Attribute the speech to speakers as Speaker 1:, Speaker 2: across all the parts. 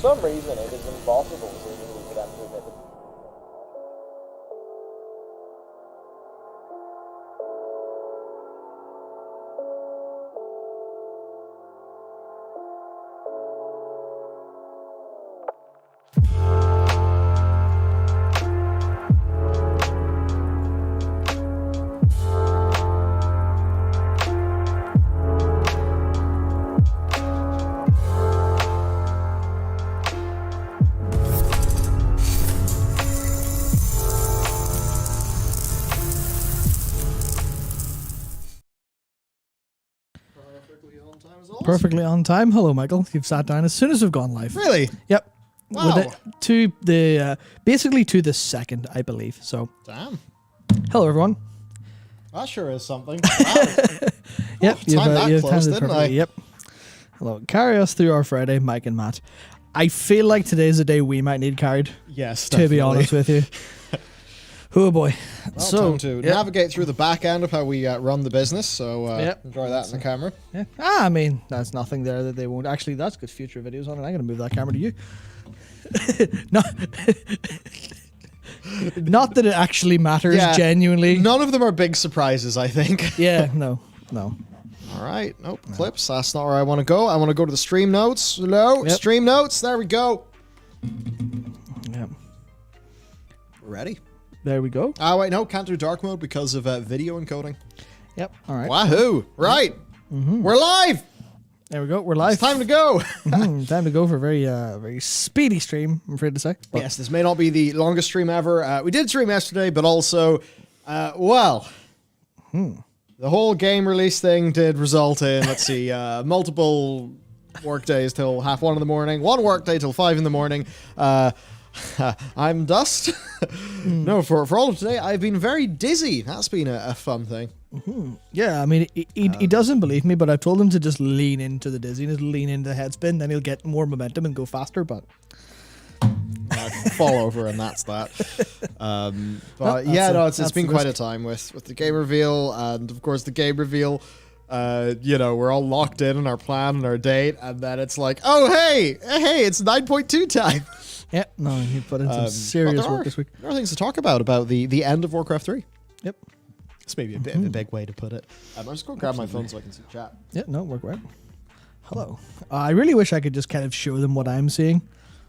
Speaker 1: some reason, it is impossible seemingly for them to admit it.
Speaker 2: Perfectly on time. Hello, Michael. You've sat down as soon as we've gone live.
Speaker 3: Really?
Speaker 2: Yep.
Speaker 3: Wow.
Speaker 2: Basically to the second, I believe. So,
Speaker 3: Damn.
Speaker 2: hello, everyone.
Speaker 3: That sure is something. Wow.
Speaker 2: Yep.
Speaker 3: Timed that
Speaker 2: you've
Speaker 3: close,
Speaker 2: timed it
Speaker 3: didn't I?
Speaker 2: perfectly. Yep. Hello. Carry us through our Friday, Mike and Matt. I feel like today's a day we might need carried,
Speaker 3: Yes,
Speaker 2: to be
Speaker 3: definitely.
Speaker 2: honest with you. Oh, boy.
Speaker 3: Well,
Speaker 2: So,
Speaker 3: time to
Speaker 2: yep.
Speaker 3: navigate through the back end of how we run the business, so
Speaker 2: Yep.
Speaker 3: enjoy that in the camera.
Speaker 2: Yeah. I mean, there's nothing there that they won't. Actually, that's good future videos on it. I'm going to move that camera to you. not, not that it actually matters,
Speaker 3: Yeah.
Speaker 2: genuinely.
Speaker 3: None of them are big surprises, I think.
Speaker 2: Yeah, no.
Speaker 3: All right, nope, clips. That's not where I want to go. I want to go to the stream notes. Hello,
Speaker 2: Yep.
Speaker 3: stream notes. There we go.
Speaker 2: Yeah.
Speaker 3: We're ready.
Speaker 2: There we go.
Speaker 3: Ah, wait, no, can't do dark mode because of video encoding.
Speaker 2: Yep. All right.
Speaker 3: Wahoo! Right, we're live.
Speaker 2: There we go. We're live.
Speaker 3: It's time to go.
Speaker 2: Time to go for a very speedy stream, I'm afraid to say. But
Speaker 3: Yes, this may not be the longest stream ever. We did stream yesterday, but also, the whole game release thing did result in, let's see, multiple work days till 1:30 in the morning, one work day till 5 in the morning. I'm dust. No, for all of today, I've been very dizzy. That's been a fun thing.
Speaker 2: yeah, I mean, he doesn't believe me, but I've told him to just lean into the dizziness, lean into the head spin, then he'll get more momentum and go faster, but...
Speaker 3: I fall over and that's that. But
Speaker 2: Well,
Speaker 3: yeah,
Speaker 2: that's
Speaker 3: it's been
Speaker 2: the
Speaker 3: quite
Speaker 2: risk.
Speaker 3: a time with the game reveal, and of course the game reveal. We're all locked in on our plan and our date, and then it's like, oh hey, it's 9.2 time.
Speaker 2: Yeah, no, he put in some serious work this week.
Speaker 3: There are things to talk about the end of Warcraft 3.
Speaker 2: Yep.
Speaker 3: It's maybe a bit of a big way to put it. I'm just going to grab my phone so I can see chat.
Speaker 2: Yeah, no, work right. Hello. I really wish I could just kind of show them what I'm seeing,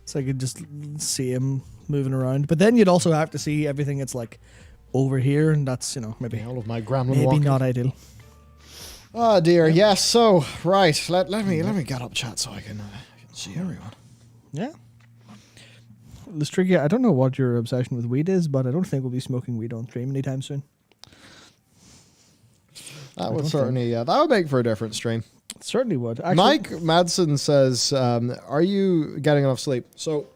Speaker 2: so I could just see him moving around. But then you'd also have to see everything that's like over here, and that's, maybe
Speaker 3: All of my gremlin
Speaker 2: maybe
Speaker 3: walking.
Speaker 2: not ideal.
Speaker 3: Oh dear, yes. So right, let me get up chat so I can see everyone.
Speaker 2: Yeah. It's tricky. I don't know what your obsession with weed is, but I don't think we'll be smoking weed on stream anytime soon.
Speaker 3: That would certainly that would make for a different stream.
Speaker 2: It certainly would. Actually,
Speaker 3: Mike Madsen says, "Are you getting enough sleep?" So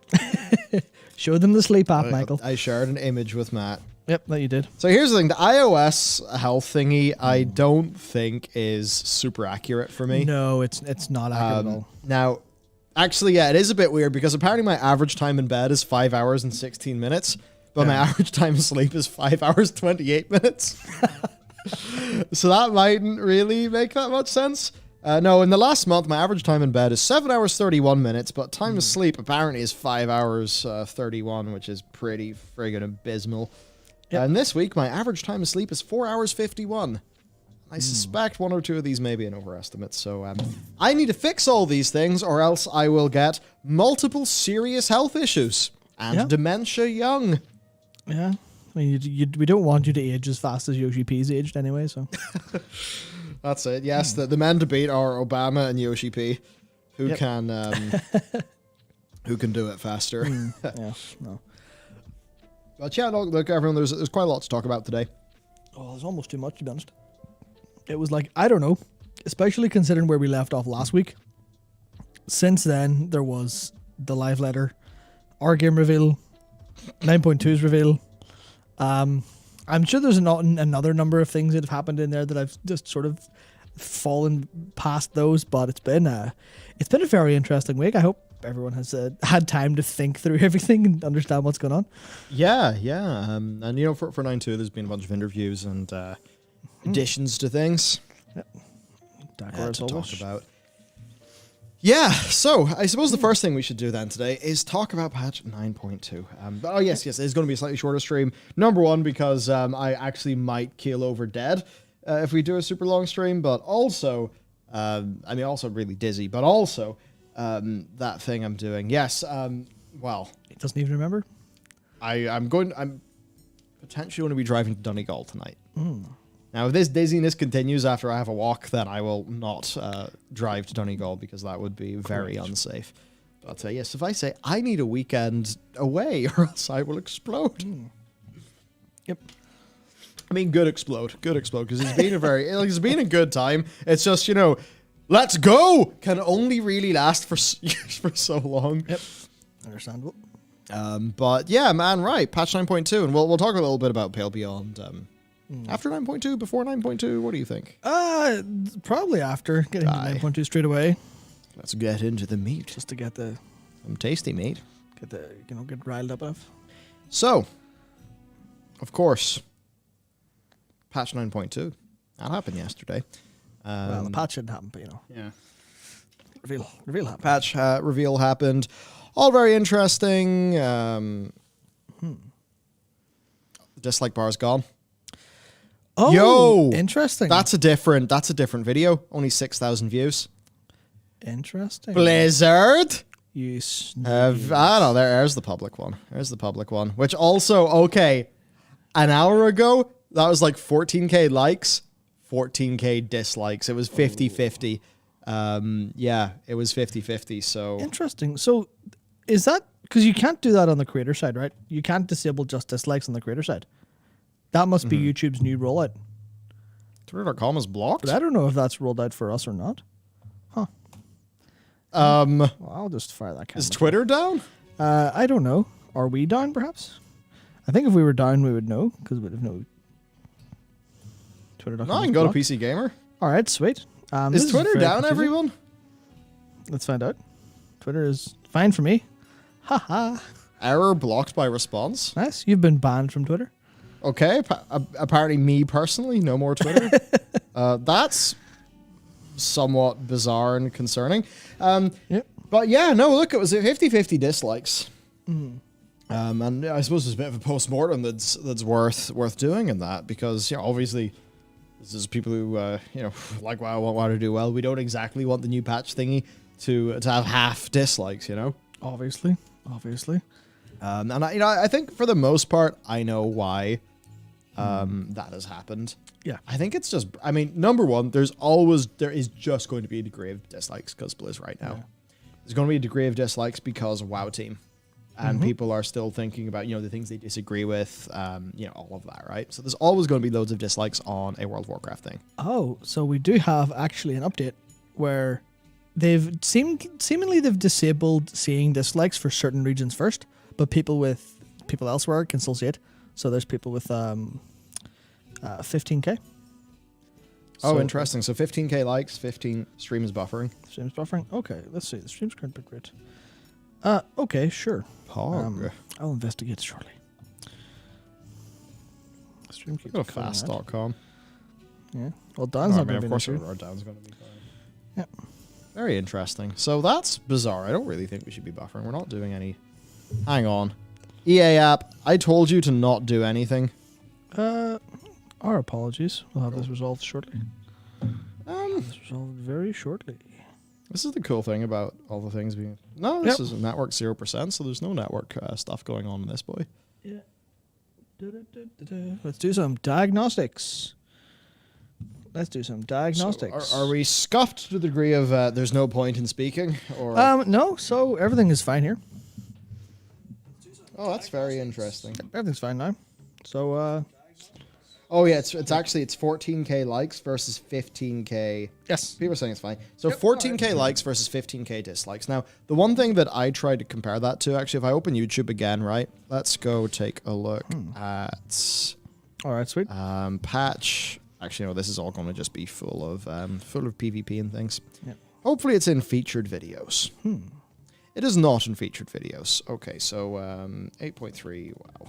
Speaker 2: show them the sleep app, Michael.
Speaker 3: I shared an image with Matt.
Speaker 2: Yep, that you did.
Speaker 3: So here's the thing: the iOS health thingy, I don't think is super accurate for me.
Speaker 2: No, it's not accurate at all.
Speaker 3: Now, actually, yeah, it is a bit weird because apparently my average time in bed is 5 hours and 16 minutes, but my average time of sleep is 5 hours 28 minutes. So that mightn't really make that much sense. No, in the last month, my average time in bed is 7 hours 31 minutes, but time to sleep apparently is 5 hours 31, which is pretty friggin' abysmal.
Speaker 2: Yep.
Speaker 3: And this week, my average time of sleep is 4 hours 51. I suspect one or two of these may be an overestimate, so I need to fix all these things, or else I will get multiple serious health issues and dementia young.
Speaker 2: Yeah. I mean, we don't want you to age as fast as Yoshi P's aged anyway, so.
Speaker 3: That's it. Yes, the men to beat are Obama and Yoshi P, who can do it faster.
Speaker 2: Yeah, no.
Speaker 3: But yeah, look, everyone, there's quite a lot to talk about today.
Speaker 2: Oh, there's almost too much, to be honest. It was like, I don't know, especially considering where we left off last week. Since then, there was the live letter, our game reveal, 9.2's reveal. I'm sure there's another number of things that have happened in there that I've just sort of fallen past those, but it's been a very interesting week. I hope everyone has had time to think through everything and understand what's going on.
Speaker 3: Yeah. And for 9.2, there's been a bunch of interviews and additions to things
Speaker 2: Yep.
Speaker 3: to talk about. Yeah, so I suppose the first thing we should do then today is talk about patch 9.2. Oh, yes, it's going to be a slightly shorter stream. Number one, because I actually might keel over dead if we do a super long stream, but also, also really dizzy, but also that thing I'm doing. Yes, well.
Speaker 2: He doesn't even remember?
Speaker 3: I'm potentially going to be driving to Donegal tonight. Now, if this dizziness continues after I have a walk, then I will not drive to Donegal because that would be very unsafe. But yes, if I say I need a weekend away or else I will explode.
Speaker 2: Yep.
Speaker 3: I mean, good explode, because it's been it's been a good time. It's just, let's go can only really last for so long.
Speaker 2: Yep. Understandable.
Speaker 3: But yeah, man, right. Patch 9.2, and we'll talk a little bit about Pale Beyond. After 9.2, before 9.2, what do you think?
Speaker 2: Probably after getting to 9.2 straight away.
Speaker 3: Let's get into the meat.
Speaker 2: Just to get
Speaker 3: Some tasty meat.
Speaker 2: Get riled up enough.
Speaker 3: So, of course, patch 9.2. That happened yesterday.
Speaker 2: Well, the patch didn't happen, but
Speaker 3: Yeah.
Speaker 2: Reveal happened.
Speaker 3: Patch reveal happened. All very interesting. Dislike bar is gone.
Speaker 2: Oh,
Speaker 3: Yo,
Speaker 2: interesting.
Speaker 3: That's a different video. Only 6,000 views.
Speaker 2: Interesting.
Speaker 3: Blizzard.
Speaker 2: You
Speaker 3: I don't know. There's the public one. There's the public one. Which also, okay, an hour ago, that was like 14k likes, 14k dislikes. It was 50-50. Yeah, it was 50-50. So
Speaker 2: interesting. So is that because you can't do that on the creator side, right? You can't disable just dislikes on the creator side. That must be YouTube's new rollout.
Speaker 3: Twitter.com is blocked.
Speaker 2: But I don't know if that's rolled out for us or not. Huh.
Speaker 3: Well,
Speaker 2: I'll just fire that camera.
Speaker 3: is Twitter down?
Speaker 2: I don't know. Are we down, perhaps? I think if we were down, we would know, because we'd have known. Twitter.com.
Speaker 3: No, I can go to PC Gamer.
Speaker 2: All right, sweet.
Speaker 3: Is Twitter down, everyone?
Speaker 2: Let's find out. Twitter is fine for me. Haha.
Speaker 3: Error blocked by response.
Speaker 2: Nice. You've been banned from Twitter.
Speaker 3: Okay, apparently me personally, no more Twitter. That's somewhat bizarre and concerning.
Speaker 2: Yep.
Speaker 3: But yeah, no, look, it was 50-50 dislikes. And I suppose there's a bit of a post-mortem that's worth doing in that, because obviously this is people who like WoW, want WoW to do well. We don't exactly want the new patch thingy to have half dislikes,
Speaker 2: Obviously.
Speaker 3: And I think for the most part, I know why that has happened.
Speaker 2: Yeah.
Speaker 3: I think it's just, number one, there is just going to be a degree of dislikes because Blizz right now. Yeah. There's going to be a degree of dislikes because of WoW team. And people are still thinking about, the things they disagree with, all of that, right? So there's always going to be loads of dislikes on a World of Warcraft thing.
Speaker 2: Oh, so we do have actually an update where they've seemingly they've disabled seeing dislikes for certain regions first, but people elsewhere can still see it. So there's people with 15k.
Speaker 3: Oh, interesting. So 15k likes, 15 stream is buffering.
Speaker 2: Stream is buffering. Okay, let's see. The stream's current bit rate. Okay, sure.
Speaker 3: Pog.
Speaker 2: I'll investigate shortly. Stream keeps
Speaker 3: go to fast.com.
Speaker 2: Yeah. Well, Dan's not going to be
Speaker 3: of course,
Speaker 2: our
Speaker 3: Dan's going to be fine.
Speaker 2: Yeah.
Speaker 3: Very interesting. So that's bizarre. I don't really think we should be buffering. We're not doing any. Hang on. EA app, I told you to not do anything.
Speaker 2: Our apologies. We'll have this resolved shortly. This resolved very shortly.
Speaker 3: This is the cool thing about all the things being. No, this is network 0%, so there's no network stuff going on in this boy.
Speaker 2: Yeah. Let's do some diagnostics.
Speaker 3: So are we scuffed to the degree of there's no point in speaking? Or
Speaker 2: no. So everything is fine here.
Speaker 3: Oh, that's very interesting.
Speaker 2: Everything's fine now. So
Speaker 3: oh yeah, it's 14k likes versus 15k.
Speaker 2: Yes.
Speaker 3: People are saying it's fine. So 14k likes versus 15k dislikes. Now, the one thing that I tried to compare that to, actually, if I open YouTube again, right? Let's go take a look at.
Speaker 2: All right, sweet.
Speaker 3: Patch. Actually, no, this is all going to just be full of PvP and things.
Speaker 2: Yeah.
Speaker 3: Hopefully, it's in featured videos. It is not in featured videos. Okay, so 8.3. Wow.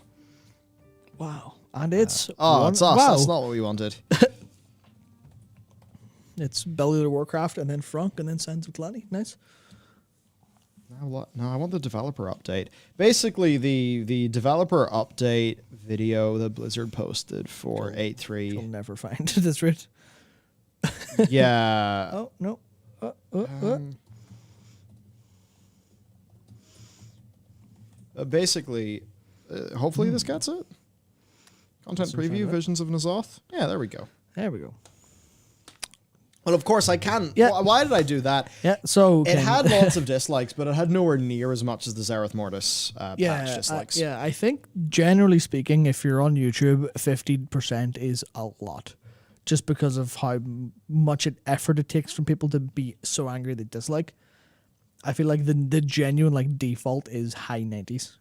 Speaker 2: Wow. And it's...
Speaker 3: it's us. Wow. That's not what we wanted.
Speaker 2: It's Bellular Warcraft, and then Frunk, and then Sands of Kalani. Nice.
Speaker 3: No, I want the developer update. Basically, the developer update video that Blizzard posted for
Speaker 2: You'll
Speaker 3: 8.3.
Speaker 2: never find this route.
Speaker 3: Yeah.
Speaker 2: Oh, no.
Speaker 3: Basically, hopefully this gets it. Content
Speaker 2: Doesn't find
Speaker 3: preview,
Speaker 2: it.
Speaker 3: Visions of N'Zoth. Yeah, there we go.
Speaker 2: There we go.
Speaker 3: Well, of course, I can.
Speaker 2: Yeah.
Speaker 3: Why did I do that?
Speaker 2: Yeah, so...
Speaker 3: It
Speaker 2: Ken-
Speaker 3: had lots of dislikes, but it had nowhere near as much as the Zereth Mortis patch dislikes.
Speaker 2: I think generally speaking, if you're on YouTube, 50% is a lot. Just because of how much effort it takes from people to be so angry they dislike. I feel like the genuine like default is high 90s.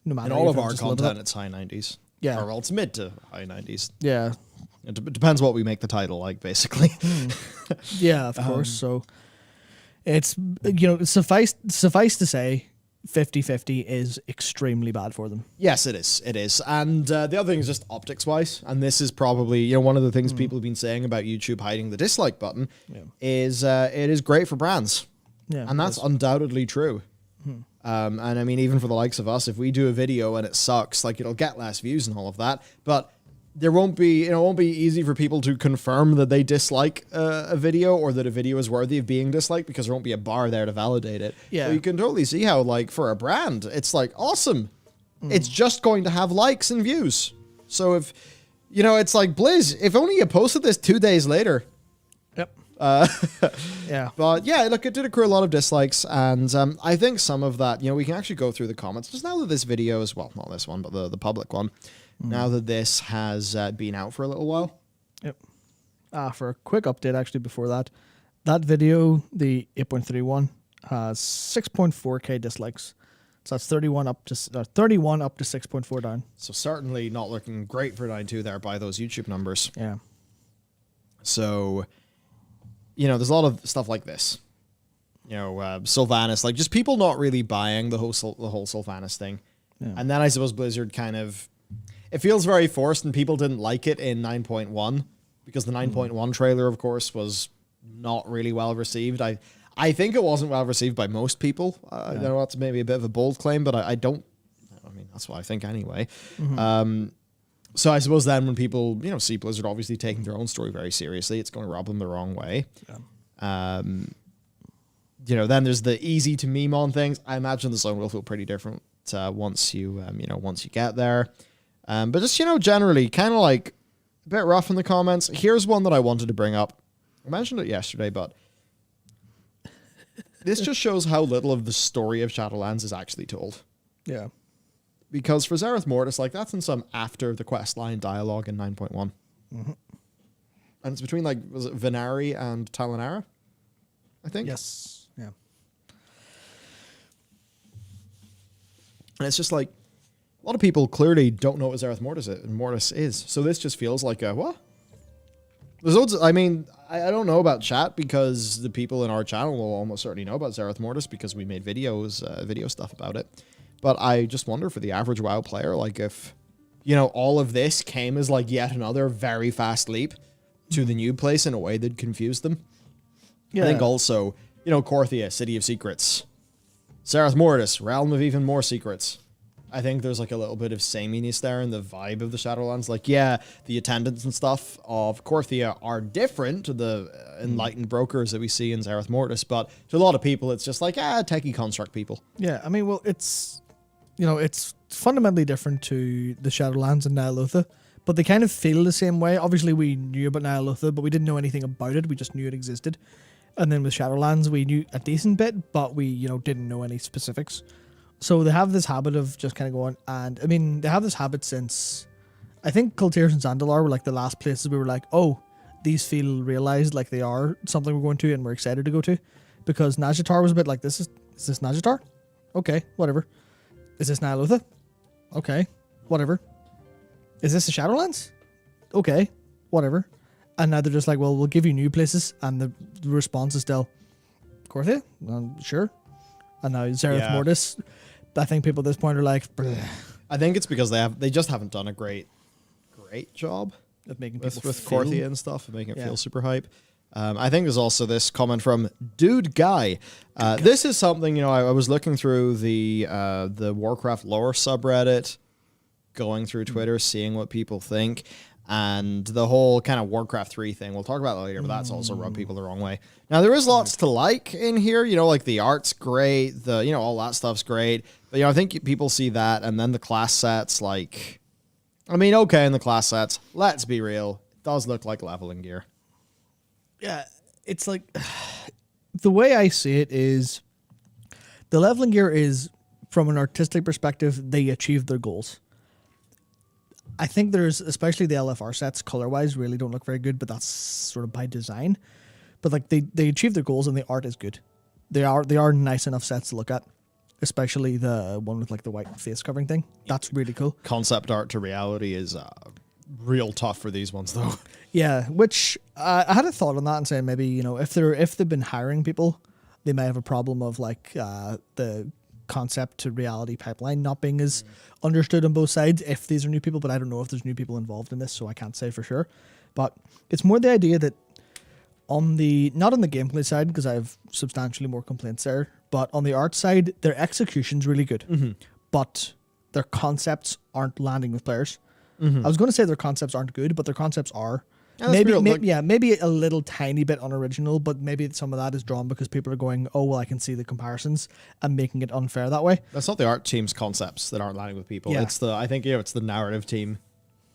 Speaker 2: No matter
Speaker 3: In all
Speaker 2: if
Speaker 3: of
Speaker 2: it's
Speaker 3: our
Speaker 2: just a little
Speaker 3: content,
Speaker 2: bit.
Speaker 3: it's high 90s.
Speaker 2: Yeah.
Speaker 3: Or well, it's mid to high 90s.
Speaker 2: Yeah.
Speaker 3: It depends what we make the title like, basically.
Speaker 2: Yeah, of course. So it's, suffice to say, 50-50 is extremely bad for them.
Speaker 3: Yes, it is. It is. And the other thing is just optics-wise, and this is probably one of the things people have been saying about YouTube hiding the dislike button, is it is great for brands.
Speaker 2: Yeah,
Speaker 3: And that's undoubtedly true. And I mean, even for the likes of us, if we do a video and it sucks, like it'll get less views and all of that, but there won't be, it won't be easy for people to confirm that they dislike a video or that a video is worthy of being disliked because there won't be a bar there to validate it.
Speaker 2: Yeah.
Speaker 3: So you can totally see how, like, for a brand, it's like, awesome. It's just going to have likes and views. So if, it's like, Blizz, if only you posted this 2 days later.
Speaker 2: Yep. Yeah.
Speaker 3: But yeah, look, it did accrue a lot of dislikes, and I think some of that, we can actually go through the comments. Just now that this video is, well, not this one, but the public one, now that this has been out for a little while.
Speaker 2: Yep. For a quick update, actually, before that video, the 8.31, has 6.4k dislikes. So that's 31 up to 6.4 down.
Speaker 3: So certainly not looking great for 9.2 there by those YouTube numbers.
Speaker 2: Yeah.
Speaker 3: So, there's a lot of stuff like this. Sylvanas, like just people not really buying the whole Sylvanas thing.
Speaker 2: Yeah.
Speaker 3: And then I suppose Blizzard kind of, it feels very forced, and people didn't like it in 9.1 because the 9.1 trailer, of course, was not really well received. I think it wasn't well received by most people. I know that's maybe a bit of a bold claim, but I don't. I mean, that's what I think anyway. So I suppose then when people, see Blizzard obviously taking their own story very seriously, it's going to rub them the wrong way. Yeah. Then there's the easy to meme on things. I imagine the zone will feel pretty different once you get there. But just, generally kind of like a bit rough in the comments. Here's one that I wanted to bring up. I mentioned it yesterday, but this just shows how little of the story of Shadowlands is actually told.
Speaker 2: Yeah.
Speaker 3: Because for Zereth Mortis, like, that's in some after the questline dialogue in 9.1. And it's between, like, was it Venari and Talanara? I think.
Speaker 2: Yes. Yeah.
Speaker 3: And it's just like, a lot of people clearly don't know what Zereth Mortis is. So this just feels like a, what? There's loads of, I mean, I don't know about chat because the people in our channel will almost certainly know about Zereth Mortis because we made video stuff about it. But I just wonder for the average WoW player, like if, all of this came as like yet another very fast leap to the new place in a way that confused them. Yeah. I think also, Korthia, City of Secrets, Zereth Mortis, Realm of Even More Secrets. I think there's like a little bit of sameness there in the vibe of the Shadowlands. Like, yeah, the attendants and stuff of Korthia are different to the enlightened brokers that we see in Zereth Mortis, but to a lot of people, it's just like, techie construct people.
Speaker 2: Yeah, I mean, well, it's fundamentally different to the Shadowlands and Nyalotha, but they kind of feel the same way. Obviously, we knew about Nyalotha, but we didn't know anything about it. We just knew it existed. And then with Shadowlands, we knew a decent bit, but we, didn't know any specifics. So they have this habit of just kind of going, and I mean, they have this habit since, I think Kultirs and Zandalar were like the last places we were like, oh, these feel realized like they are something we're going to and we're excited to go to. Because Nazjatar was a bit like, is this Nazjatar? Okay, whatever. Is this Nyalotha? Okay, whatever. Is this the Shadowlands? Okay, whatever. And now they're just like, well, we'll give you new places, and the response is still, Korthia? Sure. And now Zereth Mortis. I think people at this point are like, bleh.
Speaker 3: I think it's because they just haven't done a great job
Speaker 2: Of making
Speaker 3: with
Speaker 2: people feel,
Speaker 3: Korthia and stuff, and making it feel super hype. I think there's also this comment from Dude Guy. This is something, you know, I was looking through the Warcraft lore subreddit, going through Twitter, seeing what people think, and the whole kind of Warcraft 3 thing. We'll talk about that later, but that's also rubbed people the wrong way. Now, there is lots to like in here, you know, like the art's great, you know, all that stuff's great. But, you know, I think people see that, and then the class sets, like, I mean, okay, in the class sets, let's be real, it does look like leveling gear.
Speaker 2: Yeah, it's like, the way I see it is, the leveling gear is, from an artistic perspective, they achieved their goals. I think there's, especially the LFR sets, color-wise, really don't look very good, but that's sort of by design. But like they achieve their goals, and the art is good. They are nice enough sets to look at, especially the one with like the white face covering thing. That's really cool.
Speaker 3: Concept art to reality is real tough for these ones, though.
Speaker 2: Yeah, which I had a thought on that and saying maybe, you know, if they've been hiring people, they may have a problem of like the concept to reality pipeline not being as understood on both sides if these are new people, but I don't know if there's new people involved in this, so I can't say for sure. But it's more the idea that not on the gameplay side, because I have substantially more complaints there, but on the art side, their execution's really good, but their concepts aren't landing with players. I was going to say their concepts aren't good, but their concepts are.
Speaker 3: Yeah,
Speaker 2: maybe a little tiny bit unoriginal, but maybe some of that is drawn because people are going, oh, well, I can see the comparisons, and making it unfair that way.
Speaker 3: That's not the art team's concepts that aren't landing with people.
Speaker 2: Yeah.
Speaker 3: I think, you know, it's the narrative team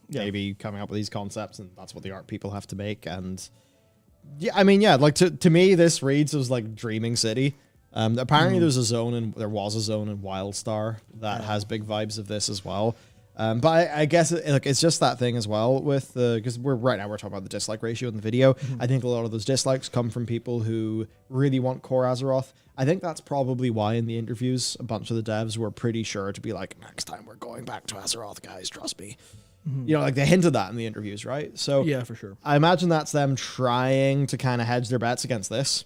Speaker 3: maybe coming up with these concepts, and that's what the art people have to make. And yeah, I mean, yeah, like to me, this reads as like Dreaming City. Apparently there was a zone in Wildstar that has big vibes of this as well. But I guess it's just that thing as well with because we're talking about the dislike ratio in the video. I think a lot of those dislikes come from people who really want core Azeroth. I think that's probably why in the interviews, a bunch of the devs were pretty sure to be like, next time we're going back to Azeroth, guys, trust me. You know, like they hinted that in the interviews, right? So
Speaker 2: yeah, for sure.
Speaker 3: I imagine that's them trying to kind of hedge their bets against this.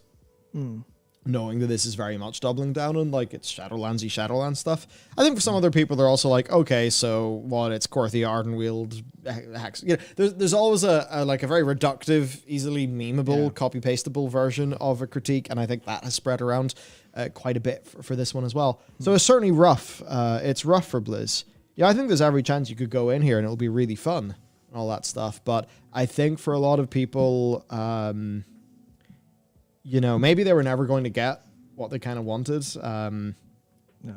Speaker 3: Knowing that this is very much doubling down on like it's Shadowlands stuff. I think for some other people, they're also like, okay, so what? It's Korthia Ardenweald hacks. You know, there's always a very reductive, easily memeable, copy pastable version of a critique, and I think that has spread around quite a bit for this one as well. So it's certainly rough. It's rough for Blizz. Yeah, I think there's every chance you could go in here and it'll be really fun and all that stuff. But I think for a lot of people, you know, maybe they were never going to get what they kind of wanted.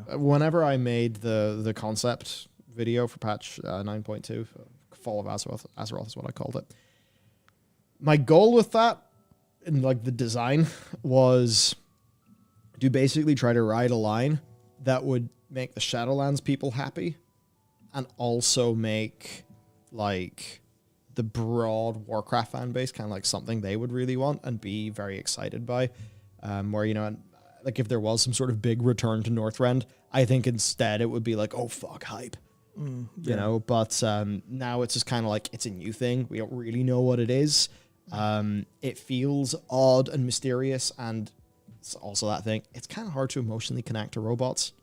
Speaker 3: Whenever I made the concept video for patch 9.2, Fall of Azeroth is what I called it. My goal with that, and like the design, was to basically try to ride a line that would make the Shadowlands people happy, and also make like the broad Warcraft fan base kind of like something they would really want and be very excited by. Where, you know, like if there was some sort of big return to Northrend, I think instead it would be like, oh fuck, hype. You know, but now it's just kind of like it's a new thing. We don't really know what it is. It feels odd and mysterious, and it's also that thing. It's kind of hard to emotionally connect to robots.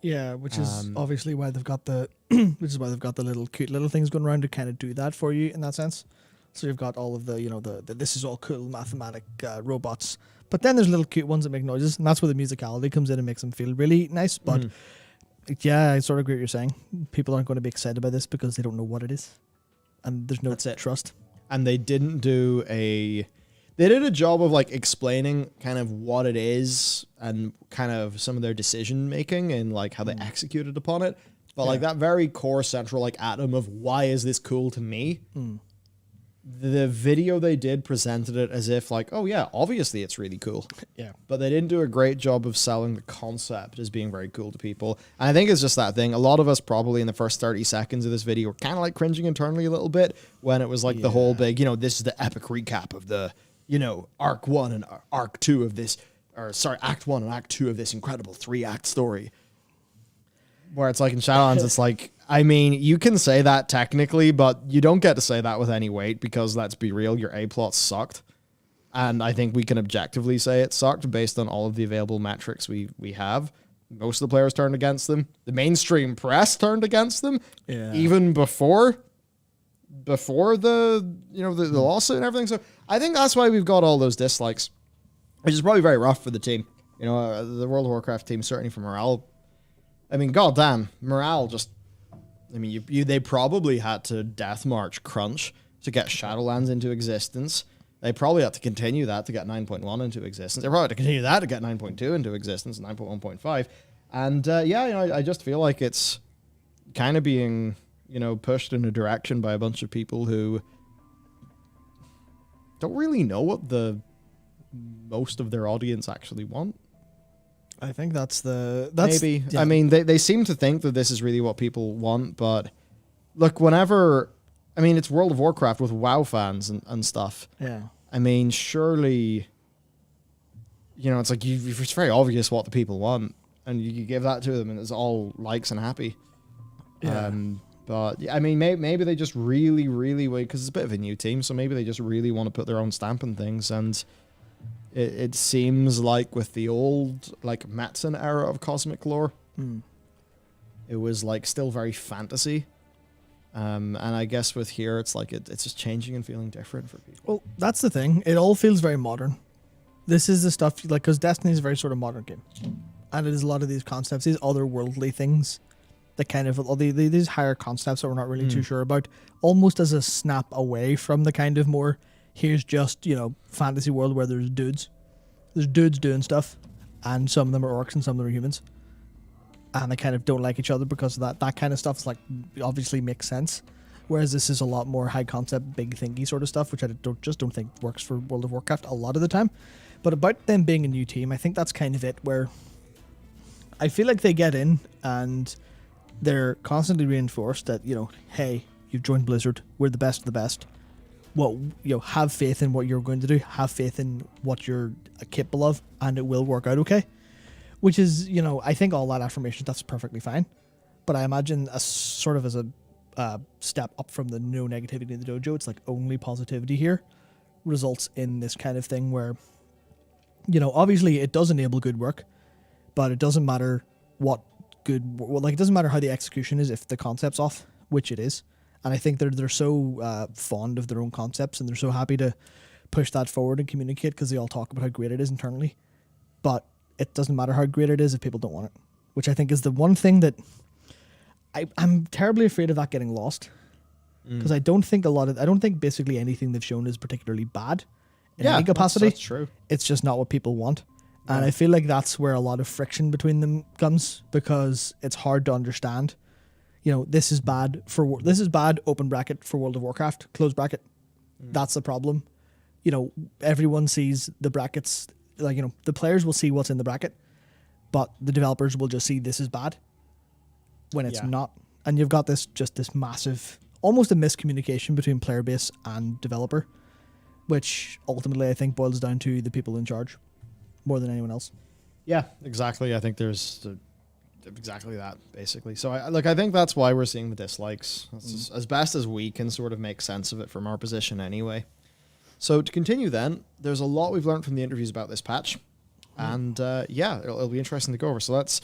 Speaker 2: Yeah, which is obviously why they've got the little cute little things going around to kind of do that for you in that sense. So you've got all of the, you know, the this is all cool mathematic robots, but then there's little cute ones that make noises, and that's where the musicality comes in and makes them feel really nice. But yeah, I sort of agree with what you're saying. People aren't going to be excited by this because they don't know what it is, and there's no trust. And
Speaker 3: they didn't do They did a job of like explaining kind of what it is and kind of some of their decision making and like how they executed upon it. But like that very core central like atom of why is this cool to me? The video they did presented it as if like, oh yeah, obviously it's really cool.
Speaker 2: Yeah.
Speaker 3: But they didn't do a great job of selling the concept as being very cool to people. And I think it's just that thing. A lot of us probably in the first 30 seconds of this video were kind of like cringing internally a little bit when it was like the whole big, you know, this is the epic recap of the, you know, Arc 1 and Arc 2 of this, Act 1 and Act 2 of this incredible 3-act story. Where it's like in Shadowlands, it's like, I mean, you can say that technically, but you don't get to say that with any weight because, let's be real, your A-plot sucked. And I think we can objectively say it sucked based on all of the available metrics we have. Most of the players turned against them. The mainstream press turned against them. Yeah. Even before the, you know, the lawsuit and everything. So I think that's why we've got all those dislikes, which is probably very rough for the team. You know, the World of Warcraft team, certainly for morale. I mean, goddamn, morale just... I mean, they probably had to death march Crunch to get Shadowlands into existence. They probably had to continue that to get 9.1 into existence. They probably had to continue that to get 9.2 into existence, 9.1.5. And yeah, you know, I just feel like it's kind of being, you know, pushed in a direction by a bunch of people who don't really know what the most of their audience actually want.
Speaker 2: I think that's
Speaker 3: maybe.
Speaker 2: Yeah.
Speaker 3: I mean, they seem to think that this is really what people want, but look, whenever, I mean, it's World of Warcraft with WoW fans and stuff.
Speaker 2: Yeah.
Speaker 3: I mean, surely, you know, it's like it's very obvious what the people want, and you give that to them, and it's all likes and happy.
Speaker 2: Yeah.
Speaker 3: But yeah, I mean, maybe they just really, really wait, because it's a bit of a new team, so maybe they just really want to put their own stamp on things, and it seems like with the old, like, Metzen era of cosmic lore, it was, like, still very fantasy. And I guess with here, it's like it's just changing and feeling different for people.
Speaker 2: Well, that's the thing. It all feels very modern. This is the stuff, like, because Destiny is a very sort of modern game. And it is a lot of these concepts, these otherworldly things, that kind of, these higher concepts that we're not really too sure about, almost as a snap away from the kind of more, here's just, you know, fantasy world where there's dudes. There's dudes doing stuff, and some of them are orcs and some of them are humans. And they kind of don't like each other because of that. That kind of stuff is, like, obviously makes sense. Whereas this is a lot more high concept, big thingy sort of stuff, which I don't think works for World of Warcraft a lot of the time. But about them being a new team, I think that's kind of it, where I feel like they get in and they're constantly reinforced that, you know, hey, you've joined Blizzard, we're the best of the best. Well, you know, have faith in what you're going to do, have faith in what you're capable of, and it will work out okay. Which is, you know, I think all that affirmation, that's perfectly fine. But I imagine as sort of as a step up from the no negativity in the dojo, it's like only positivity here results in this kind of thing where, you know, obviously it does enable good work, but it doesn't matter what good, well, like, it doesn't matter how the execution is if the concept's off, which it is. And I think they're so fond of their own concepts, and they're so happy to push that forward and communicate because they all talk about how great it is internally. But it doesn't matter how great it is if people don't want it, which I think is the one thing that I'm terribly afraid of that getting lost, because I don't think basically anything they've shown is particularly bad in any capacity.
Speaker 3: That's true.
Speaker 2: It's just not what people want. And I feel like that's where a lot of friction between them comes, because it's hard to understand. You know, this is bad, open bracket, for World of Warcraft, close bracket. That's the problem. You know, everyone sees the brackets, like, you know, the players will see what's in the bracket, but the developers will just see this is bad when it's not. And you've got this massive, almost a miscommunication between player base and developer, which ultimately I think boils down to the people in charge more than anyone else.
Speaker 3: Yeah, exactly. I think there's exactly that, basically. So I think that's why we're seeing the dislikes. That's as best as we can sort of make sense of it from our position anyway. So to continue then, there's a lot we've learned from the interviews about this patch. And yeah, it'll be interesting to go over. So let's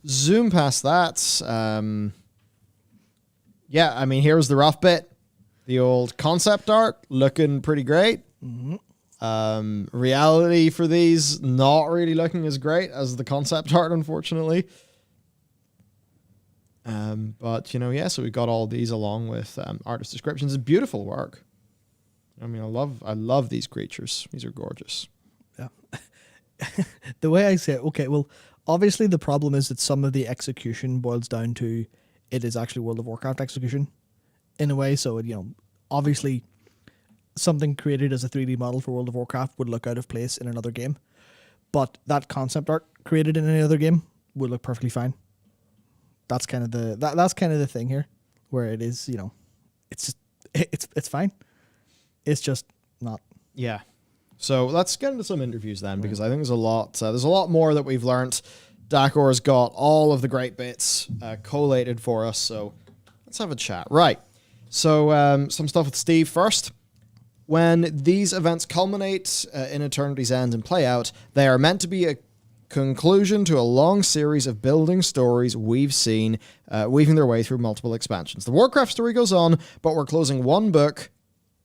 Speaker 3: zoom past that. Yeah, I mean, here's the rough bit. The old concept art looking pretty great. Reality for these not really looking as great as the concept art, unfortunately. But, you know, yeah, so we got all these along with artist descriptions. It's beautiful work. I mean, I love these creatures. These are gorgeous.
Speaker 2: Yeah. The way I say it, okay, well, obviously the problem is that some of the execution boils down to it is actually World of Warcraft execution in a way. So, you know, obviously something created as a 3D model for World of Warcraft would look out of place in another game. But that concept art created in any other game would look perfectly fine. That's kind of the thing here, where it is, you know, it's fine. It's just not.
Speaker 3: Yeah. So let's get into some interviews then, because I think there's a lot more that we've learned. Dakor's got all of the great bits collated for us, so let's have a chat. Right. So some stuff with Steve first. When these events culminate in Eternity's End and play out, they are meant to be a conclusion to a long series of building stories we've seen, weaving their way through multiple expansions. The Warcraft story goes on, but we're closing one book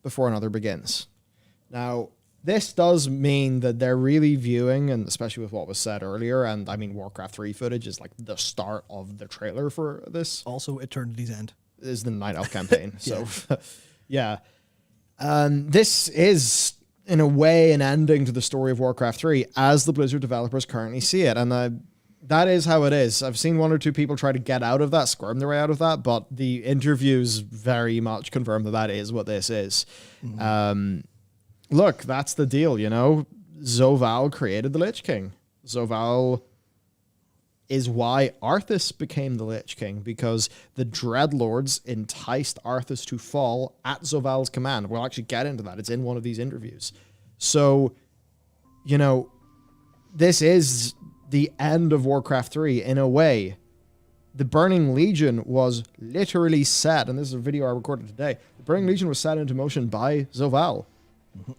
Speaker 3: before another begins. Now, this does mean that they're really viewing, and especially with what was said earlier, and I mean, Warcraft 3 footage is like the start of the trailer for this.
Speaker 2: Also, Eternity's End.
Speaker 3: Is the Night Elf campaign. So, yeah. This is, in a way, an ending to the story of Warcraft 3 as the Blizzard developers currently see it. And that is how it is. I've seen one or two people try to get out of that, squirm their way out of that, but the interviews very much confirm that that is what this is. Look, that's the deal, you know? Zovaal created the Lich King. Zovaal is why Arthas became the Lich King, because the Dreadlords enticed Arthas to fall at Zovaal's command. We'll actually get into that. It's in one of these interviews. So, you know, this is the end of Warcraft 3 in a way. The Burning Legion was literally set, and this is a video I recorded today, the Burning Legion was set into motion by Zovaal.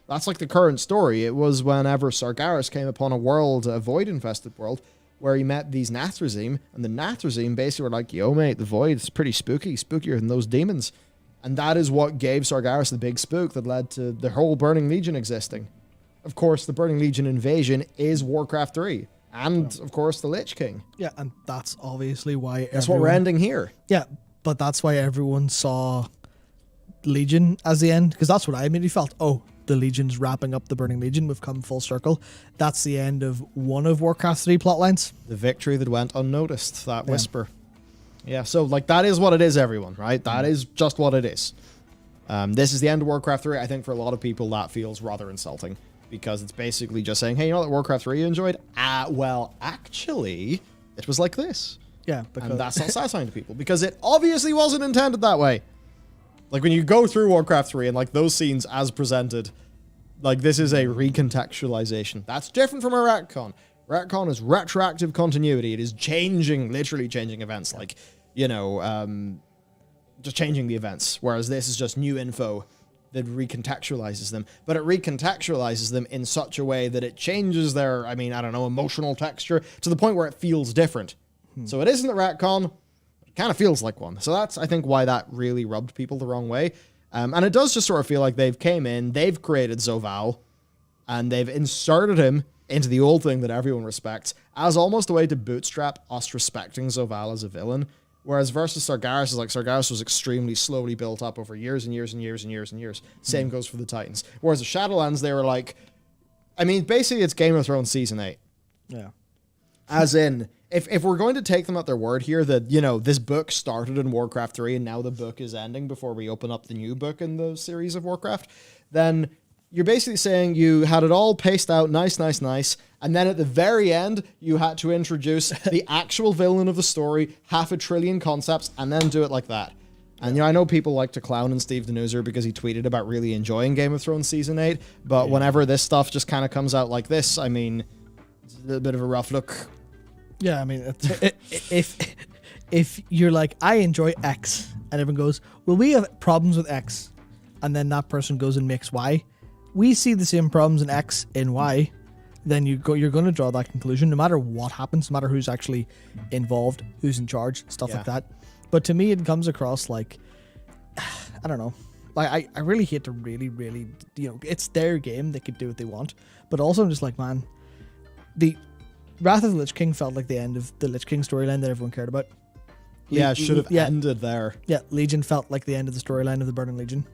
Speaker 3: That's like the current story. It was whenever Sargeras came upon a world, a void-infested world, where he met these Nathrezim, and the Nathrezim basically were like, yo, mate, the Void is pretty spooky, spookier than those demons. And that is what gave Sargeras the big spook that led to the whole Burning Legion existing. Of course, the Burning Legion invasion is Warcraft 3, and, of course, the Lich King.
Speaker 2: Yeah, and that's obviously why
Speaker 3: That's what we're ending here.
Speaker 2: Yeah, but that's why everyone saw Legion as the end, because that's what I immediately felt. Oh, the Legion's wrapping up the Burning Legion. We've come full circle. That's the end of one of Warcraft 3 plotlines.
Speaker 3: The victory that went unnoticed, that whisper. Yeah, so like that is what it is, everyone, right? That is just what it is. This is the end of Warcraft 3. I think for a lot of people that feels rather insulting, because it's basically just saying, hey, you know that Warcraft 3 you enjoyed? Well, actually, it was like this.
Speaker 2: Yeah, because
Speaker 3: And that's not satisfying to people, because it obviously wasn't intended that way. Like, when you go through Warcraft 3 and, like, those scenes as presented, like, this is a recontextualization. That's different from a retcon. Retcon is retroactive continuity. It is changing, literally changing events. Like, you know, just changing the events. Whereas this is just new info that recontextualizes them. But it recontextualizes them in such a way that it changes their, I mean, I don't know, emotional texture to the point where it feels different. So it isn't a retcon. Kind of feels like one. So that's, I think, why that really rubbed people the wrong way. And it does just sort of feel like they've came in, they've created Zovaal, and they've inserted him into the old thing that everyone respects as almost a way to bootstrap us respecting Zovaal as a villain. Whereas versus Sargeras is like, Sargeras was extremely slowly built up over years and years and years and years and years. Same goes for the Titans. Whereas the Shadowlands, they were like, I mean, basically it's Game of Thrones Season 8.
Speaker 2: yeah.
Speaker 3: As in, if we're going to take them at their word here that, you know, this book started in Warcraft 3 and now the book is ending before we open up the new book in the series of Warcraft, then you're basically saying you had it all paced out nice, and then at the very end, you had to introduce the actual villain of the story, 500 billion concepts, and then do it like that. And, you know, I know people like to clown on Steve Denuser because he tweeted about really enjoying Game of Thrones Season 8, but whenever this stuff just kind of comes out like this, I mean, it's a little bit of a rough look.
Speaker 2: Yeah, I mean, if you're like, I enjoy X, and everyone goes, well, we have problems with X, and then that person goes and makes Y, we see the same problems in X in Y, then you're going to draw that conclusion, no matter what happens, no matter who's actually involved, who's in charge, stuff like that. But to me, it comes across like, I don't know. Like, I really hate to really, you know, it's their game, they could do what they want, but also I'm just like, man, the Wrath of the Lich King felt like the end of the Lich King storyline that everyone cared about.
Speaker 3: Yeah, it should have ended there.
Speaker 2: Yeah, Legion felt like the end of the storyline of the Burning Legion.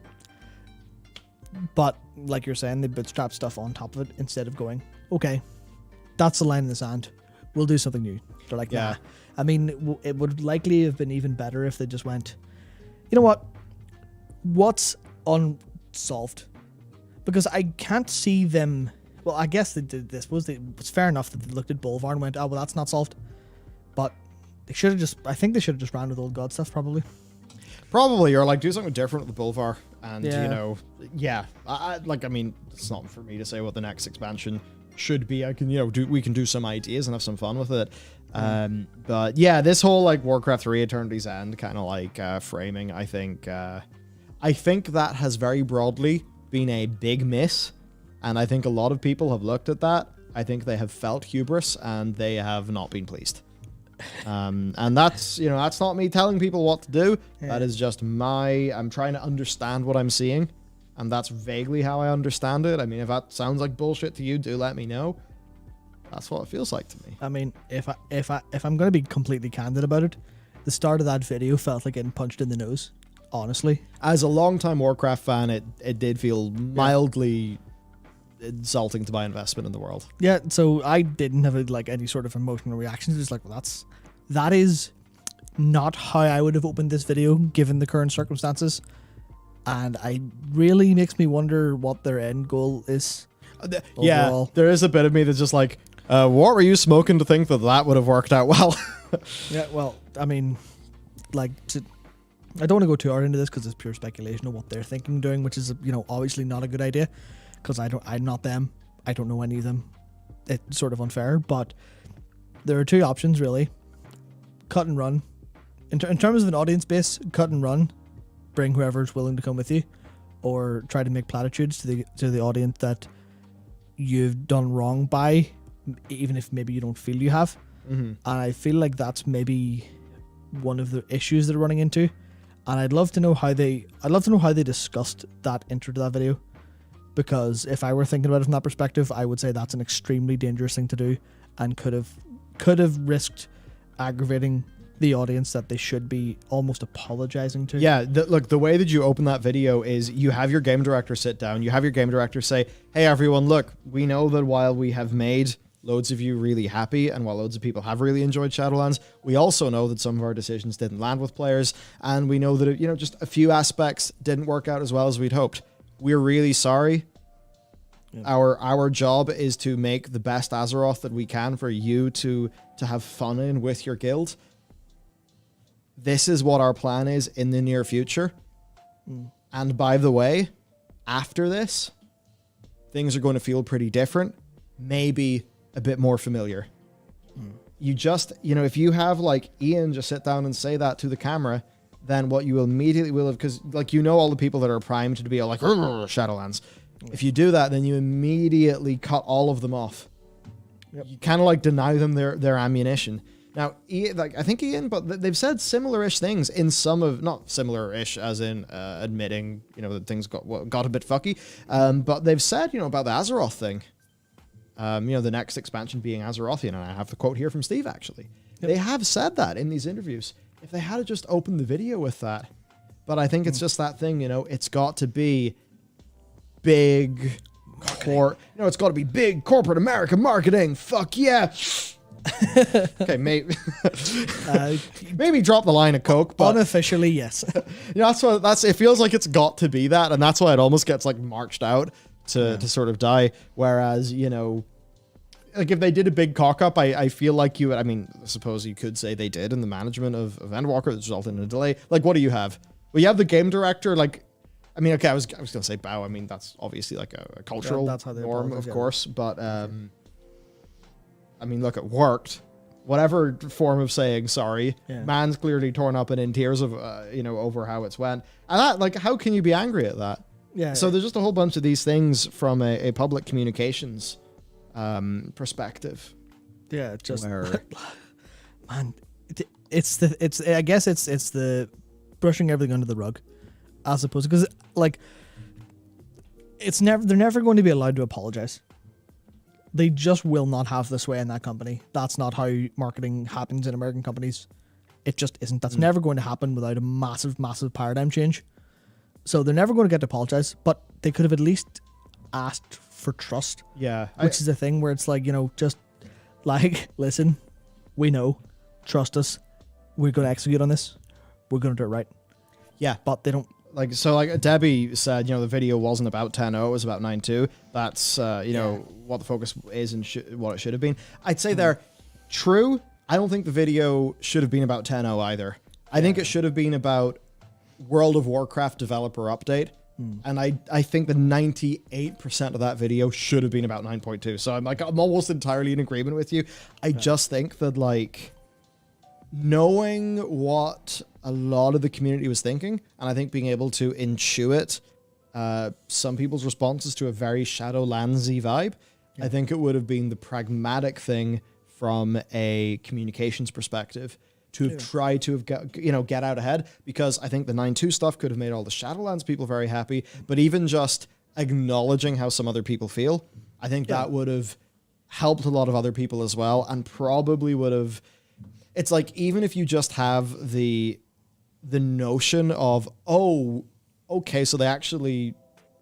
Speaker 2: But, like you're saying, they bootstrap stuff on top of it instead of going, okay, that's the line in the sand. We'll do something new. They're like, nah. I mean, it would likely have been even better if they just went, you know what? What's unsolved? Because I can't see them... Well, I guess they did this. It's fair enough that they looked at Bolvar and went, oh, well, that's not solved. But they should have just... I think they should have just ran with old god stuff, probably.
Speaker 3: Probably, or like do something different with the Bolvar. And, you know, I mean, it's not for me to say what the next expansion should be. I can, you know, we can do some ideas and have some fun with it. But yeah, this whole like Warcraft 3 Eternity's End kind of like framing, I think that has very broadly been a big miss. And I think a lot of people have looked at that. I think they have felt hubris and they have not been pleased. And that's, you know, that's not me telling people what to do. Yeah. That is just I'm trying to understand what I'm seeing. and that's vaguely how I understand it. I mean, if that sounds like bullshit to you, do let me know. That's what it feels like to me.
Speaker 2: I mean, if I'm going to be completely candid about it, the start of that video felt like getting punched in the nose, honestly.
Speaker 3: As a longtime Warcraft fan, it did feel mildly insulting to my investment in the world.
Speaker 2: Yeah, so I didn't have like any sort of emotional reactions. It's like, well, that is not how I would have opened this video given the current circumstances, and I really makes me wonder what their end goal is.
Speaker 3: Yeah,
Speaker 2: overall.
Speaker 3: there is a bit of me that's just like, what were you smoking to think that would have worked out well?
Speaker 2: Yeah, well, I mean, like, I don't want to go too hard into this because it's pure speculation of what they're thinking doing, which is, obviously not a good idea, because I'm not them. I don't know any of them. It's sort of unfair, but there are two options really: cut and run. In terms of an audience base, cut and run, bring whoever's willing to come with you, or try to make platitudes to the audience that you've done wrong by, even if maybe you don't feel you have. And I feel like that's maybe one of the issues they're running into. And I'd love to know how they discussed that intro to that video, because if I were thinking about it from that perspective, I would say that's an extremely dangerous thing to do, and could have risked aggravating the audience that they should be almost apologizing to.
Speaker 3: Yeah, look, the way that you open that video is you have your game director sit down, you have your game director say, hey everyone, look, we know that while we have made loads of you really happy, and while loads of people have really enjoyed Shadowlands, we also know that some of our decisions didn't land with players, and we know that, just a few aspects didn't work out as well as we'd hoped. We're really sorry. Yeah. Our job is to make the best Azeroth that we can for you to have fun in with your guild. This is what our plan is in the near future. And by the way, after this, things are going to feel pretty different. Maybe a bit more familiar. You just, if you have like Ian just sit down and say that to the camera, then what you immediately will have, because like, all the people that are primed to be all like, Shadowlands. If you do that, then you immediately cut all of them off. Yep. You kind of like deny them their ammunition. Now, I think Ian, but they've said similar-ish things in some of, not similar-ish as in admitting, that things got a bit fucky, but they've said, about the Azeroth thing, the next expansion being Azerothian, and I have the quote here from Steve, actually. Yep. They have said that in these interviews. If they had just opened the video with that, but I think it's just that thing, it's got to be big, it's got to be big corporate America marketing, fuck yeah! Okay, maybe drop the line of coke, but
Speaker 2: unofficially, yes.
Speaker 3: It feels like it's got to be that, and that's why it almost gets like marched out to sort of die. Whereas, like if they did a big cock up, I feel like I suppose you could say they did in the management of Endwalker that resulted in a delay. Like, what do you have? Well, you have the game director, like, okay, I was gonna say bow. That's obviously like a cultural norm, of course, but look, it worked. Whatever form of saying sorry, man's clearly torn up and in tears of, over how it's went. And that, like, how can you be angry at that? Yeah. So there's just a whole bunch of these things from a public communications perspective.
Speaker 2: Yeah, just man, I guess it's the brushing everything under the rug, as opposed, because like they're never going to be allowed to apologize. They just will not have this way in that company. That's not how marketing happens in American companies. It just isn't. That's never going to happen without a massive, massive paradigm change. So they're never going to get to apologize, but they could have at least asked for trust.
Speaker 3: Yeah.
Speaker 2: Which is a thing where it's like, just like, listen, we know, trust us. We're going to execute on this. We're going to do it right.
Speaker 3: Yeah.
Speaker 2: But they don't.
Speaker 3: Like Debbie said, the video wasn't about 10.0, it was about 9.2. That's, what the focus is and what it should have been. I'd say they're true. I don't think the video should have been about 10.0 either. I think it should have been about World of Warcraft developer update. And I think the 98% of that video should have been about 9.2. So I'm almost entirely in agreement with you. I just think that, like, knowing what a lot of the community was thinking, and I think being able to intuit some people's responses to a very Shadowlandsy vibe, I think it would have been the pragmatic thing from a communications perspective. to have tried to have get out ahead, because I think the 9.2 stuff could have made all the Shadowlands people very happy, but even just acknowledging how some other people feel, I think that would have helped a lot of other people as well, and probably would have. It's like, even if you just have the notion of, oh, okay, so they actually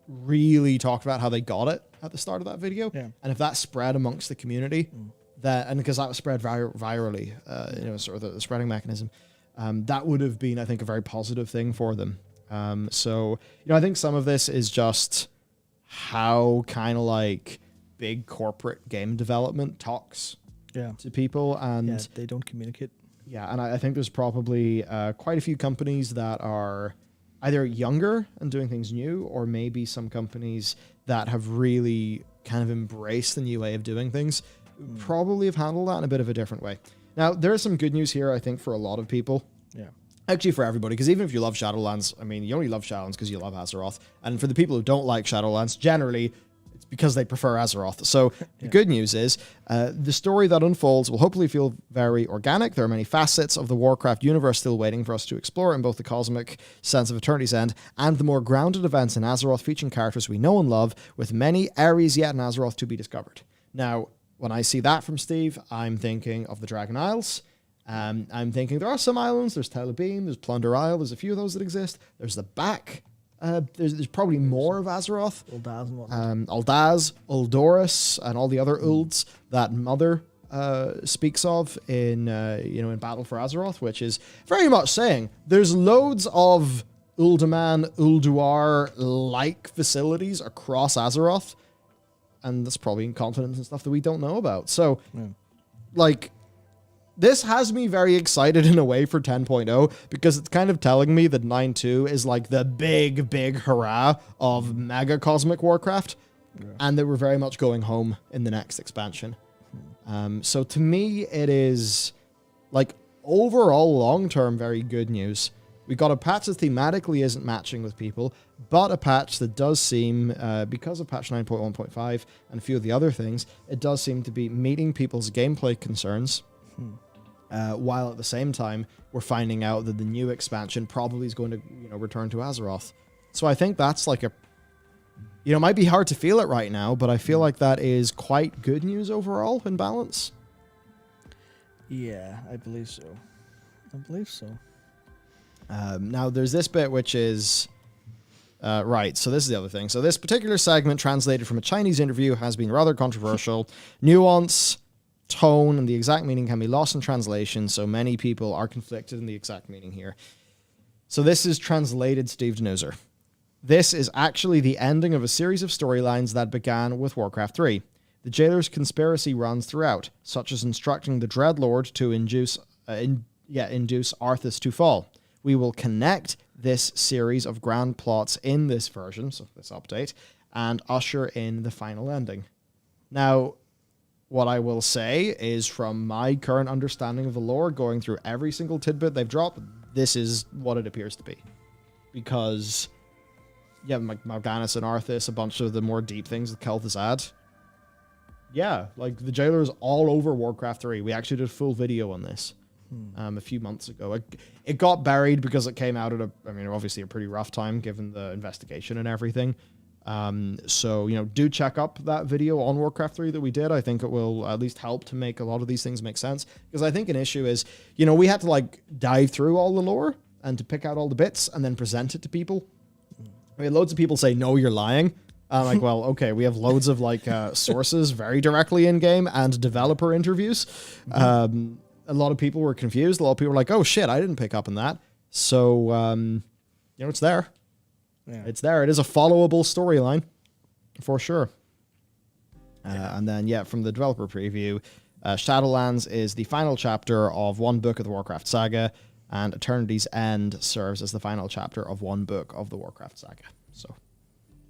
Speaker 3: really talked about how they got it at the start of that video, and if that spread amongst the community, and because that was spread virally, sort of the spreading mechanism, that would have been, I think, a very positive thing for them. So I think some of this is just how kind of like big corporate game development talks to people, and
Speaker 2: they don't communicate.
Speaker 3: Yeah, and I think there's probably quite a few companies that are either younger and doing things new, or maybe some companies that have really kind of embraced the new way of doing things, probably have handled that in a bit of a different way. Now, there is some good news here, I think, for a lot of people.
Speaker 2: Yeah.
Speaker 3: Actually, for everybody, because even if you love Shadowlands, I mean, you only love Shadowlands because you love Azeroth. And for the people who don't like Shadowlands, generally, it's because they prefer Azeroth. So the good news is the story that unfolds will hopefully feel very organic. There are many facets of the Warcraft universe still waiting for us to explore in both the cosmic sense of Eternity's End and the more grounded events in Azeroth, featuring characters we know and love, with many areas yet in Azeroth to be discovered. Now, when I see that from Steve, I'm thinking of the Dragon Isles. I'm thinking there are some islands. There's Telebeam, there's Plunder Isle. There's a few of those that exist. There's the back. There's probably more of Azeroth.
Speaker 2: Uldaz and whatnot.
Speaker 3: Uldaz, Uldoris, and all the other Ulds that Mother speaks of in in Battle for Azeroth, which is very much saying there's loads of Uldaman, Ulduar-like facilities across Azeroth, and that's probably in continents and stuff that we don't know about. So, this has me very excited in a way for 10.0, because it's kind of telling me that 9.2 is like the big hurrah of mega cosmic Warcraft, and that we're very much going home in the next expansion. So to me, it is like overall long-term very good news. We got a patch that thematically isn't matching with people, but a patch that does seem, because of patch 9.1.5 and a few of the other things, it does seem to be meeting people's gameplay concerns. While at the same time, we're finding out that the new expansion probably is going to, return to Azeroth. So I think that's like it might be hard to feel it right now, but I feel like that is quite good news overall in balance.
Speaker 2: Yeah, I believe so.
Speaker 3: Now, there's this bit which is... right, so this is the other thing. So this particular segment, translated from a Chinese interview, has been rather controversial. Nuance, tone, and the exact meaning can be lost in translation, so many people are conflicted in the exact meaning here. So this is translated Steve Denuser. This is actually the ending of a series of storylines that began with Warcraft 3. The Jailer's conspiracy runs throughout, such as instructing the Dreadlord to induce Arthas to fall. We will connect this series of grand plots in this version, so this update, and usher in the final ending. Now, what I will say is, from my current understanding of the lore, going through every single tidbit they've dropped, this is what it appears to be. Because, Morganis and Arthas, a bunch of the more deep things that Kel'Thuzad add. Yeah, the Jailer is all over Warcraft 3. We actually did a full video on this a few months ago. It got buried because it came out at obviously a pretty rough time given the investigation and everything. So, do check up that video on Warcraft 3 that we did. I think it will at least help to make a lot of these things make sense. Because I think an issue is, we had to dive through all the lore and to pick out all the bits and then present it to people. I mean, loads of people say, no, you're lying. I'm like, well, okay, we have loads of sources very directly in game and developer interviews. A lot of people were confused. A lot of people were like, oh shit, I didn't pick up on that. So, it's there. Yeah. It's there. It is a followable storyline, for sure. And then, from the developer preview, Shadowlands is the final chapter of one book of the Warcraft saga, and Eternity's End serves as the final chapter of one book of the Warcraft saga. So,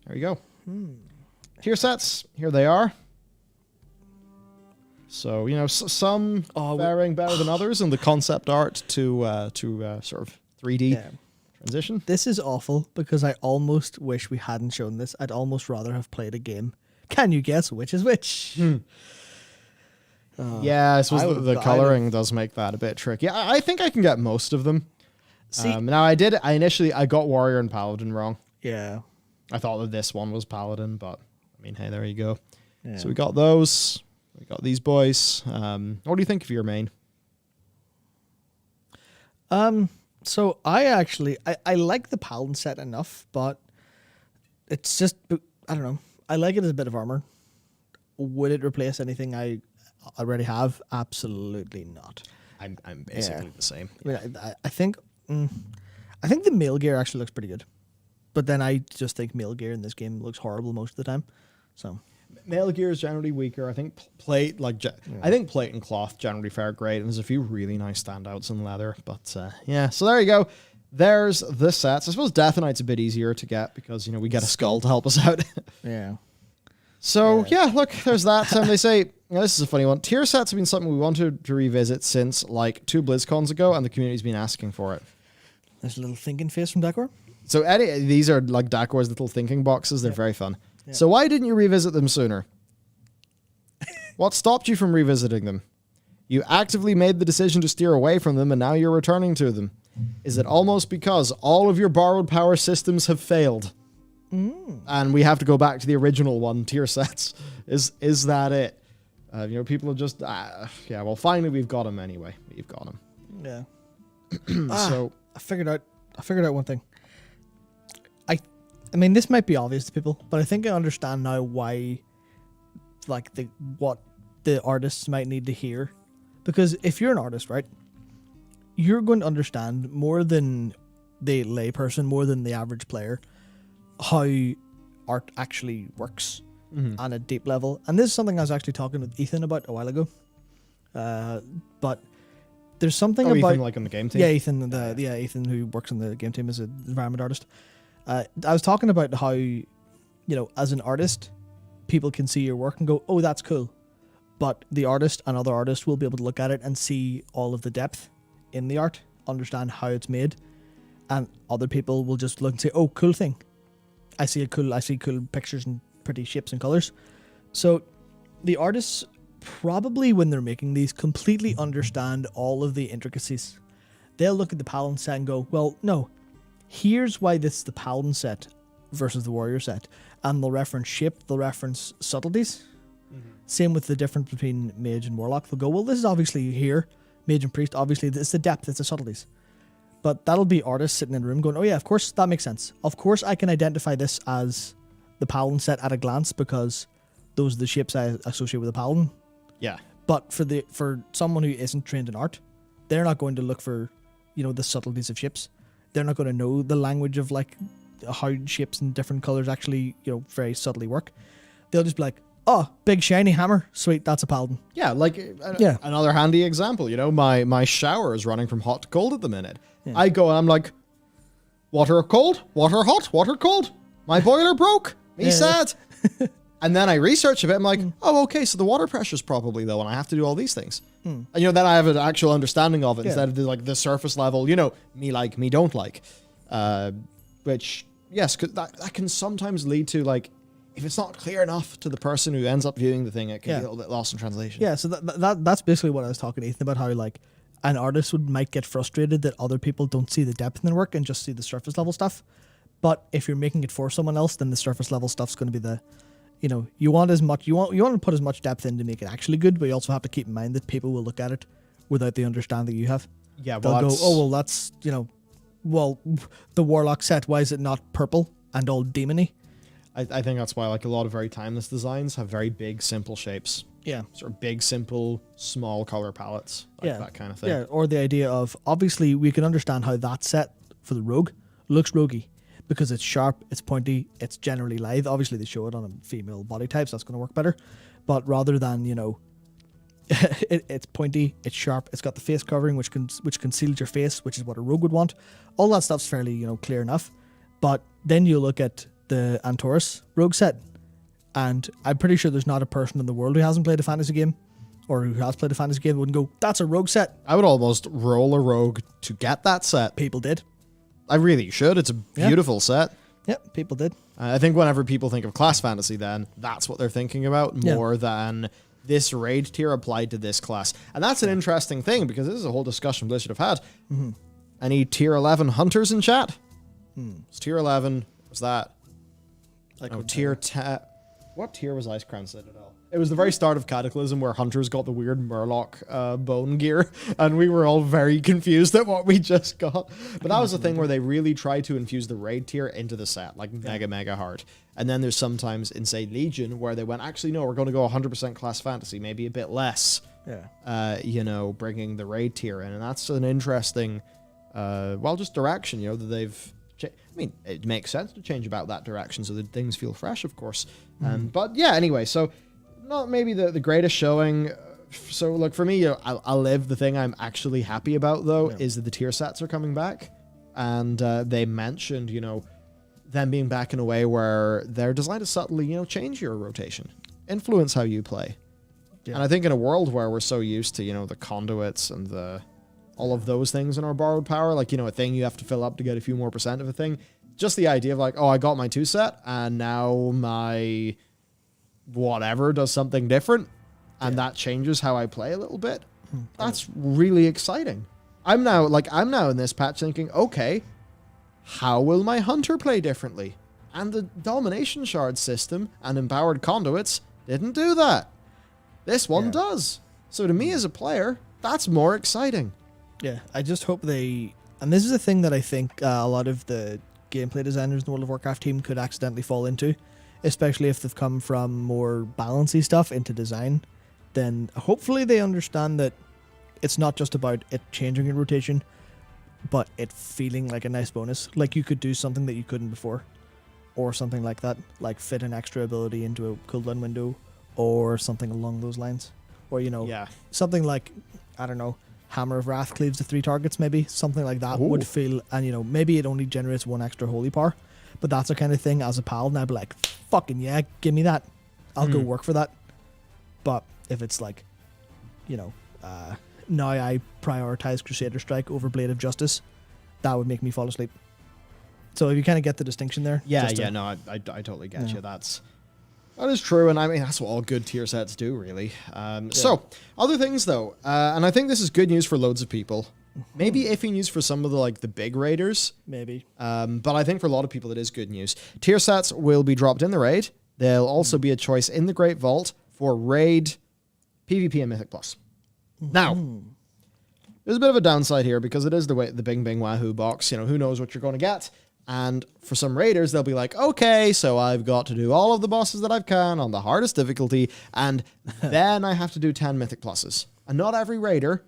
Speaker 3: there you go. Tier sets, here they are. So, some faring better than others in the concept art to sort of 3D transition.
Speaker 2: This is awful because I almost wish we hadn't shown this. I'd almost rather have played a game. Can you guess which is which?
Speaker 3: Yeah, I suppose
Speaker 2: I
Speaker 3: the
Speaker 2: would-
Speaker 3: coloring does make that a bit tricky. I think I can get most of them.
Speaker 2: See,
Speaker 3: Now I got Warrior and Paladin wrong.
Speaker 2: yeah.
Speaker 3: I thought that this one was Paladin, but I mean, hey, there you go.
Speaker 2: Yeah.
Speaker 3: So we got those. We got these boys. What do you think of your main?
Speaker 2: So I like the Paladin set enough, but it's just, I don't know. I like it as a bit of armor. Would it replace anything I already have? Absolutely not.
Speaker 3: I'm basically the same.
Speaker 2: I mean, I think the mail gear actually looks pretty good, but then I just think mail gear in this game looks horrible most of the time. So
Speaker 3: Mail gear is generally weaker. I think plate, I think plate and cloth generally fare great, and there's a few really nice standouts in leather. But yeah, so there you go. There's the sets. I suppose Death Knight's a bit easier to get because we get a skull to help us out.
Speaker 2: yeah.
Speaker 3: So yeah, look, there's that. And they say this is a funny one. Tier sets have been something we wanted to revisit since like 2 BlizzCons ago, and the community's been asking for it.
Speaker 2: There's a little thinking face from Decor.
Speaker 3: So these are like Dakor's little thinking boxes. They're very fun.
Speaker 2: Yeah.
Speaker 3: So why didn't you revisit them sooner? What stopped you from revisiting them? You actively made the decision to steer away from them, and now you're returning to them. Is it almost because all of your borrowed power systems have failed? And we have to go back to the original one, tier sets. Is that it? People are just yeah. Well, finally we've got them anyway. We've got them.
Speaker 2: Yeah.
Speaker 3: So
Speaker 2: I figured out one thing. I mean, this might be obvious to people, but I think I understand now why, like what the artists might need to hear, because if you're an artist, right, you're going to understand more than the layperson, more than the average player, how art actually works on a deep level. And this is something I was actually talking with Ethan about a while ago. But there's something about
Speaker 3: Ethan, like on the game team.
Speaker 2: yeah, Ethan, Ethan, who works on the game team as an environment artist. I was talking about how, as an artist, people can see your work and go, "Oh, that's cool," but the artist and other artists will be able to look at it and see all of the depth in the art, understand how it's made, and other people will just look and say, "Oh, cool thing. I see cool pictures and pretty shapes and colors." So, the artists probably, when they're making these, completely understand all of the intricacies. They'll look at the Paladin set and go, "Well, no. Here's why this is the Paladin set versus the Warrior set." And they'll reference shape, they'll reference subtleties. Same with the difference between Mage and Warlock. They'll go, "Well, this is obviously here. Mage and Priest, obviously, it's the depth, it's the subtleties." But that'll be artists sitting in a room going, "Oh yeah, of course, that makes sense. Of course, I can identify this as the Paladin set at a glance because those are the shapes I associate with the Paladin."
Speaker 3: Yeah.
Speaker 2: But for someone who isn't trained in art, they're not going to look for, the subtleties of shapes. They're not going to know the language of like how shapes and different colors actually, very subtly work. They'll just be like, "Oh, big shiny hammer, sweet, that's a Paladin."
Speaker 3: Yeah, like another handy example, my shower is running from hot to cold at the minute.
Speaker 2: Yeah.
Speaker 3: I go and I'm like, water cold, water hot, water cold. My boiler broke. Me
Speaker 2: Yeah.
Speaker 3: sad. And then I research a bit. I'm like, oh, okay, so the water pressure's probably low and I have to do all these things. And, then I have an actual understanding of it instead of the surface level, me like, me don't like. Which, yes, that can sometimes lead to, like, if it's not clear enough to the person who ends up viewing the thing, it can be a little bit lost in translation.
Speaker 2: Yeah, so that's basically what I was talking to Ethan about, how like an artist might get frustrated that other people don't see the depth in their work and just see the surface level stuff. But if you're making it for someone else, then the surface level stuff's going to be the, you want to put as much depth in to make it actually good, but you also have to keep in mind that people will look at it without the understanding you have.
Speaker 3: Yeah,
Speaker 2: They'll go, "Oh, well, that's, the Warlock set, why is it not purple and all demony?"
Speaker 3: I think that's why, like, a lot of very timeless designs have very big, simple shapes.
Speaker 2: Yeah.
Speaker 3: Sort of big, simple, small color palettes. Like that kind of thing.
Speaker 2: Yeah, or the idea of, obviously, we can understand how that set for the rogue looks roguey because it's sharp, it's pointy, it's generally lithe. Obviously, they show it on a female body type, so that's going to work better. But rather than, it's pointy, it's sharp, it's got the face covering, which conceals your face, which is what a rogue would want. All that stuff's fairly, clear enough. But then you look at the Antorus rogue set, and I'm pretty sure there's not a person in the world who hasn't played a fantasy game or who has played a fantasy game wouldn't go, "That's a rogue set."
Speaker 3: I would almost roll a rogue to get that set.
Speaker 2: People did.
Speaker 3: I really should. It's a beautiful set.
Speaker 2: Yep, people did.
Speaker 3: I think whenever people think of class fantasy, then that's what they're thinking about more than this raid tier applied to this class. And that's an interesting thing, because this is a whole discussion Blizzard have had.
Speaker 2: Mm-hmm.
Speaker 3: Any tier 11 hunters in chat? It's tier 11. What was that? Tier 10. What tier was Ice Crown Citadel? It was the very start of Cataclysm, where hunters got the weird Murloc bone gear, and we were all very confused at what we just got. But that was the thing where they really tried to infuse the raid tier into the set, like mega hard. And then there's sometimes in, say, Legion, where they went, actually, no, we're going to go 100% class fantasy, maybe a bit less.
Speaker 2: Yeah.
Speaker 3: Bringing the raid tier in. And that's an interesting, just direction, that they've... it makes sense to change about that direction so that things feel fresh, of course. But yeah, anyway, so not maybe the greatest showing. So look, for me, I'll live. The thing I'm actually happy about, though, is that the tier sets are coming back. And they mentioned, them being back in a way where they're designed to subtly, change your rotation, influence how you play. Yeah. And I think in a world where we're so used to, the conduits and all of those things in our borrowed power, like, a thing you have to fill up to get a few more % of a thing. Just the idea of like, oh, I got my 2 set and now my whatever does something different. And that changes how I play a little bit. That's really exciting. I'm now in this patch thinking, okay, how will my hunter play differently? And the domination shard system and empowered conduits didn't do that. This one does. So to me as a player, that's more exciting.
Speaker 2: Yeah, I just hope they... And this is a thing that I think a lot of the gameplay designers in the World of Warcraft team could accidentally fall into, especially if they've come from more balancey stuff into design. Then hopefully they understand that it's not just about it changing your rotation, but it feeling like a nice bonus. Like you could do something that you couldn't before, or something like that, like fit an extra ability into a cooldown window, or something along those lines. Or, something like, I don't know, Hammer of Wrath cleaves to 3 targets, maybe. Something like that would feel, and maybe it only generates 1 extra holy power. But that's the kind of thing as a paladin, I'd be like, fucking yeah, give me that. I'll go work for that. But if it's like, now I prioritize Crusader Strike over Blade of Justice, that would make me fall asleep. So if you kind of get the distinction there.
Speaker 3: I totally get you. That is true, and I mean, that's what all good tier sets do, really. So, other things, though, and I think this is good news for loads of people. Maybe iffy news for some of the big raiders.
Speaker 2: Maybe.
Speaker 3: But I think for a lot of people it is good news. Tier sets will be dropped in the raid. There'll also be a choice in the Great Vault for raid, PvP, and Mythic Plus. Now, there's a bit of a downside here because it is the Bing Bing Wahoo box. Who knows what you're going to get. And for some raiders, they'll be like, okay, so I've got to do all of the bosses that I can on the hardest difficulty, and then I have to do 10 Mythic Pluses. And not every raider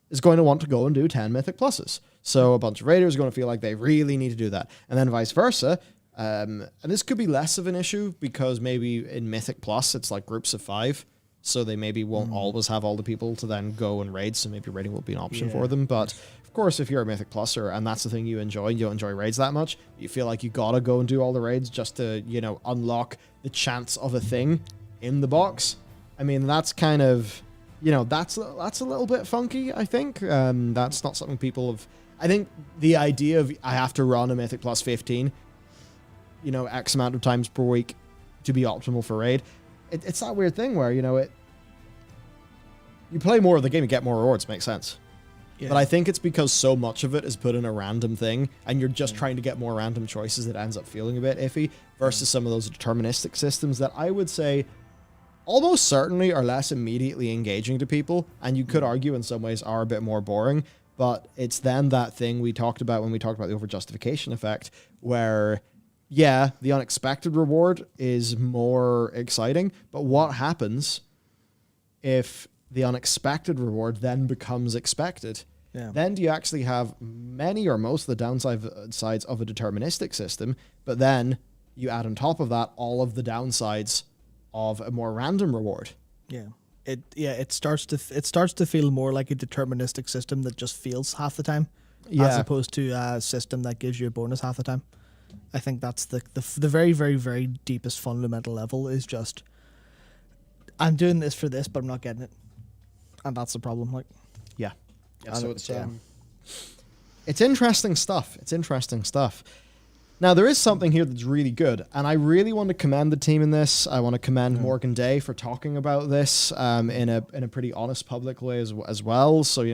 Speaker 3: is going to want to go and do 10 Mythic Pluses. So a bunch of raiders are going to feel like they really need to do that. And then vice versa. And this could be less of an issue because maybe in Mythic Plus, it's like groups of 5. So they maybe won't always have all the people to then go and raid. So maybe raiding will be an option for them. But of course, if you're a Mythic Pluser and that's the thing you don't enjoy raids that much, you feel like you gotta go and do all the raids just to, unlock the chance of a thing in the box. I mean, that's kind of, that's a little bit funky, I think. That's not something people have... I think the idea of I have to run a Mythic Plus 15, X amount of times per week to be optimal for raid, it's that weird thing where, you play more of the game, you get more rewards, makes sense. Yeah. But I think it's because so much of it is put in a random thing, and you're just trying to get more random choices that ends up feeling a bit iffy, versus some of those deterministic systems that I would say almost certainly are less immediately engaging to people, and you could argue in some ways are a bit more boring, but it's then that thing we talked about when we talked about the overjustification effect, where... yeah, the unexpected reward is more exciting, but what happens if the unexpected reward then becomes expected? Yeah. Then do you actually have many or most of the downsides of a deterministic system, but then you add on top of that all of the downsides of a more random reward?
Speaker 2: Yeah. It starts to feel more like a deterministic system that just fails half the time, as opposed to a system that gives you a bonus half the time. I think that's the very, very, very deepest fundamental level is just, I'm doing this for this, but I'm not getting it. And that's the problem.
Speaker 3: Yeah, so it's interesting stuff. Now, there is something here that's really good, and I really want to commend the team in this. I want to commend Morgan Day for talking about this in a pretty honest, public way as well. So,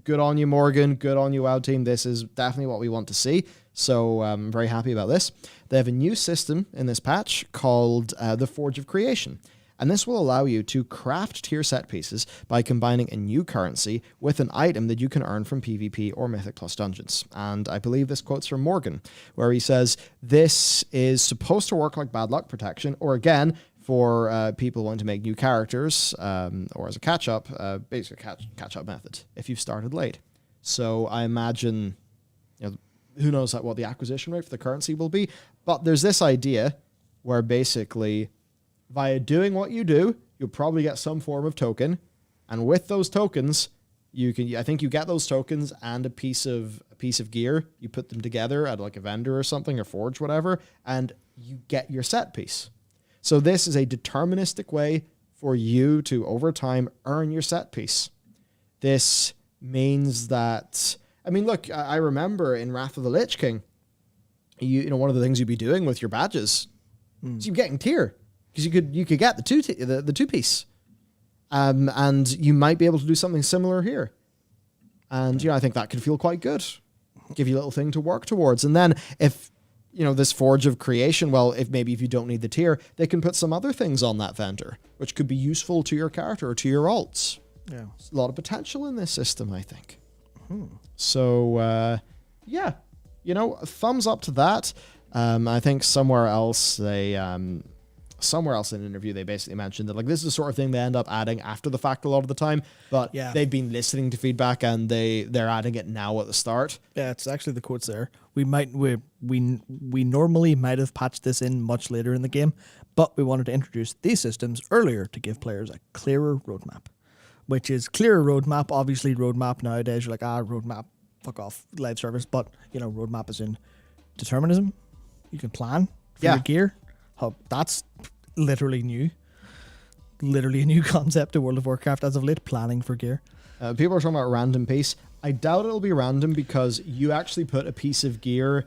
Speaker 3: good on you, Morgan. Good on you, WoW team. This is definitely what we want to see. So I'm very happy about this. They have a new system in this patch called the Forge of Creation. And this will allow you to craft tier set pieces by combining a new currency with an item that you can earn from PvP or Mythic Plus dungeons. And I believe this quote's from Morgan, where he says, this is supposed to work like bad luck protection, or again, for people wanting to make new characters, or as a catch-up, basically catch-up method, if you've started late. So I imagine, who knows what the acquisition rate for the currency will be, but there's this idea where basically, via doing what you do, you'll probably get some form of token, and with those tokens, I think you get those tokens and a piece of gear. You put them together at like a vendor or something, or forge, whatever, and you get your set piece. So this is a deterministic way for you to, over time, earn your set piece. This means that, look, I remember in Wrath of the Lich King, one of the things you'd be doing with your badges is you're getting tier. Because you could get the two piece, and you might be able to do something similar here, and I think that could feel quite good, give you a little thing to work towards. And then if this Forge of Creation, well, if you don't need the tier, they can put some other things on that vendor, which could be useful to your character or to your alts. Yeah, there's a lot of potential in this system, I think. So thumbs up to that. I think somewhere else in an interview, they basically mentioned that this is the sort of thing they end up adding after the fact a lot of the time, but they've been listening to feedback and they're adding it now at the start.
Speaker 2: Yeah, it's actually the quotes there. We normally might have patched this in much later in the game, but we wanted to introduce these systems earlier to give players a clearer roadmap, which is clearer roadmap. Obviously, roadmap nowadays, you're like, roadmap, fuck off, live service, but roadmap is in determinism. You can plan for your gear. That's literally new. Literally a new concept in World of Warcraft as of late, planning for gear.
Speaker 3: People are talking about random piece. I doubt it'll be random because you actually put a piece of gear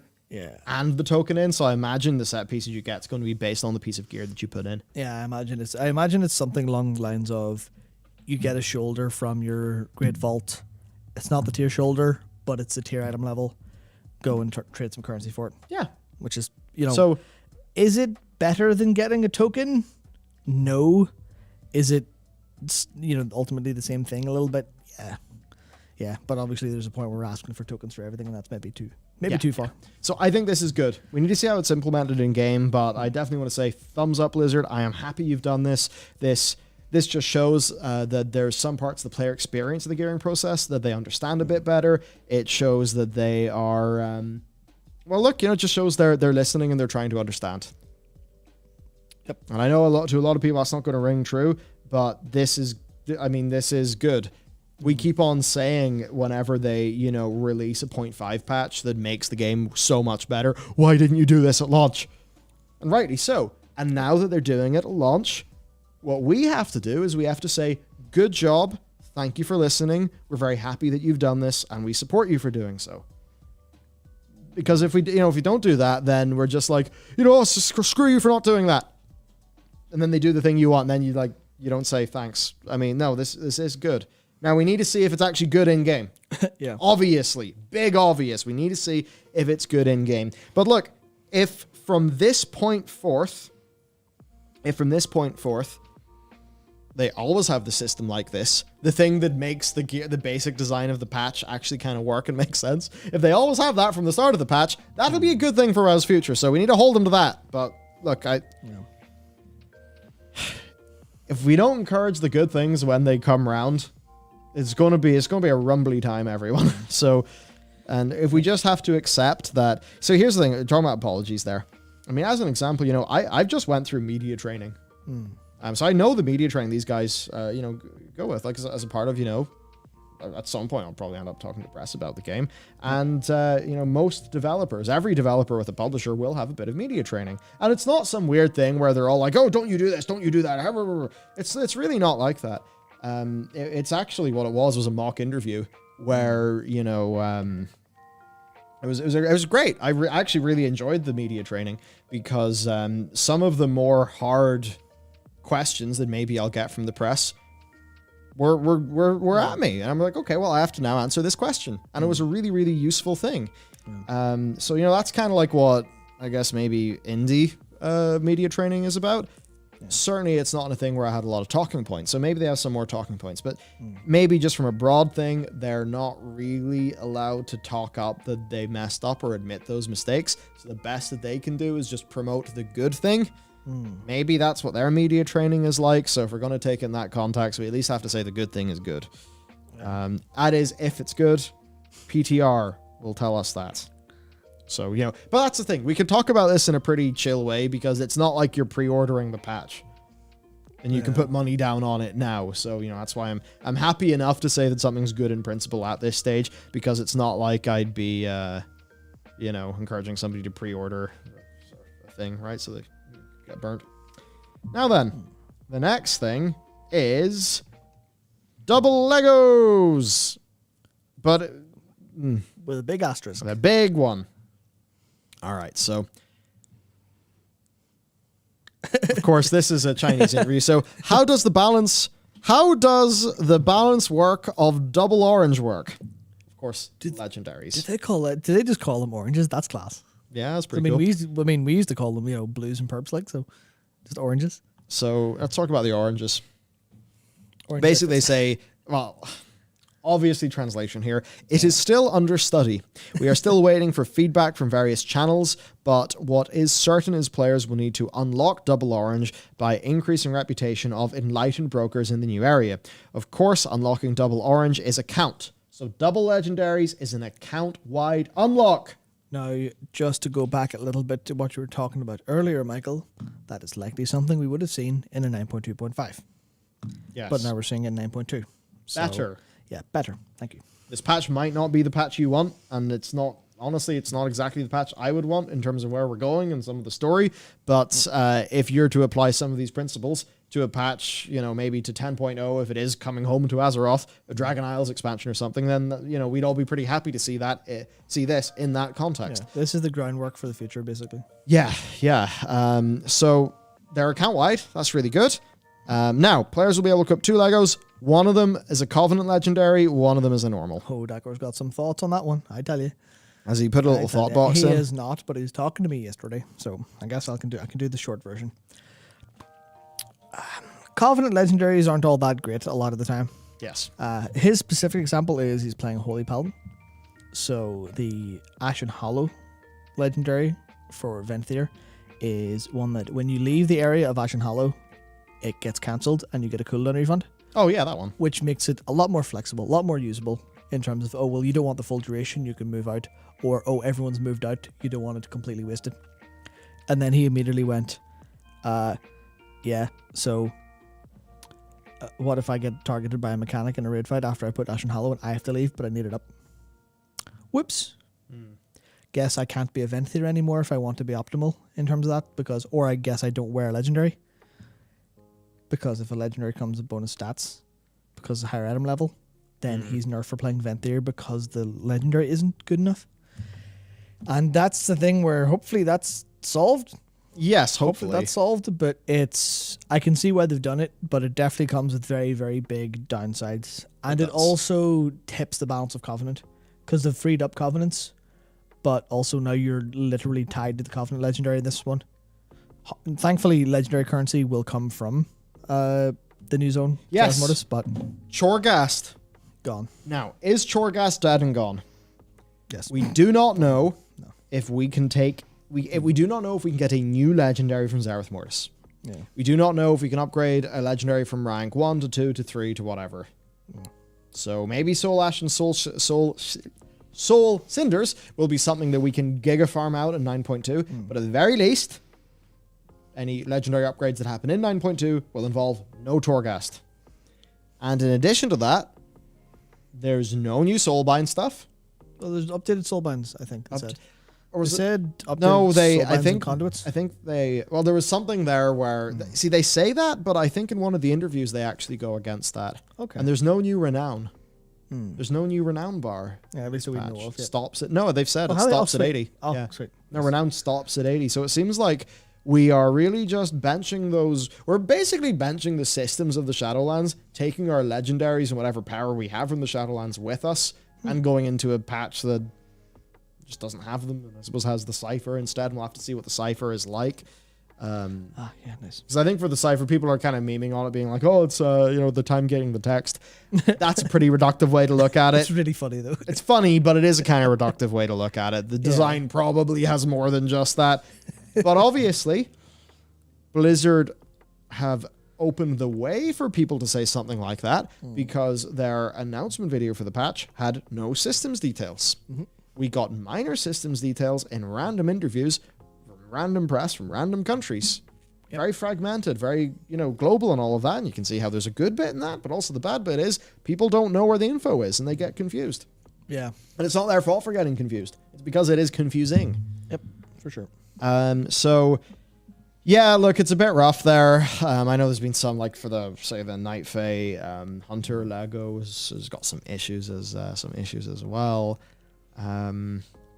Speaker 3: and the token in, so I imagine the set pieces you get is going to be based on the piece of gear that you put in.
Speaker 2: Yeah, I imagine it's something along the lines of you get a shoulder from your Great Vault. It's not the tier shoulder, but it's the tier item level. Go and trade some currency for it.
Speaker 3: Yeah.
Speaker 2: Which is, So, is it better than getting a token? No. Is it, ultimately the same thing a little bit? Yeah. Yeah, but obviously there's a point where we're asking for tokens for everything, and that's maybe too far.
Speaker 3: So I think this is good. We need to see how it's implemented in game, but I definitely want to say thumbs up, Blizzard. I am happy you've done this. This just shows that there's some parts of the player experience of the gearing process that they understand a bit better. It shows that they are, it just shows they're listening and they're trying to understand. Yep. And I know to a lot of people that's not going to ring true, but this is good. We keep on saying whenever they, release a 0.5 patch that makes the game so much better, why didn't you do this at launch? And rightly so. And now that they're doing it at launch, what we have to do is we have to say, good job, thank you for listening, we're very happy that you've done this, and we support you for doing so. Because if we don't do that, then we're just like, screw you for not doing that. And then they do the thing you want, and then you don't say thanks. No, this is good. Now, we need to see if it's actually good in-game.
Speaker 2: Yeah.
Speaker 3: Obviously. Big obvious. We need to see if it's good in-game. But look, if from this point forth, they always have the system like this, the thing that makes the basic design of the patch actually kind of work and make sense, if they always have that from the start of the patch, that'll be a good thing for WoW's future. So we need to hold them to that. But look, if we don't encourage the good things when they come round, it's going to be a rumbly time, everyone. So, and if we just have to accept that. So here's the thing, talking about apologies there. As an example, I've just went through media training. So I know the media training these guys, go with, as a part of, at some point I'll probably end up talking to press about the game. And, most developers, every developer with a publisher will have a bit of media training. And it's not some weird thing where they're all like, oh, don't you do this, don't you do that. It's really not like that. It's actually what it was a mock interview where, It was great. I actually really enjoyed the media training because some of the more hard questions that maybe I'll get from the press were at me, and I'm like, okay, well, I have to now answer this question, and it was a really, really useful thing. So that's kind of like what I guess maybe indie media training is about. Certainly, it's not a thing where I had a lot of talking points, so maybe they have some more talking points, but maybe just from a broad thing, they're not really allowed to talk up that they messed up or admit those mistakes. So the best that they can do is just promote the good thing. Maybe that's what their media training is like. So if we're going to take it in that context, we at least have to say the good thing is good. That is, if it's good, PTR will tell us that. So, but that's the thing. We could talk about this in a pretty chill way because it's not like you're pre-ordering the patch and you can put money down on it now. So, that's why I'm happy enough to say that something's good in principle at this stage, because it's not like I'd be, encouraging somebody to pre-order a thing, right? So they get burnt. Now then, the next thing is double Legos, but
Speaker 2: with a big asterisk.
Speaker 3: A big one. All right, so of course this is a Chinese interview. So how does the balance work of double orange work? Of course, legendaries.
Speaker 2: Did they just call them oranges? That's class.
Speaker 3: Yeah, that's pretty cool.
Speaker 2: We used to call them, blues and purps, so just oranges.
Speaker 3: So let's talk about the oranges. Basically, they say, well, obviously translation here, it is still under study. We are still waiting for feedback from various channels, but what is certain is players will need to unlock double orange by increasing reputation of enlightened brokers in the new area. Of course, unlocking double orange is a count. So double legendaries is an account-wide unlock.
Speaker 2: Now, just to go back a little bit to what you were talking about earlier, Michael, that is likely something we would have seen in a 9.2.5.
Speaker 3: Yes.
Speaker 2: But now we're seeing it in 9.2. So,
Speaker 3: better.
Speaker 2: Yeah, better. Thank you.
Speaker 3: This patch might not be the patch you want, and it's not exactly the patch I would want in terms of where we're going and some of the story, but if you're to apply some of these principles to a patch, maybe to 10.0, if it is coming home to Azeroth, a Dragon Isles expansion or something, then, we'd all be pretty happy to see this in that context.
Speaker 2: Yeah, this is the groundwork for the future, basically.
Speaker 3: Yeah. So they're account-wide. That's really good. Now, players will be able to equip 2 Legos. One of them is a Covenant Legendary, one of them is a normal.
Speaker 2: Oh, Dakor's got some thoughts on that one, I tell you.
Speaker 3: Has he put a little thought box in?
Speaker 2: He is not, but he was talking to me yesterday, so I guess I can do the short version. Covenant Legendaries aren't all that great a lot of the time.
Speaker 3: Yes.
Speaker 2: His specific example is he's playing Holy Paladin. So the Ashen Hollow Legendary for Venthyr is one that when you leave the area of Ashen Hollow, it gets cancelled and you get a cooldown refund.
Speaker 3: Oh yeah, that one.
Speaker 2: Which makes it a lot more flexible, a lot more usable in terms of, you don't want the full duration, you can move out. Or, everyone's moved out, you don't want it completely wasted. And then he immediately went, so what if I get targeted by a mechanic in a raid fight after I put Ashen Hollow and I have to leave, but I need it up? Whoops. Guess I can't be a Venthyr anymore if I want to be optimal in terms of that, or I guess I don't wear a legendary. Because if a legendary comes with bonus stats, because of higher item level, then he's nerfed for playing Venthyr because the legendary isn't good enough. And that's the thing where hopefully that's solved.
Speaker 3: Yes, hopefully
Speaker 2: that's solved, but I can see why they've done it, but it definitely comes with very, very big downsides. And it also tips the balance of Covenant, because they've freed up Covenants, but also now you're literally tied to the Covenant Legendary in this one. Thankfully, Legendary currency will come from the new zone.
Speaker 3: Yes.
Speaker 2: Mortis, but
Speaker 3: Chorgast.
Speaker 2: Gone.
Speaker 3: Now, is Chorgast dead and gone?
Speaker 2: Yes.
Speaker 3: We do not know if we can take... We do not know if we can get a new legendary from Zereth Mortis.
Speaker 2: Yeah.
Speaker 3: We do not know if we can upgrade a legendary from rank 1 to 2 to 3 to whatever. So maybe Soul Ash and Soul Cinders will be something that we can giga farm out in 9.2. But at the very least, any legendary upgrades that happen in 9.2 will involve no Torghast. And in addition to that, there's no new Soulbind stuff.
Speaker 2: Well, there's updated Soulbinds, I think.
Speaker 3: Or was
Speaker 2: it said updated
Speaker 3: no,
Speaker 2: I think conduits.
Speaker 3: I think there was something there where they say that, but I think in one of the interviews they actually go against that.
Speaker 2: Okay.
Speaker 3: And there's no new renown. There's no new renown bar.
Speaker 2: Yeah, at least we
Speaker 3: Patch.
Speaker 2: know of. Yeah.
Speaker 3: Stops at no, they've said it
Speaker 2: how they-
Speaker 3: stops at
Speaker 2: sweet.
Speaker 3: 80.
Speaker 2: Oh,
Speaker 3: yeah.
Speaker 2: sweet.
Speaker 3: No, renown stops at 80. So it seems like we are really just benching those. We're basically benching the systems of the Shadowlands, taking our legendaries and whatever power we have from the Shadowlands with us, and going into a patch that just doesn't have them, and I suppose has the cipher instead. And we'll have to see what the cipher is like.
Speaker 2: Yeah, nice.
Speaker 3: Because I think for the cipher, people are kind of memeing on it, being like, "Oh, it's the time getting the text." That's a pretty reductive way to look at
Speaker 2: It's
Speaker 3: it.
Speaker 2: really funny though.
Speaker 3: It's funny, but it is a kind of reductive way to look at it. The design probably has more than just that. But obviously, Blizzard have opened the way for people to say something like that because their announcement video for the patch had no systems details. We got minor systems details in random interviews from random press from random countries. Very fragmented, very, global and all of that. And you can see how there's a good bit in that, but also the bad bit is people don't know where the info is and they get confused.
Speaker 2: Yeah.
Speaker 3: And it's not their fault for getting confused. It's because it is confusing.
Speaker 2: Yep, for sure.
Speaker 3: So yeah, look, it's a bit rough there. I know there's been some, like for the Night Fae Hunter Lego has got some issues as well.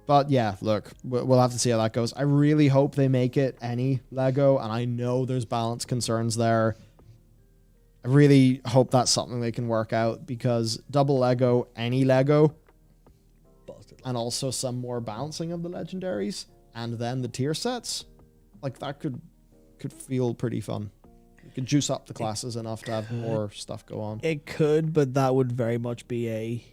Speaker 3: But yeah, look, we'll have to see how that goes. I really hope they make it any Lego, and I know there's balance concerns there. I really hope that's something they can work out because double Lego, any Lego,
Speaker 2: Busted.
Speaker 3: and also some more balancing of the legendaries, and then the tier sets, like that could feel pretty fun. You could juice up the classes enough to have more stuff go on.
Speaker 2: It could, but that would very much be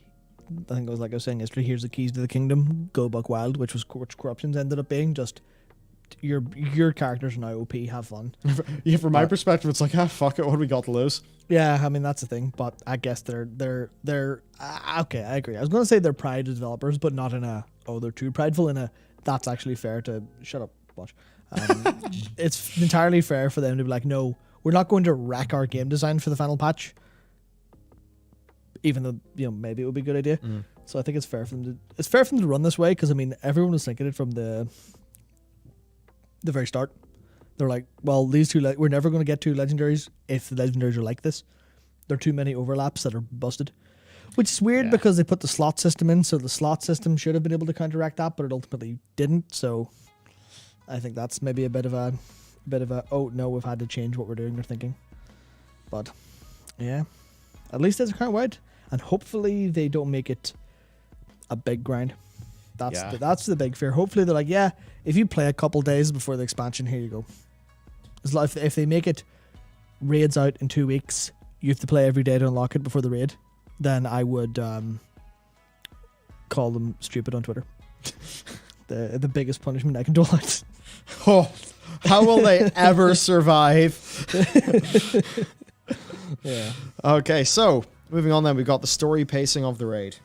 Speaker 2: I think it was like I was saying yesterday, here's the keys to the kingdom, go buck wild, which Corruptions ended up being just your characters now OP, have fun.
Speaker 3: Yeah, from my perspective, it's like, fuck it, what do we got to lose?
Speaker 2: Yeah, I mean that's the thing, but I guess they're okay, I agree. I was gonna say they're pride developers, but not in a they're too prideful, in a that's actually fair to shut up, watch. It's entirely fair for them to be like, no, we're not going to wreck our game design for the final patch. Even though maybe it would be a good idea, so I think it's fair for them to run this way because I mean everyone was thinking it from the very start. They're like, well, these two we're never going to get two legendaries if the legendaries are like this. There are too many overlaps that are busted, which is weird because they put the slot system in, so the slot system should have been able to counteract that, but it ultimately didn't. So I think that's maybe a bit of a oh no, we've had to change what we're doing or thinking. But yeah, at least it's kind of wide. And hopefully they don't make it a big grind. That's the big fear. Hopefully they're like, yeah, if you play a couple days before the expansion, here you go. As like if they make it raids out in 2 weeks, you have to play every day to unlock it before the raid, then I would call them stupid on Twitter. the biggest punishment I can dole out.
Speaker 3: Oh, how will they ever survive?
Speaker 2: Yeah.
Speaker 3: Okay, so moving on then, we've got the story pacing of the raid.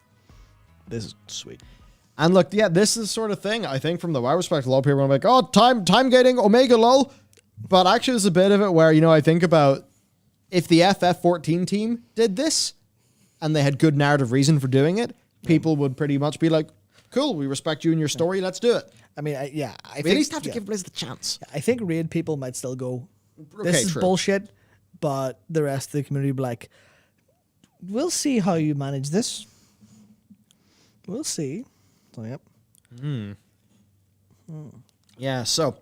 Speaker 2: This is sweet.
Speaker 3: And look, yeah, this is the sort of thing, I think from the WoW perspective, a lot of people are like, oh, time gating, Omega lol. But actually there's a bit of it where, I think about if the FF14 team did this and they had good narrative reason for doing it, people would pretty much be like, cool, we respect you and your story, let's do it.
Speaker 2: I mean,
Speaker 3: We at least have to give Blizz the chance.
Speaker 2: I think raid people might still go, this
Speaker 3: Okay,
Speaker 2: is
Speaker 3: true.
Speaker 2: bullshit, but the rest of the community will be like, we'll see how you manage this. We'll see. So, yep.
Speaker 3: Yeah, so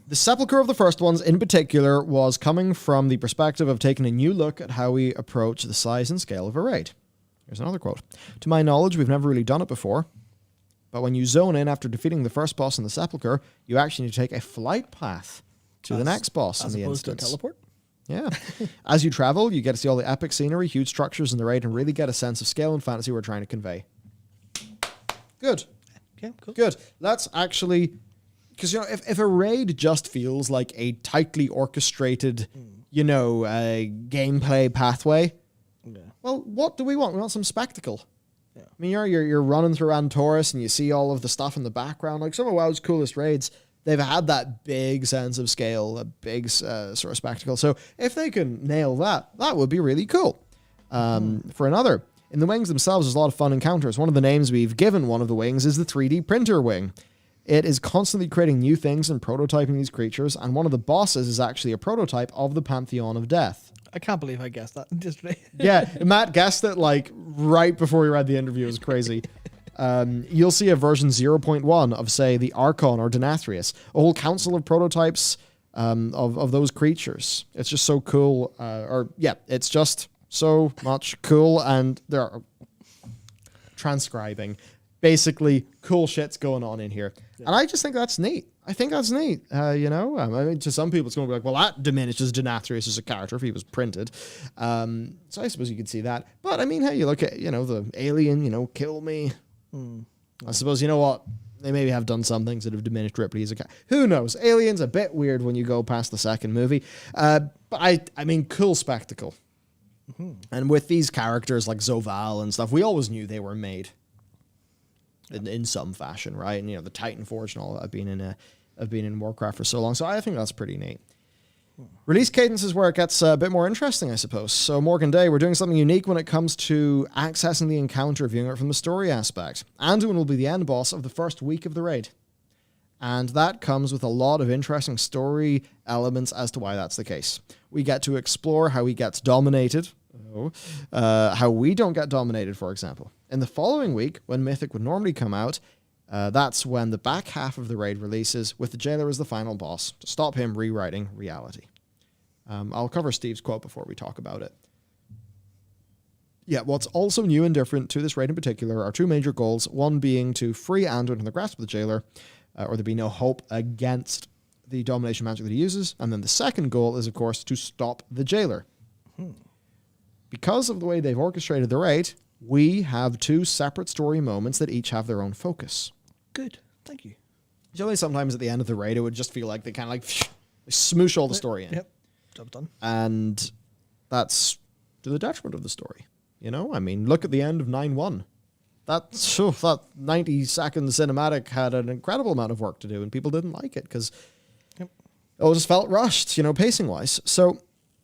Speaker 3: the Sepulchre of the First Ones in particular was coming from the perspective of taking a new look at how we approach the size and scale of a raid. Here's another quote. To my knowledge, we've never really done it before, but when you zone in after defeating the first boss in the Sepulchre, you actually need to take a flight path to the next boss in
Speaker 2: As
Speaker 3: the
Speaker 2: opposed to a
Speaker 3: instance.
Speaker 2: teleport.
Speaker 3: Yeah. As you travel, you get to see all the epic scenery, huge structures in the raid, and really get a sense of scale and fantasy we're trying to convey. Good.
Speaker 2: Okay, cool.
Speaker 3: Good. Let's actually... Because, if a raid just feels like a tightly orchestrated, gameplay pathway, well, what do we want? We want some spectacle. Yeah. I mean, you're running through Antorus and you see all of the stuff in the background. Like some of WoW's coolest raids, they've had that big sense of scale, a big sort of spectacle. So if they can nail that, that would be really cool. For another, in the wings themselves, there's a lot of fun encounters. One of the names we've given one of the wings is the 3D printer wing. It is constantly creating new things and prototyping these creatures, and one of the bosses is actually a prototype of the Pantheon of Death.
Speaker 2: I can't believe I guessed that yesterday.
Speaker 3: Yeah, Matt guessed it like right before we read the interview. It was crazy. You'll see a version 0.1 of, say, the Archon or Denathrius, a whole council of prototypes of those creatures. It's just so cool. It's just so much cool, and they're transcribing. Basically, cool shit's going on in here. Yeah. And I just think that's neat. I think that's neat. I mean, to some people, it's going to be like, well, that diminishes Denathrius as a character if he was printed. So I suppose you could see that. But, I mean, hey, you look at, the alien, kill me. I suppose, you know what? They maybe have done some things that have diminished Ripley as a character. Who knows? Alien's a bit weird when you go past the second movie. But, I mean, cool spectacle. Mm-hmm. And with these characters like Zoval and stuff, we always knew they were made. In some fashion, right? And the Titan Forge and all that. I've been in Warcraft for so long, so I think that's pretty neat. Release cadence is where it gets a bit more interesting, I suppose. So Morgan Day, we're doing something unique when it comes to accessing the encounter, viewing it from the story aspect. Anduin will be the end boss of the first week of the raid, and that comes with a lot of interesting story elements as to why that's the case. We get to explore how he gets dominated. How we don't get dominated, for example. In the following week, when Mythic would normally come out, that's when the back half of the raid releases, with the Jailer as the final boss, to stop him rewriting reality. I'll cover Steve's quote before we talk about it. Yeah, what's also new and different to this raid in particular are two major goals, one being to free Anduin from the grasp of the Jailer, or there be no hope against the domination magic that he uses, and then the second goal is, of course, to stop the Jailer. Because of the way they've orchestrated the raid, we have two separate story moments that each have their own focus.
Speaker 2: Good. Thank you.
Speaker 3: Usually sometimes at the end of the raid, it would just feel like they kind of like smoosh all the story in.
Speaker 2: Yep. Job's done.
Speaker 3: And that's to the detriment of the story. I mean, look at the end of 9-1. That 90-second cinematic had an incredible amount of work to do, and people didn't like it because it just felt rushed, pacing-wise. So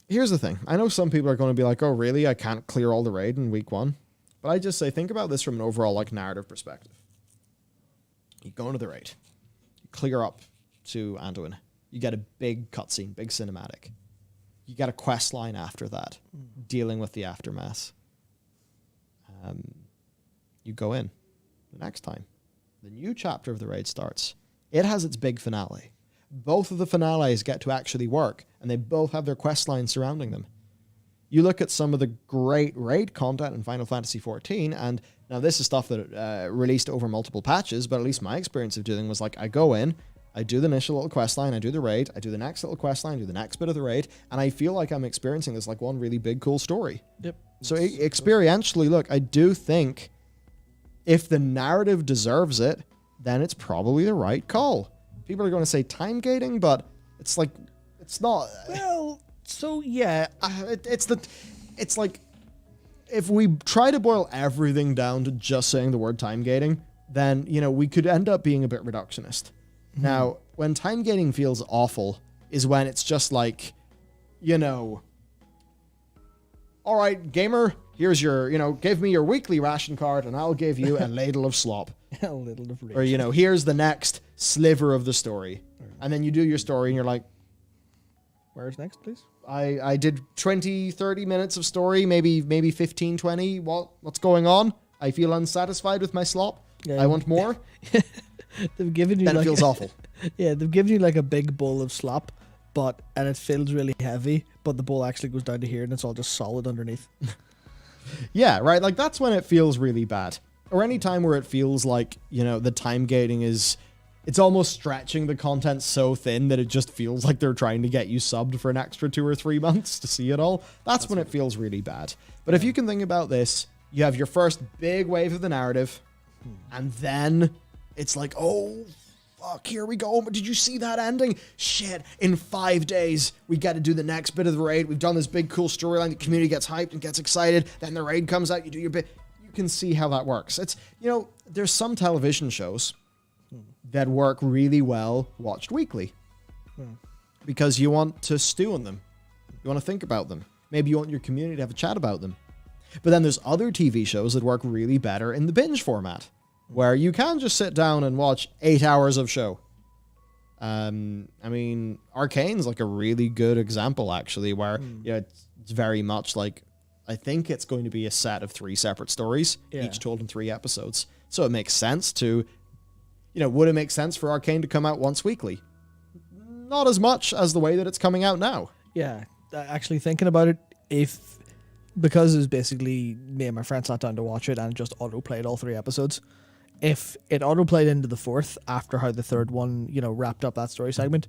Speaker 3: here's the thing. I know some people are going to be like, oh, really? I can't clear all the raid in week 1. But I just say, think about this from an overall narrative perspective. You go into the raid. You clear up to Anduin. You get a big cutscene, big cinematic. You get a quest line after that, dealing with the aftermath. You go in the next time. The new chapter of the raid starts. It has its big finale. Both of the finales get to actually work, and they both have their quest lines surrounding them. You look at some of the great raid content in Final Fantasy XIV, and now this is stuff that released over multiple patches, but at least my experience of doing was I go in, I do the initial little quest line, I do the raid, I do the next little quest line, I do the next bit of the raid, and I feel like I'm experiencing this one really big, cool story.
Speaker 2: Yep.
Speaker 3: So experientially, look, I do think if the narrative deserves it, then it's probably the right call. People are going to say time gating, but it's not.
Speaker 2: Well, so yeah,
Speaker 3: it's like if we try to boil everything down to just saying the word time gating, then we could end up being a bit reductionist. Mm-hmm. Now, when time gating feels awful is when it's just all right, gamer, here's your, give me your weekly ration card and I'll give you a ladle of slop.
Speaker 2: A little of rage.
Speaker 3: Or, here's the next sliver of the story. And then you do your story and you're like,
Speaker 2: where's next, please?
Speaker 3: I did 20, 30 minutes of story, maybe 15, 20. What's going on? I feel unsatisfied with my slop. Yeah, I want more.
Speaker 2: They've given you
Speaker 3: then it feels awful.
Speaker 2: Yeah, they've given you a big bowl of slop, and it feels really heavy, but the bowl actually goes down to here and it's all just solid underneath.
Speaker 3: Yeah, right. That's when it feels really bad. Or any time where it feels like, the time gating it's almost stretching the content so thin that it just feels like they're trying to get you subbed for an extra 2 or 3 months to see it all. That's when it feels really bad. But if you can think about this, you have your first big wave of the narrative, and then it's like, oh, fuck, here we go. But did you see that ending? Shit, in 5 days, we got to do the next bit of the raid. We've done this big, cool storyline. The community gets hyped and gets excited. Then the raid comes out. You do your bit. You can see how that works. It's, there's some television shows that work really well watched weekly because you want to stew on them. You want to think about them. Maybe you want your community to have a chat about them. But then there's other TV shows that work really better in the binge format, where you can just sit down and watch 8 hours of show. I mean, Arcane's like a really good example, actually, where it's very much like, I think it's going to be a set of 3 separate stories, each told in 3 episodes. So it makes sense to, would it make sense for Arcane to come out once weekly? Not as much as the way that it's coming out now.
Speaker 2: Yeah, actually thinking about it, because it was basically me and my friend sat down to watch it and just auto-played all 3 episodes. If it auto-played into the 4th after how the 3rd one, wrapped up that story segment,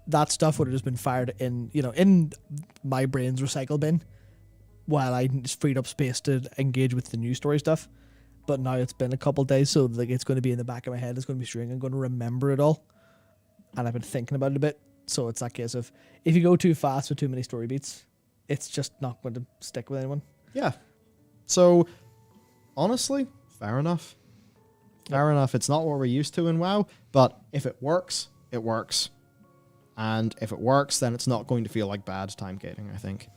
Speaker 2: that stuff would have just been fired in, in my brain's recycle bin while I just freed up space to engage with the new story stuff. But now it's been a couple days, so like it's going to be in the back of my head. It's going to be string. I'm going to remember it all. And I've been thinking about it a bit. So it's that case of, if you go too fast with too many story beats, it's just not going to stick with anyone.
Speaker 3: Yeah. So, honestly, fair enough. Fair enough. It's not what we're used to in WoW, but if it works, it works. And if it works, then it's not going to feel like bad time gating, I think.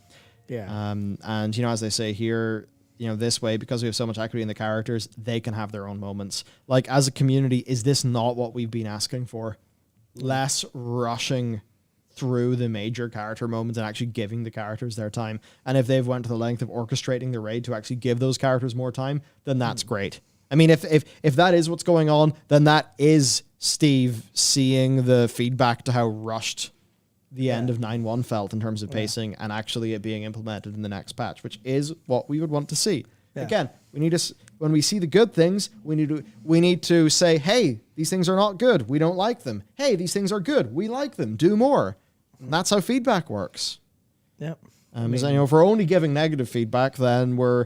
Speaker 2: Yeah.
Speaker 3: And, as they say here, this way, because we have so much equity in the characters, they can have their own moments. Like, as a community, is this not what we've been asking for? Less rushing through the major character moments and actually giving the characters their time. And if they've went to the length of orchestrating the raid to actually give those characters more time, then that's great. I mean, if that is what's going on, then that is Steve seeing the feedback to how rushed the end of 9.1 felt in terms of pacing and actually it being implemented in the next patch, which is what we would want to see. Yeah. Again, we need to, when we see the good things, we need to say, hey, these things are not good. We don't like them. Hey, these things are good. We like them. Do more. And that's how feedback works.
Speaker 2: Yep.
Speaker 3: If we're only giving negative feedback, then we're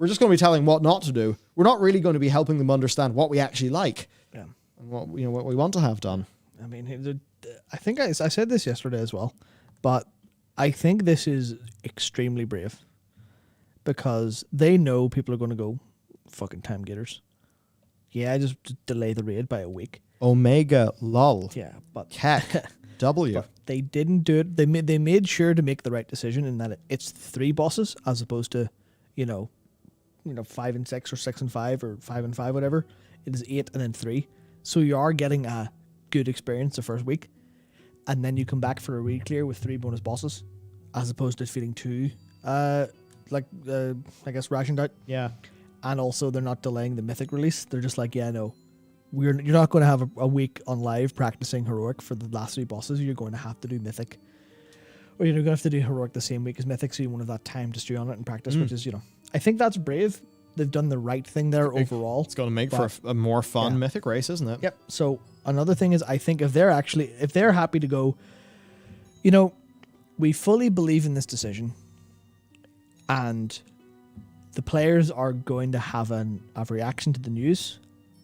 Speaker 3: just going to be telling what not to do. We're not really going to be helping them understand what we actually like.
Speaker 2: Yeah.
Speaker 3: And what we want to have done.
Speaker 2: I mean, I think I said this yesterday as well, but I think this is extremely brave because they know people are going to go fucking time gators. Yeah, just delay the raid by a week.
Speaker 3: Omega lol.
Speaker 2: Yeah, but
Speaker 3: Heck. W.
Speaker 2: But they didn't do it. They made sure to make the right decision in that it's 3 bosses as opposed to 5 and 6 or 6 and 5 or 5 and 5, whatever. It is 8 and then 3. So you are getting a good experience the first week, and then you come back for a raid clear with 3 bonus bosses, as opposed to feeling 2, I guess rationed out.
Speaker 3: Yeah.
Speaker 2: And also they're not delaying the mythic release. They're just like, yeah, no, you're not going to have a week on live practicing heroic for the last 3 bosses. You're going to have to do mythic, or you're going to have to do heroic the same week as mythic, so you won't have that time to stew on it and practice, which is, I think that's brave. They've done the right thing there overall.
Speaker 3: It's going to make for a more fun mythic race, isn't it?
Speaker 2: Yep. So another thing is, I think if they're happy to go, we fully believe in this decision, and the players are going to have a reaction to the news,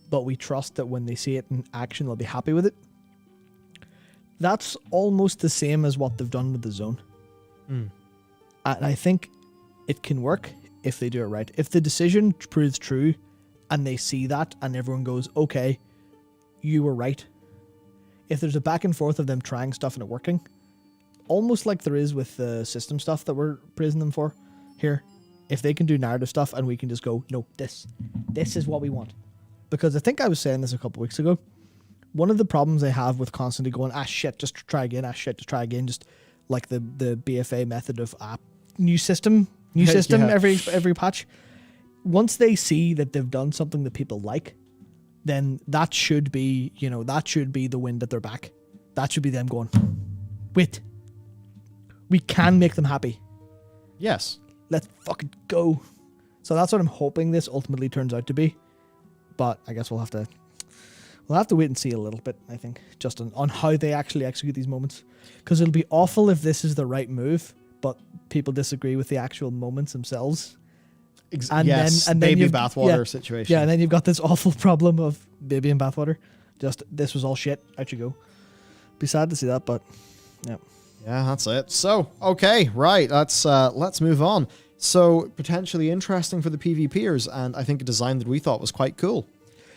Speaker 2: but we trust that when they see it in action, they'll be happy with it. That's almost the same as what they've done with the zone. And I think it can work if they do it right. If the decision proves true and they see that and everyone goes, okay, you were right. If there's a back and forth of them trying stuff and it working, almost like there is with the system stuff that we're praising them for here, if they can do narrative stuff and we can just go, no, this is what we want. Because I think I was saying this a couple weeks ago, one of the problems they have with constantly going, shit, just try again, just try again, just like the BFA method of new system every patch. Once they see that they've done something that people like, then that should be the wind at their back. That should be them going, wait, we can make them happy.
Speaker 3: Yes.
Speaker 2: Let's fucking go. So that's what I'm hoping this ultimately turns out to be. But I guess we'll have to wait and see a little bit, I think, just on how they actually execute these moments. Because it'll be awful if this is the right move, but people disagree with the actual moments themselves.
Speaker 3: And baby bathwater situation.
Speaker 2: Yeah, and then you've got this awful problem of baby in bathwater. Just, this was all shit. Out you go. Be sad to see that, but yeah.
Speaker 3: Yeah, that's it. So, okay, right. Let's move on. So, potentially interesting for the PvPers, and I think a design that we thought was quite cool.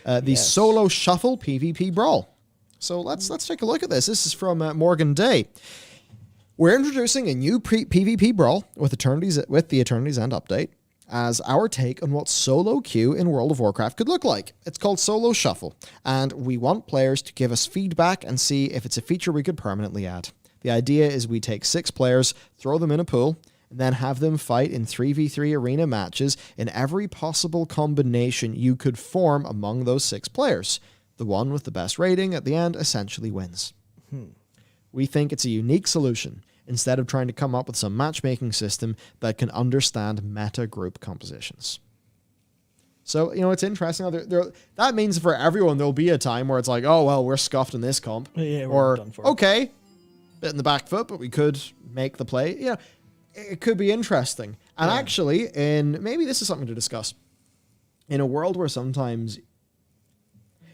Speaker 3: The Solo Shuffle PvP Brawl. So, let's take a look at this. This is from Morgan Day. We're introducing a new PvP Brawl with the Eternity's End update. as our take on what solo queue in World of Warcraft could look like. It's called Solo Shuffle, and we want players to give us feedback and see if it's a feature we could permanently add. The idea is we take 6 players, throw them in a pool, and then have them fight in 3v3 arena matches in every possible combination you could form among those 6 players. The one with the best rating at the end essentially wins. We think it's a unique solution, instead of trying to come up with some matchmaking system that can understand meta group compositions. So, it's interesting. That means for everyone, there'll be a time where it's like, oh, well, we're scuffed in this comp.
Speaker 2: Yeah,
Speaker 3: or,
Speaker 2: done for.
Speaker 3: Okay, bit in the back foot, but we could make the play. It could be interesting. And actually, maybe this is something to discuss. In a world where sometimes,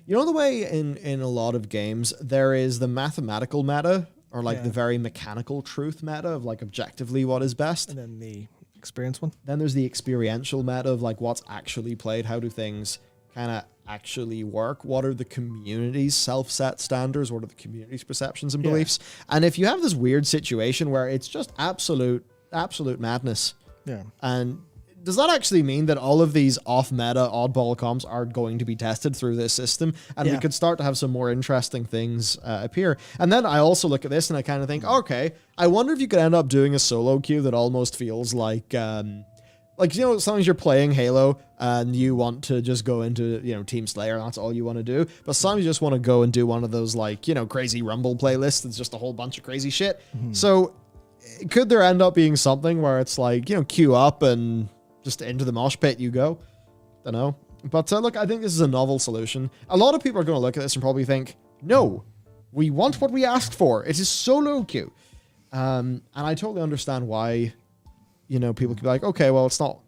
Speaker 3: the way in a lot of games, there is the mathematical meta, or the very mechanical truth meta of objectively what is best.
Speaker 2: And then the experience one.
Speaker 3: Then there's the experiential meta of what's actually played. How do things kind of actually work? What are the community's self-set standards? What are the community's perceptions and beliefs? And if you have this weird situation where it's just absolute madness.
Speaker 2: Yeah.
Speaker 3: And does that actually mean that all of these off-meta, oddball comps are going to be tested through this system? And we could start to have some more interesting things appear. And then I also look at this and I kind of think, okay, I wonder if you could end up doing a solo queue that almost feels like sometimes you're playing Halo and you want to just go into, Team Slayer, and that's all you want to do. But sometimes you just want to go and do one of those, crazy Rumble playlists. It's just a whole bunch of crazy shit. So could there end up being something where it's queue up and just into the mosh pit you go? Don't know. But look, I think this is a novel solution. A lot of people are going to look at this and probably think, no, we want what we asked for. It is solo queue. And I totally understand why, people could be like, okay, well, it's not.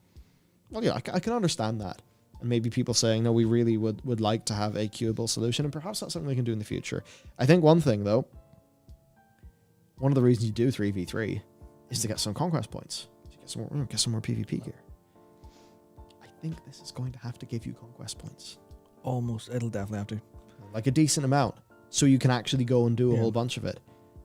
Speaker 3: Well, yeah, I can understand that. And maybe people saying, no, we really would like to have a queuable solution. And perhaps that's something we can do in the future. I think one thing, though, one of the reasons you do 3v3 is to get some conquest points. To get some more PvP gear. I think this is going to have to give you conquest points.
Speaker 2: Almost. It'll definitely have to.
Speaker 3: A decent amount. So you can actually go and do a whole bunch of it.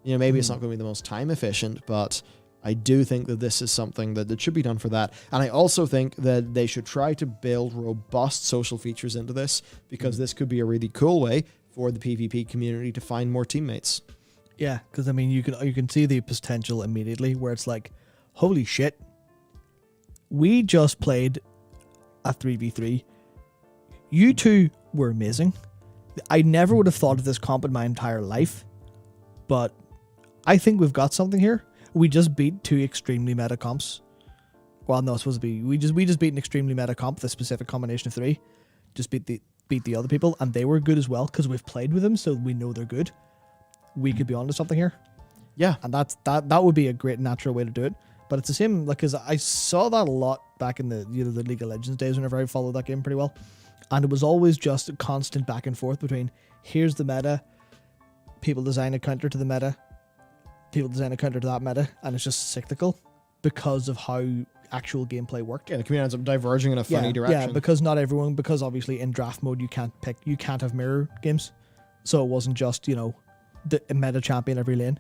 Speaker 3: Maybe it's not going to be the most time efficient, but I do think that this is something that should be done for that. And I also think that they should try to build robust social features into this, because this could be a really cool way for the PvP community to find more teammates.
Speaker 2: Yeah, because you can see the potential immediately where it's like, holy shit, we just played a 3v3. You two were amazing. I never would have thought of this comp in my entire life, but I think we've got something here. We just beat 2 extremely meta comps. Well, no, it's supposed to be. We just beat an extremely meta comp, the specific combination of 3. Just beat the other people, and they were good as well because we've played with them, so we know they're good. We could be onto something here.
Speaker 3: Yeah,
Speaker 2: and that would be a great natural way to do it. But it's the same, because I saw that a lot back in the the League of Legends days whenever I followed that game pretty well, and it was always just a constant back and forth between here's the meta, people design a counter to the meta, people design a counter to that meta, and it's just cyclical because of how actual gameplay worked.
Speaker 3: Yeah, the community ends up diverging in a funny direction.
Speaker 2: Yeah, because not everyone, because obviously in draft mode you can't have mirror games, so it wasn't just the meta champion every lane.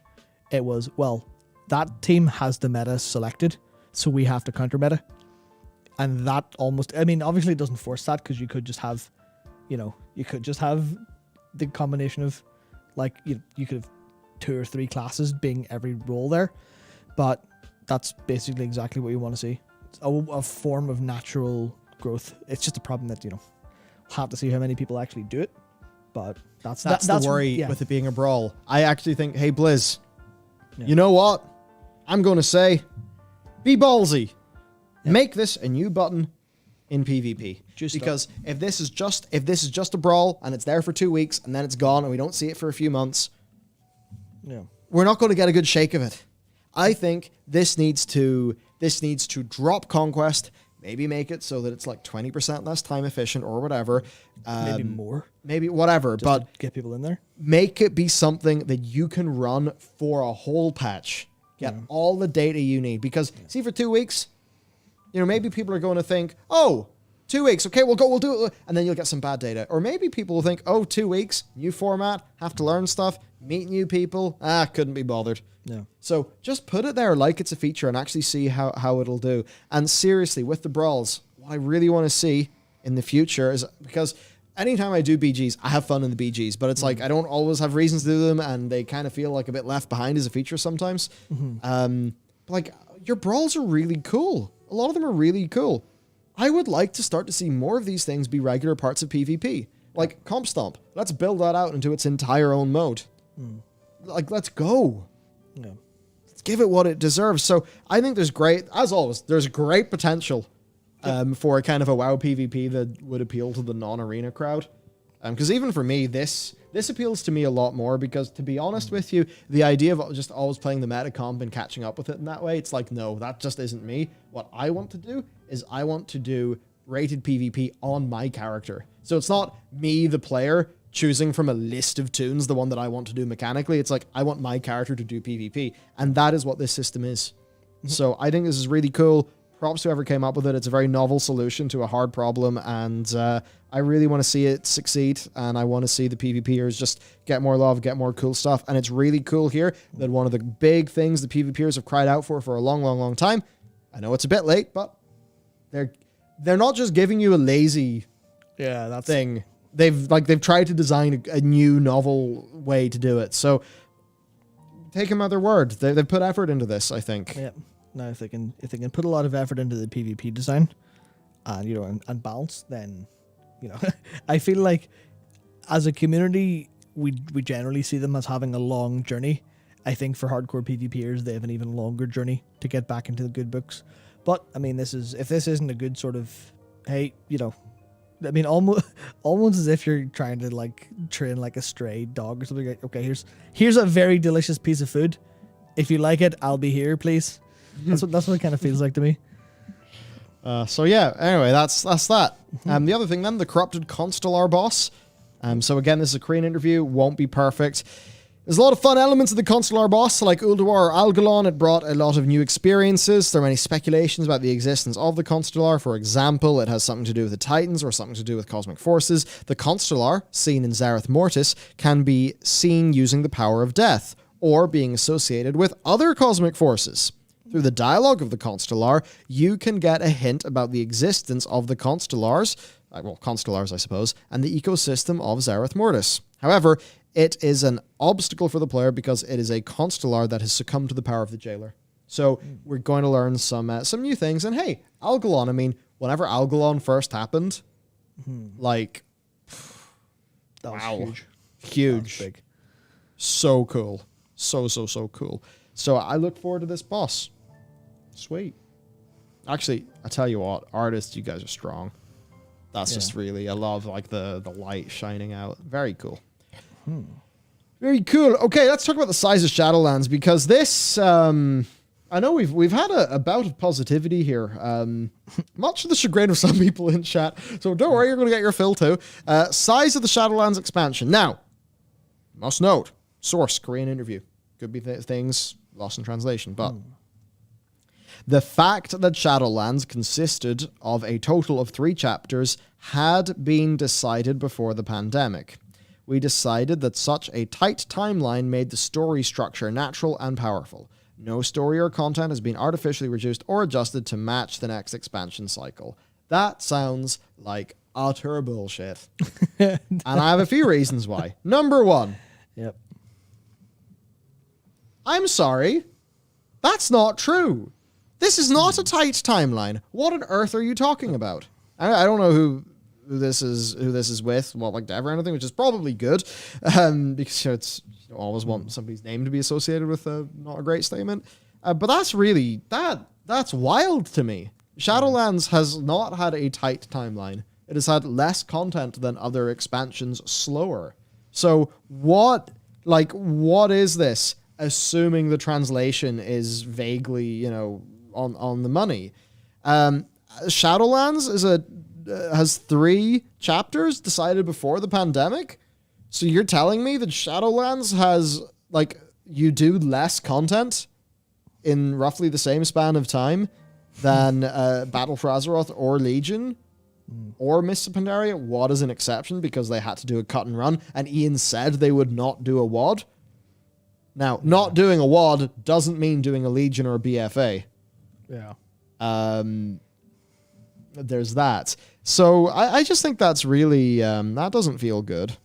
Speaker 2: It was, well, that team has the meta selected, so we have to counter meta. And that almost, obviously it doesn't force that, because you could just have, the combination of, you could have 2 or 3 classes being every role there. But that's basically exactly what you want to see. It's a form of natural growth. It's just a problem that, we'll have to see how many people actually do it. But that's
Speaker 3: the worry with it being a brawl. I actually think, hey, Blizz, you know what? I'm going to say, be ballsy. Yep. Make this a new button in PvP. Because if this is just a brawl and it's there for 2 weeks and then it's gone and we don't see it for a few months, we're not going to get a good shake of it. I think this needs to drop Conquest, maybe make it so that it's 20% less time efficient or whatever.
Speaker 2: Maybe more.
Speaker 3: Maybe whatever,
Speaker 2: just
Speaker 3: but
Speaker 2: to get people in there.
Speaker 3: Make it be something that you can run for a whole patch. Get all the data you need. Because, see, for 2 weeks, maybe people are going to think, oh, 2 weeks. Okay, we'll do it. And then you'll get some bad data. Or maybe people will think, oh, 2 weeks, new format, have to learn stuff, meet new people. Couldn't be bothered.
Speaker 2: Yeah.
Speaker 3: So just put it there like it's a feature and actually see how it'll do. And seriously, with the brawls, what I really want to see in the future is, because anytime I do BGs, I have fun in the BGs, but it's like I don't always have reasons to do them, and they kind of feel like a bit left behind as a feature sometimes. But like, your brawls are really cool. A lot of them are really cool. I would like to start to see more of these things be regular parts of PvP. Like Comp Stomp. Let's build that out into its entire own mode. Like, let's go.
Speaker 2: Yeah.
Speaker 3: Let's give it what it deserves. So I think there's great potential for a kind of a WoW PvP that would appeal to the non-arena crowd. Because even for me, this appeals to me a lot more, because to be honest with you, the idea of just always playing the meta comp and catching up with it in that way, it's like, no, that just isn't me. What I want to do is I want to do rated PvP on my character. So it's not me, the player, choosing from a list of tunes the one that I want to do mechanically. It's like, I want my character to do PvP. And that is what this system is. So I think this is really cool. Props to whoever came up with it. It's a very novel solution to a hard problem, and I really want to see it succeed, and I want to see the PvPers just get more love, get more cool stuff. And it's really cool here that one of the big things the PvPers have cried out for a long, long, long time, I know it's a bit late, but they're not just giving you a lazy thing. They've tried to design a new novel way to do it. So take them at their word. They've put effort into this, I think.
Speaker 2: Yeah. Now, if they can put a lot of effort into the PvP design, and balance, then, I feel like as a community, we generally see them as having a long journey. I think for hardcore PvPers, they have an even longer journey to get back into the good books. But I mean, if this isn't a good sort of, hey, I mean, almost as if you're trying to like train like a stray dog or something. Like, okay, here's a very delicious piece of food. If you like it, I'll be here, please. That's what it kind of feels like to me.
Speaker 3: So yeah, anyway, that's that. The other thing then, the corrupted Constellar boss. So again, this is a Korean interview, won't be perfect. There's a lot of fun elements of the Constellar boss, like Ulduar or Algalon. It brought a lot of new experiences. There are many speculations about the existence of the Constellar. For example, it has something to do with the Titans or something to do with cosmic forces. The Constellar, seen in Zareth Mortis, can be seen using the power of death, or being associated with other cosmic forces. Through the dialogue of the Constellar, you can get a hint about the existence of the Constellars, Constellars, I suppose, and the ecosystem of Zareth Mortis. However, it is an obstacle for the player because it is a Constellar that has succumbed to the power of the Jailer. So we're going to learn some new things. And hey, Algalon, I mean, whenever Algalon first happened, like,
Speaker 2: That was
Speaker 3: wow.
Speaker 2: huge.
Speaker 3: Huge.
Speaker 2: That was big.
Speaker 3: So cool. So cool. So I look forward to this boss. Sweet. Actually, I tell you what, artists, you guys are strong. That's just really, I love like the light shining out. Very cool. Very cool. Okay, let's talk about the size of Shadowlands, because this, I know we've had a bout of positivity here, much to the chagrin of some people in chat. So don't worry, you're going to get your fill too. Size of the Shadowlands expansion. Now, must note, source, Korean interview. Could be things lost in translation, but the fact that Shadowlands consisted of a total of 3 chapters had been decided before the pandemic. We decided that such a tight timeline made the story structure natural and powerful. No story or content has been artificially reduced or adjusted to match the next expansion cycle. That sounds like utter bullshit. And I have a few reasons why. Number 1.
Speaker 2: Yep.
Speaker 3: I'm sorry. That's not true. This is not a tight timeline. What on earth are you talking about? I don't know who this is with, like Dev or anything, which is probably good, because it's always want somebody's name to be associated with not a great statement. But that's really that's wild to me. Shadowlands has not had a tight timeline. It has had less content than other expansions, slower. So what is this? Assuming the translation is vaguely, on the money. Shadowlands has 3 chapters decided before the pandemic. So you're telling me that Shadowlands has you do less content in roughly the same span of time than Battle for Azeroth or Legion, or Mists of Pandaria. WoD is an exception because they had to do a cut and run, and Ian said they would not do a WoD. Now, not doing a WoD doesn't mean doing a Legion or a BFA.
Speaker 2: Yeah.
Speaker 3: There's that. So I just think that's really, that doesn't feel good.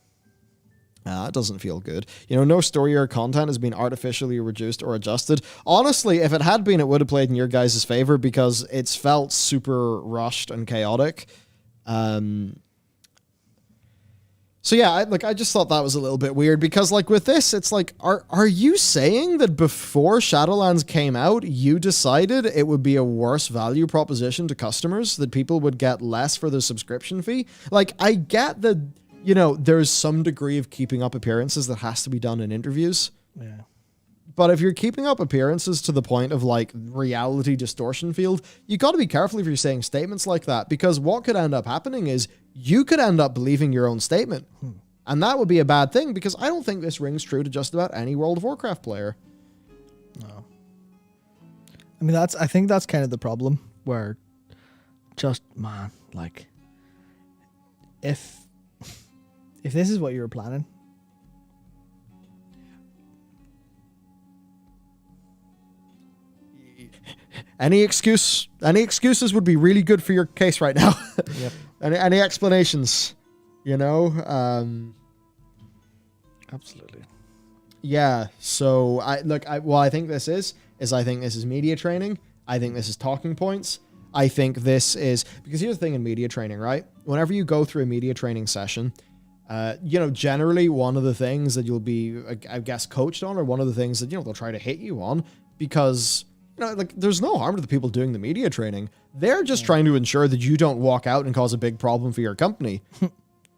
Speaker 3: It doesn't feel good. No story or content has been artificially reduced or adjusted. Honestly, if it had been, it would have played in your guys' favor because it's felt super rushed and chaotic. So yeah, I just thought that was a little bit weird because like with this, it's like, are you saying that before Shadowlands came out, you decided it would be a worse value proposition to customers, that people would get less for their subscription fee? Like, I get that, there's some degree of keeping up appearances that has to be done in interviews.
Speaker 2: Yeah.
Speaker 3: But if you're keeping up appearances to the point of like reality distortion field, you got to be careful if you're saying statements like that, because what could end up happening is you could end up believing your own statement. And that would be a bad thing, because I don't think this rings true to just about any World of Warcraft player.
Speaker 2: No. I mean, I think that's kind of the problem, where just, man, like, if this is what you were planning,
Speaker 3: any excuses would be really good for your case right now.
Speaker 2: Yep.
Speaker 3: Any explanations,
Speaker 2: Absolutely.
Speaker 3: Yeah. So I think this is media training. I think this is talking points. I think this is, because here's the thing in media training, right? Whenever you go through a media training session, generally one of the things that you'll be, I guess, coached on, or one of the things that, they'll try to hit you on, because, there's no harm to the people doing the media training. They're just trying to ensure that you don't walk out and cause a big problem for your company.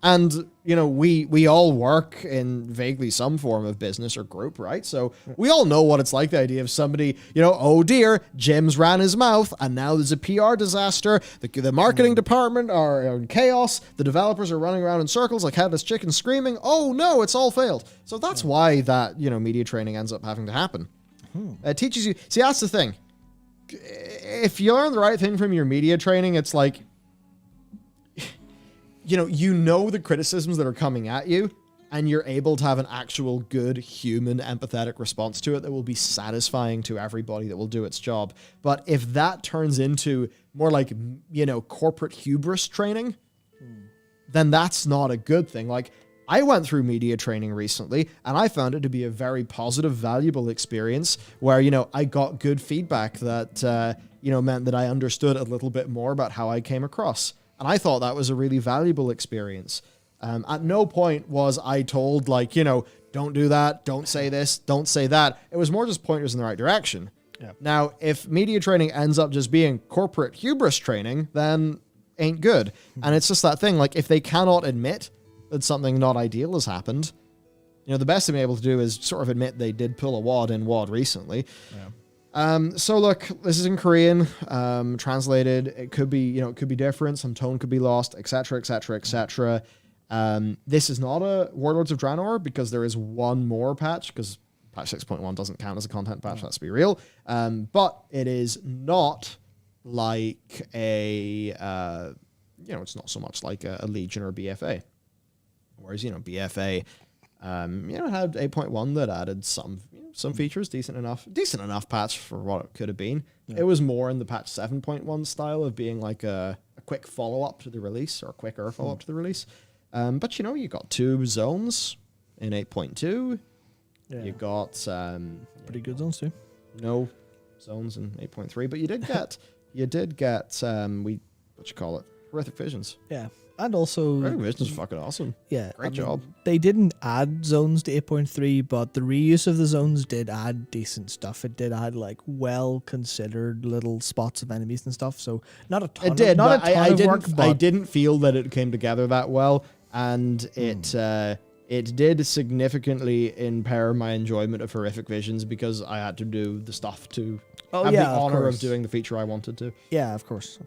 Speaker 3: And, we all work in vaguely some form of business or group, right? So we all know what it's like, the idea of somebody, oh dear, Jim's ran his mouth and now there's a PR disaster. The marketing department are in chaos. The developers are running around in circles like headless chickens screaming, oh no, it's all failed. So that's why that, media training ends up having to happen. It teaches you, see, that's the thing. If you learn the right thing from your media training, it's like, the criticisms that are coming at you, and you're able to have an actual good human empathetic response to it that will be satisfying to everybody, that will do its job. But if that turns into more like, corporate hubris training, then that's not a good thing. Like, I went through media training recently, and I found it to be a very positive, valuable experience where, I got good feedback that, meant that I understood a little bit more about how I came across. And I thought that was a really valuable experience. At no point was I told, don't do that, don't say this, don't say that. It was more just pointers in the right direction.
Speaker 2: Yeah.
Speaker 3: Now, if media training ends up just being corporate hubris training, then ain't good. And it's just that thing, like, if they cannot admit that something not ideal has happened, the best thing they're able to do is sort of admit they did pull a WoD in WoD recently. Yeah. So look, this is in Korean, translated. It could be, it could be different. Some tone could be lost, etc., etc., etc. This is not a Warlords of Draenor, because there is one more patch, because patch 6.1 doesn't count as a content patch. Let's be real. But it is not like a, it's not so much like a Legion or a BFA. Whereas, BFA, it had 8.1 that added some features, decent enough patch for what it could have been. Yeah. It was more in the patch 7.1 style of being like a quick follow-up to the release, or a quicker follow-up to the release. But, you got 2 zones in 8.2. Yeah. You got...
Speaker 2: pretty good zones too.
Speaker 3: No zones in 8.3, but you did get, Horrific Visions.
Speaker 2: Yeah. And also...
Speaker 3: Horrific Visions is fucking awesome.
Speaker 2: Yeah.
Speaker 3: Great job.
Speaker 2: They didn't add zones to 8.3, but the reuse of the zones did add decent stuff. It did add, well-considered little spots of enemies and stuff, so not a ton
Speaker 3: it did,
Speaker 2: of, not
Speaker 3: but
Speaker 2: a ton of work, but...
Speaker 3: I didn't feel that it came together that well, and it did significantly impair my enjoyment of Horrific Visions, because I had to do the stuff to have the honor of doing the feature I wanted to.
Speaker 2: Yeah, of course.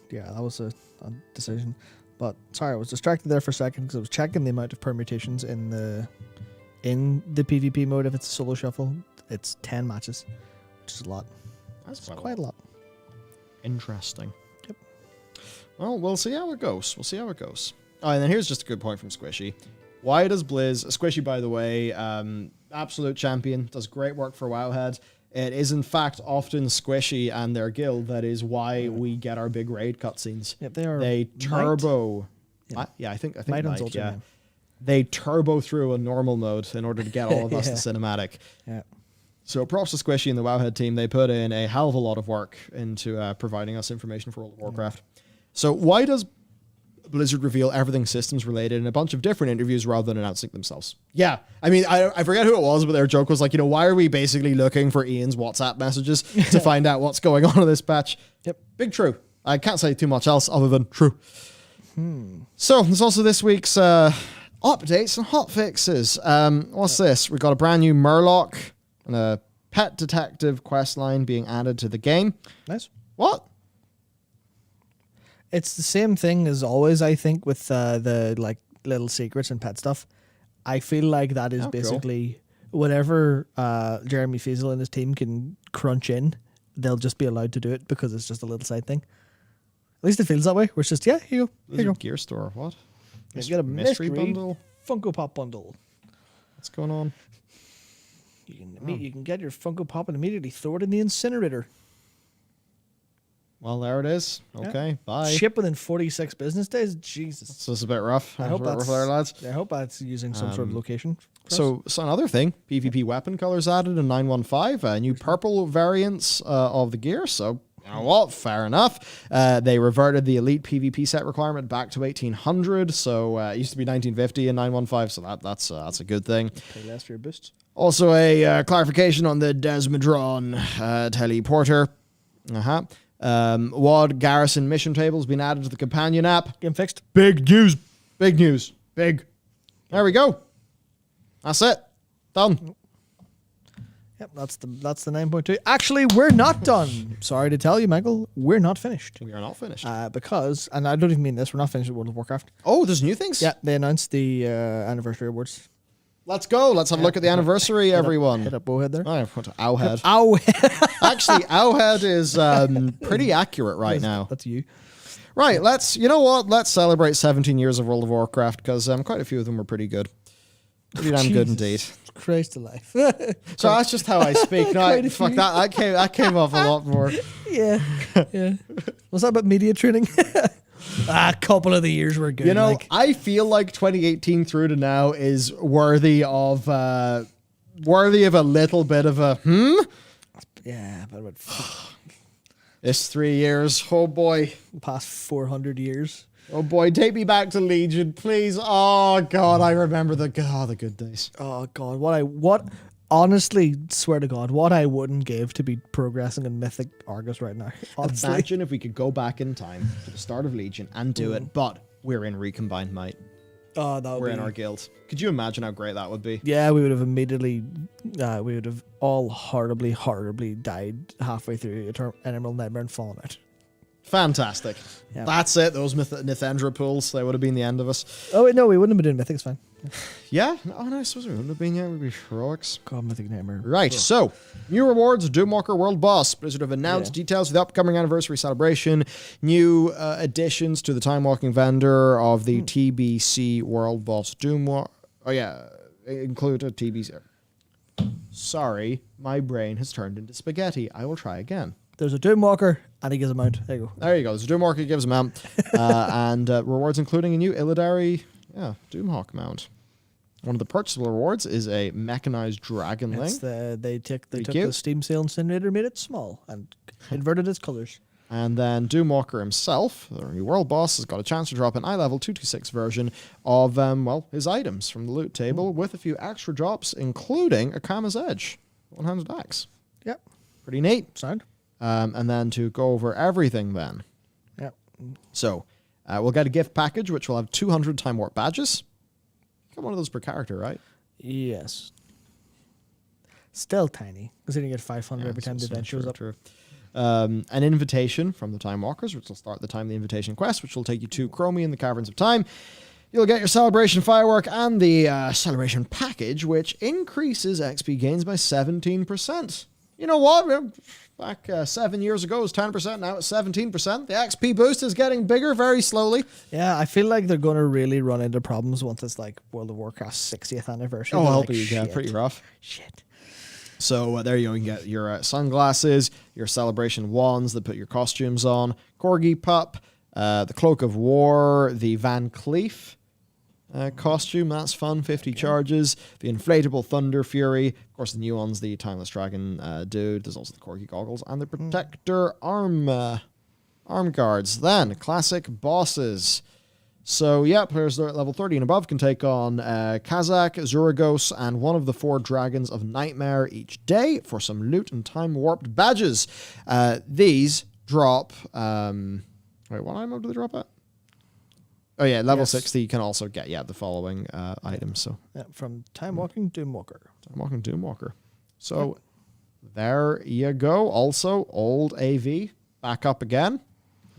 Speaker 2: Yeah, that was a decision. But sorry, I was distracted there for a second because I was checking the amount of permutations in the PvP mode. If it's a solo shuffle, it's 10 matches, which is a lot.
Speaker 3: That's
Speaker 2: quite a lot.
Speaker 3: Interesting.
Speaker 2: Yep.
Speaker 3: Well, we'll see how it goes. We'll see how it goes. Oh, and then here's just a good point from Squishy. Why does Blizz... Squishy, by the way, absolute champion, does great work for Wowhead. It is, in fact, often Squishy and their guild that is why we get our big raid cutscenes.
Speaker 2: Yep,
Speaker 3: they turbo... I think Might, yeah. They turbo through a normal mode in order to get all of us the cinematic.
Speaker 2: Yeah.
Speaker 3: So props to Squishy and the Wowhead team. They put in a hell of a lot of work into providing us information for World of Warcraft. So why does Blizzard reveal everything systems related in a bunch of different interviews rather than announcing themselves? Yeah. I mean, I forget who it was, but their joke was like, why are we basically looking for Ian's WhatsApp messages to find out what's going on in this patch? Yep. Big true. I can't say too much else other than true. So there's also this week's updates and hotfixes. What's this? We got a brand new Murloc and a pet detective quest line being added to the game.
Speaker 2: Nice.
Speaker 3: What?
Speaker 2: It's the same thing as always, I think, with the like little secrets and pet stuff. I feel like that is basically whatever Jeremy Fiesel and his team can crunch in, they'll just be allowed to do it because it's just a little side thing. At least it feels that way. Where it's just, here you go. Here you go.
Speaker 3: Gear store, what?
Speaker 2: You get a mystery bundle. Funko Pop bundle.
Speaker 3: What's going on?
Speaker 2: You can get your Funko Pop and immediately throw it in the incinerator.
Speaker 3: Well, there it is. Okay, bye.
Speaker 2: Ship within 46 business days? Jesus.
Speaker 3: So it's a bit rough.
Speaker 2: I hope that's
Speaker 3: there, lads.
Speaker 2: I hope that's using some sort of location.
Speaker 3: So another thing, PvP weapon colors added in 9.15, new purple variants of the gear. So, you know what? Fair enough. They reverted the elite PvP set requirement back to 1800. So it used to be 1950 in 9.15. So that's a good thing.
Speaker 2: Pay less for your boosts.
Speaker 3: Also a clarification on the Desmodron teleporter. WAD Garrison mission table has been added to the companion app.
Speaker 2: Game fixed.
Speaker 3: Big news. Big news. Big. There we go. That's it. Done.
Speaker 2: Yep, that's the 9.2. Actually, we're not done. Sorry to tell you, Michael, we're not finished.
Speaker 3: We are not finished.
Speaker 2: Because, and I don't even mean this, we're not finished with World of Warcraft.
Speaker 3: Oh, there's new things?
Speaker 2: Yeah, they announced the anniversary awards.
Speaker 3: Let's go. Let's have a look at the anniversary, everyone.
Speaker 2: Hit up Bowhead there.
Speaker 3: Oh, I've put Owlhead.
Speaker 2: Owlhead.
Speaker 3: Actually, Owlhead is pretty accurate right now.
Speaker 2: That's you.
Speaker 3: Right, you know what? Let's celebrate 17 years of World of Warcraft because quite a few of them were pretty good. Pretty damn good indeed.
Speaker 2: Christ alive.
Speaker 3: So that's just how I speak. No, fuck that. That came off a lot more.
Speaker 2: Yeah. Was that about media training? A couple of the years were good.
Speaker 3: I feel like 2018 through to now is worthy of a little bit of a
Speaker 2: Yeah, but about
Speaker 3: it's 3 years. Oh boy.
Speaker 2: Past 400 years.
Speaker 3: Oh boy, take me back to Legion, please. Oh god, I remember the good days.
Speaker 2: Oh god, honestly, swear to God, what I wouldn't give to be progressing in Mythic Argus right now. Honestly.
Speaker 3: Imagine if we could go back in time to the start of Legion and do it, but we're in Recombined Might.
Speaker 2: Oh,
Speaker 3: we're in our guild. Could you imagine how great that would be?
Speaker 2: Yeah, we would have immediately, we would have all horribly died halfway through Emerald Nightmare and fallen out.
Speaker 3: Fantastic. Yep. That's it. Those Nithendra pools, they would have been the end of us.
Speaker 2: Oh, wait, no, we wouldn't have been doing Mythics, fine.
Speaker 3: Yeah? Oh, no, I suppose we wouldn't have been yet. We'd be heroics.
Speaker 2: God, Mythic Nightmare.
Speaker 3: Right, so, new rewards, Doomwalker World Boss. Blizzard have announced details of the upcoming anniversary celebration, new additions to the Time Walking vendor of the TBC World Boss Doomwalker. Oh, yeah, include a TBC. Sorry, my brain has turned into spaghetti. I will try again.
Speaker 2: There's a Doomwalker, and he gives a mount. There you go.
Speaker 3: There you go. There's a Doomwalker, he gives a mount. And rewards including a new Illidari Doomhawk mount. One of the purchasable rewards is a mechanized dragonling.
Speaker 2: They took the Steam Sale Incinerator, made it small, and inverted its colors.
Speaker 3: And then Doomwalker himself, the new world boss, has got a chance to drop an eye-level 226 version of his items from the loot table with a few extra drops, including a Kama's Edge one-handed axe.
Speaker 2: Yep.
Speaker 3: Pretty neat.
Speaker 2: Sound.
Speaker 3: And then to go over everything then.
Speaker 2: Yep.
Speaker 3: So, we'll get a gift package, which will have 200 Time Warp badges. Got one of those per character, right?
Speaker 2: Yes. Still tiny, considering you get 500 every time the event shows up.
Speaker 3: True. An invitation from the Time Walkers, which will start the Time of the Invitation quest, which will take you to Chromie in the Caverns of Time. You'll get your Celebration Firework and the Celebration Package, which increases XP gains by 17%. you know what? Back 7 years ago, it was 10%. Now it's 17%. The XP boost is getting bigger very slowly.
Speaker 2: Yeah, I feel like they're going to really run into problems once it's like World of Warcraft's 60th anniversary.
Speaker 3: Oh,
Speaker 2: They're
Speaker 3: I'll
Speaker 2: like,
Speaker 3: be
Speaker 2: shit.
Speaker 3: pretty rough.
Speaker 2: Shit.
Speaker 3: So there you go. You can get your sunglasses, your celebration wands that put your costumes on, Corgi Pup, the Cloak of War, the Van Cleef costume. That's fun. 50 charges. The inflatable Thunder Fury. Of course, the new ones, the Timeless Dragon dude. There's also the Corgi goggles and the Protector arm guards. Then classic bosses. So yeah, players at level 30 and above can take on Kazakh, Zuragos, and one of the 4 Dragons of Nightmare each day for some loot and time warped badges. These drop. Wait, what item do they drop at? Oh yeah, level 60 you can also get the following items. So
Speaker 2: from Time Walking Doomwalker.
Speaker 3: Time Walking Doomwalker. So there you go. Also, old AV back up again.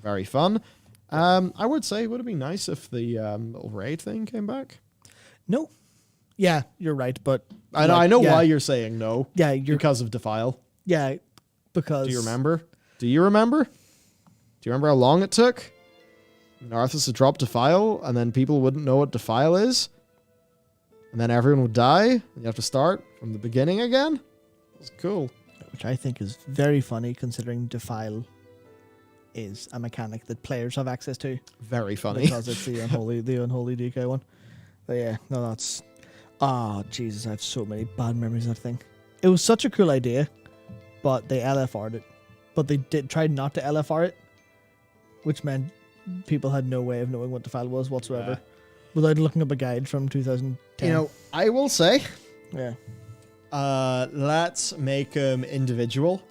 Speaker 3: Very fun. I would say it would have been nice if the little raid thing came back.
Speaker 2: No. Yeah, you're right, but
Speaker 3: I know why you're saying no.
Speaker 2: Yeah, you're
Speaker 3: because of Defile.
Speaker 2: Yeah, because
Speaker 3: Do you remember? Do you remember how long it took? Narthus to drop Defile, and then people wouldn't know what Defile is, and then everyone would die, and you have to start from the beginning again. It's cool.
Speaker 2: Which I think is very funny, considering Defile is a mechanic that players have access to.
Speaker 3: Very funny.
Speaker 2: Because it's the unholy DK one. But yeah, no, that's... Oh, Jesus, I have so many bad memories of that thing. It was such a cool idea, but they LFR'd it. But they tried not to LFR it, which meant people had no way of knowing what Defile was whatsoever, without looking up a guide from 2010.
Speaker 3: You know, I will say...
Speaker 2: Yeah.
Speaker 3: Let's make them individual.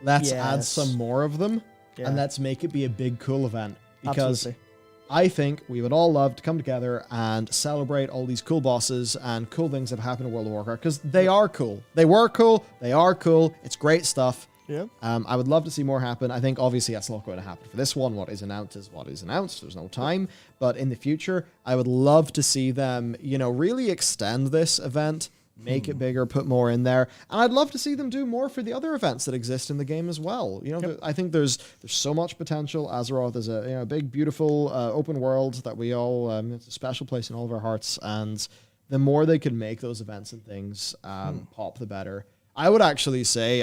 Speaker 3: Let's add some more of them.
Speaker 2: Yeah.
Speaker 3: And let's make it be a big, cool event. Because
Speaker 2: Absolutely.
Speaker 3: I think we would all love to come together and celebrate all these cool bosses and cool things that happen in World of Warcraft. Because they are cool. They were cool. They are cool. It's great stuff.
Speaker 2: Yeah.
Speaker 3: I would love to see more happen. I think obviously that's not going to happen for this one. What is announced is what is announced. There's no time. But in the future, I would love to see them, really extend this event. Make it bigger, put more in there. And I'd love to see them do more for the other events that exist in the game as well. I think there's so much potential. Azeroth is a big, beautiful open world that we all, it's a special place in all of our hearts. And the more they can make those events and things pop, the better. I would actually say,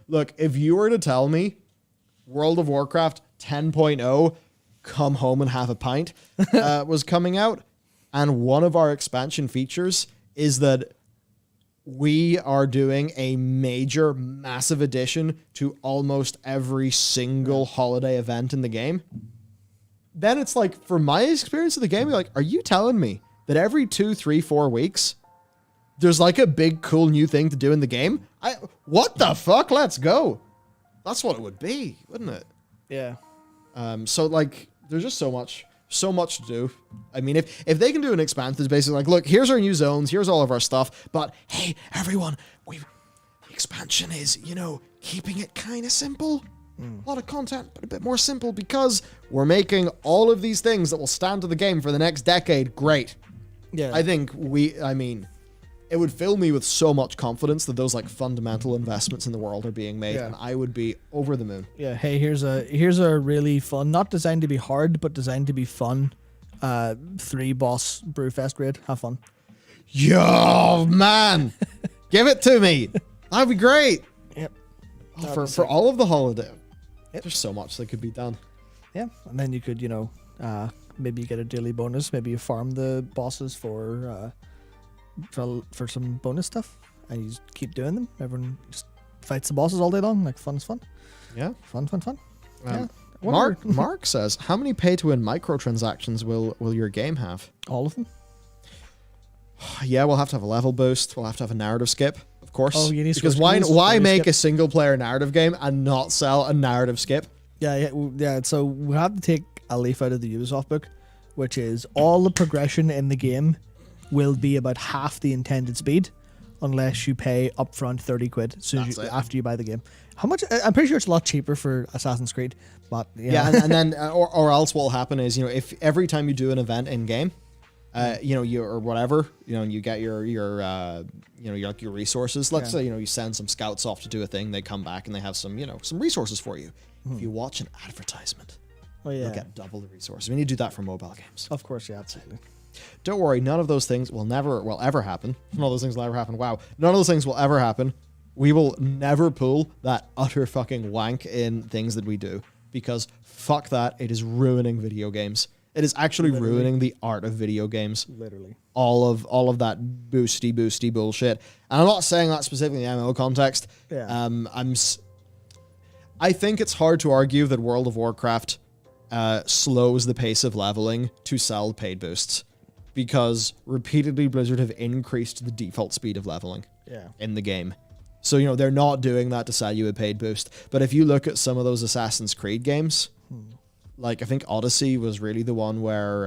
Speaker 3: look, if you were to tell me World of Warcraft 10.0, come home and have a pint, was coming out, and one of our expansion features is that we are doing a major, massive addition to almost every single holiday event in the game, then it's like, for my experience of the game, you're like, are you telling me that every 2, 3, 4 weeks, there's like a big, cool new thing to do in the game? What the fuck? Let's go. That's what it would be, wouldn't it?
Speaker 2: Yeah.
Speaker 3: So like, there's just so much to do. If they can do an expansion that's basically like, look, here's our new zones, here's all of our stuff, but hey, everyone, the expansion is, keeping it kind of simple. A lot of content, but a bit more simple because we're making all of these things that will stand to the game for the next decade great.
Speaker 2: Yeah.
Speaker 3: I think it would fill me with so much confidence that those like fundamental investments in the world are being made, and I would be over the moon.
Speaker 2: Yeah. Hey, here's a really fun, not designed to be hard, but designed to be fun. 3 boss Brewfest raid. Have fun.
Speaker 3: Yo, man, give it to me. That'd be great.
Speaker 2: Yep.
Speaker 3: For all of the holiday.
Speaker 2: Yep.
Speaker 3: There's so much that could be done.
Speaker 2: Yeah, and then you could, maybe you get a daily bonus. Maybe you farm the bosses for some bonus stuff, and you just keep doing them. Everyone just fights the bosses all day long. Like, fun is fun.
Speaker 3: Yeah.
Speaker 2: Fun. Yeah.
Speaker 3: Mark says, how many pay-to-win microtransactions will your game have?
Speaker 2: All of them.
Speaker 3: Yeah, we'll have to have a level boost. We'll have to have a narrative skip, of course.
Speaker 2: Oh, you need
Speaker 3: because why make a single-player narrative game and not sell a narrative skip?
Speaker 2: Yeah. So we have to take a leaf out of the Ubisoft book, which is all the progression in the game will be about half the intended speed, unless you pay upfront 30 quid after you buy the game. How much? I'm pretty sure it's a lot cheaper for Assassin's Creed, but
Speaker 3: and then or else what will happen is, if every time you do an event in game, you or whatever, and you get your your resources. Let's say, you send some scouts off to do a thing, they come back and they have some resources for you. If you watch an advertisement, you'll get double the resources. We need to do that for mobile games.
Speaker 2: Of course, yeah, absolutely.
Speaker 3: Don't worry, none of those things will ever happen. None of those things will ever happen. Wow. None of those things will ever happen. We will never pull that utter fucking wank in things that we do, because fuck that. It is ruining video games. It is actually ruining the art of video games.
Speaker 2: Literally.
Speaker 3: All of that boosty bullshit. And I'm not saying that specifically in the MMO context.
Speaker 2: Yeah.
Speaker 3: I think it's hard to argue that World of Warcraft slows the pace of leveling to sell paid boosts, because repeatedly Blizzard have increased the default speed of leveling in the game. So, they're not doing that to sell you a paid boost. But if you look at some of those Assassin's Creed games, like I think Odyssey was really the one where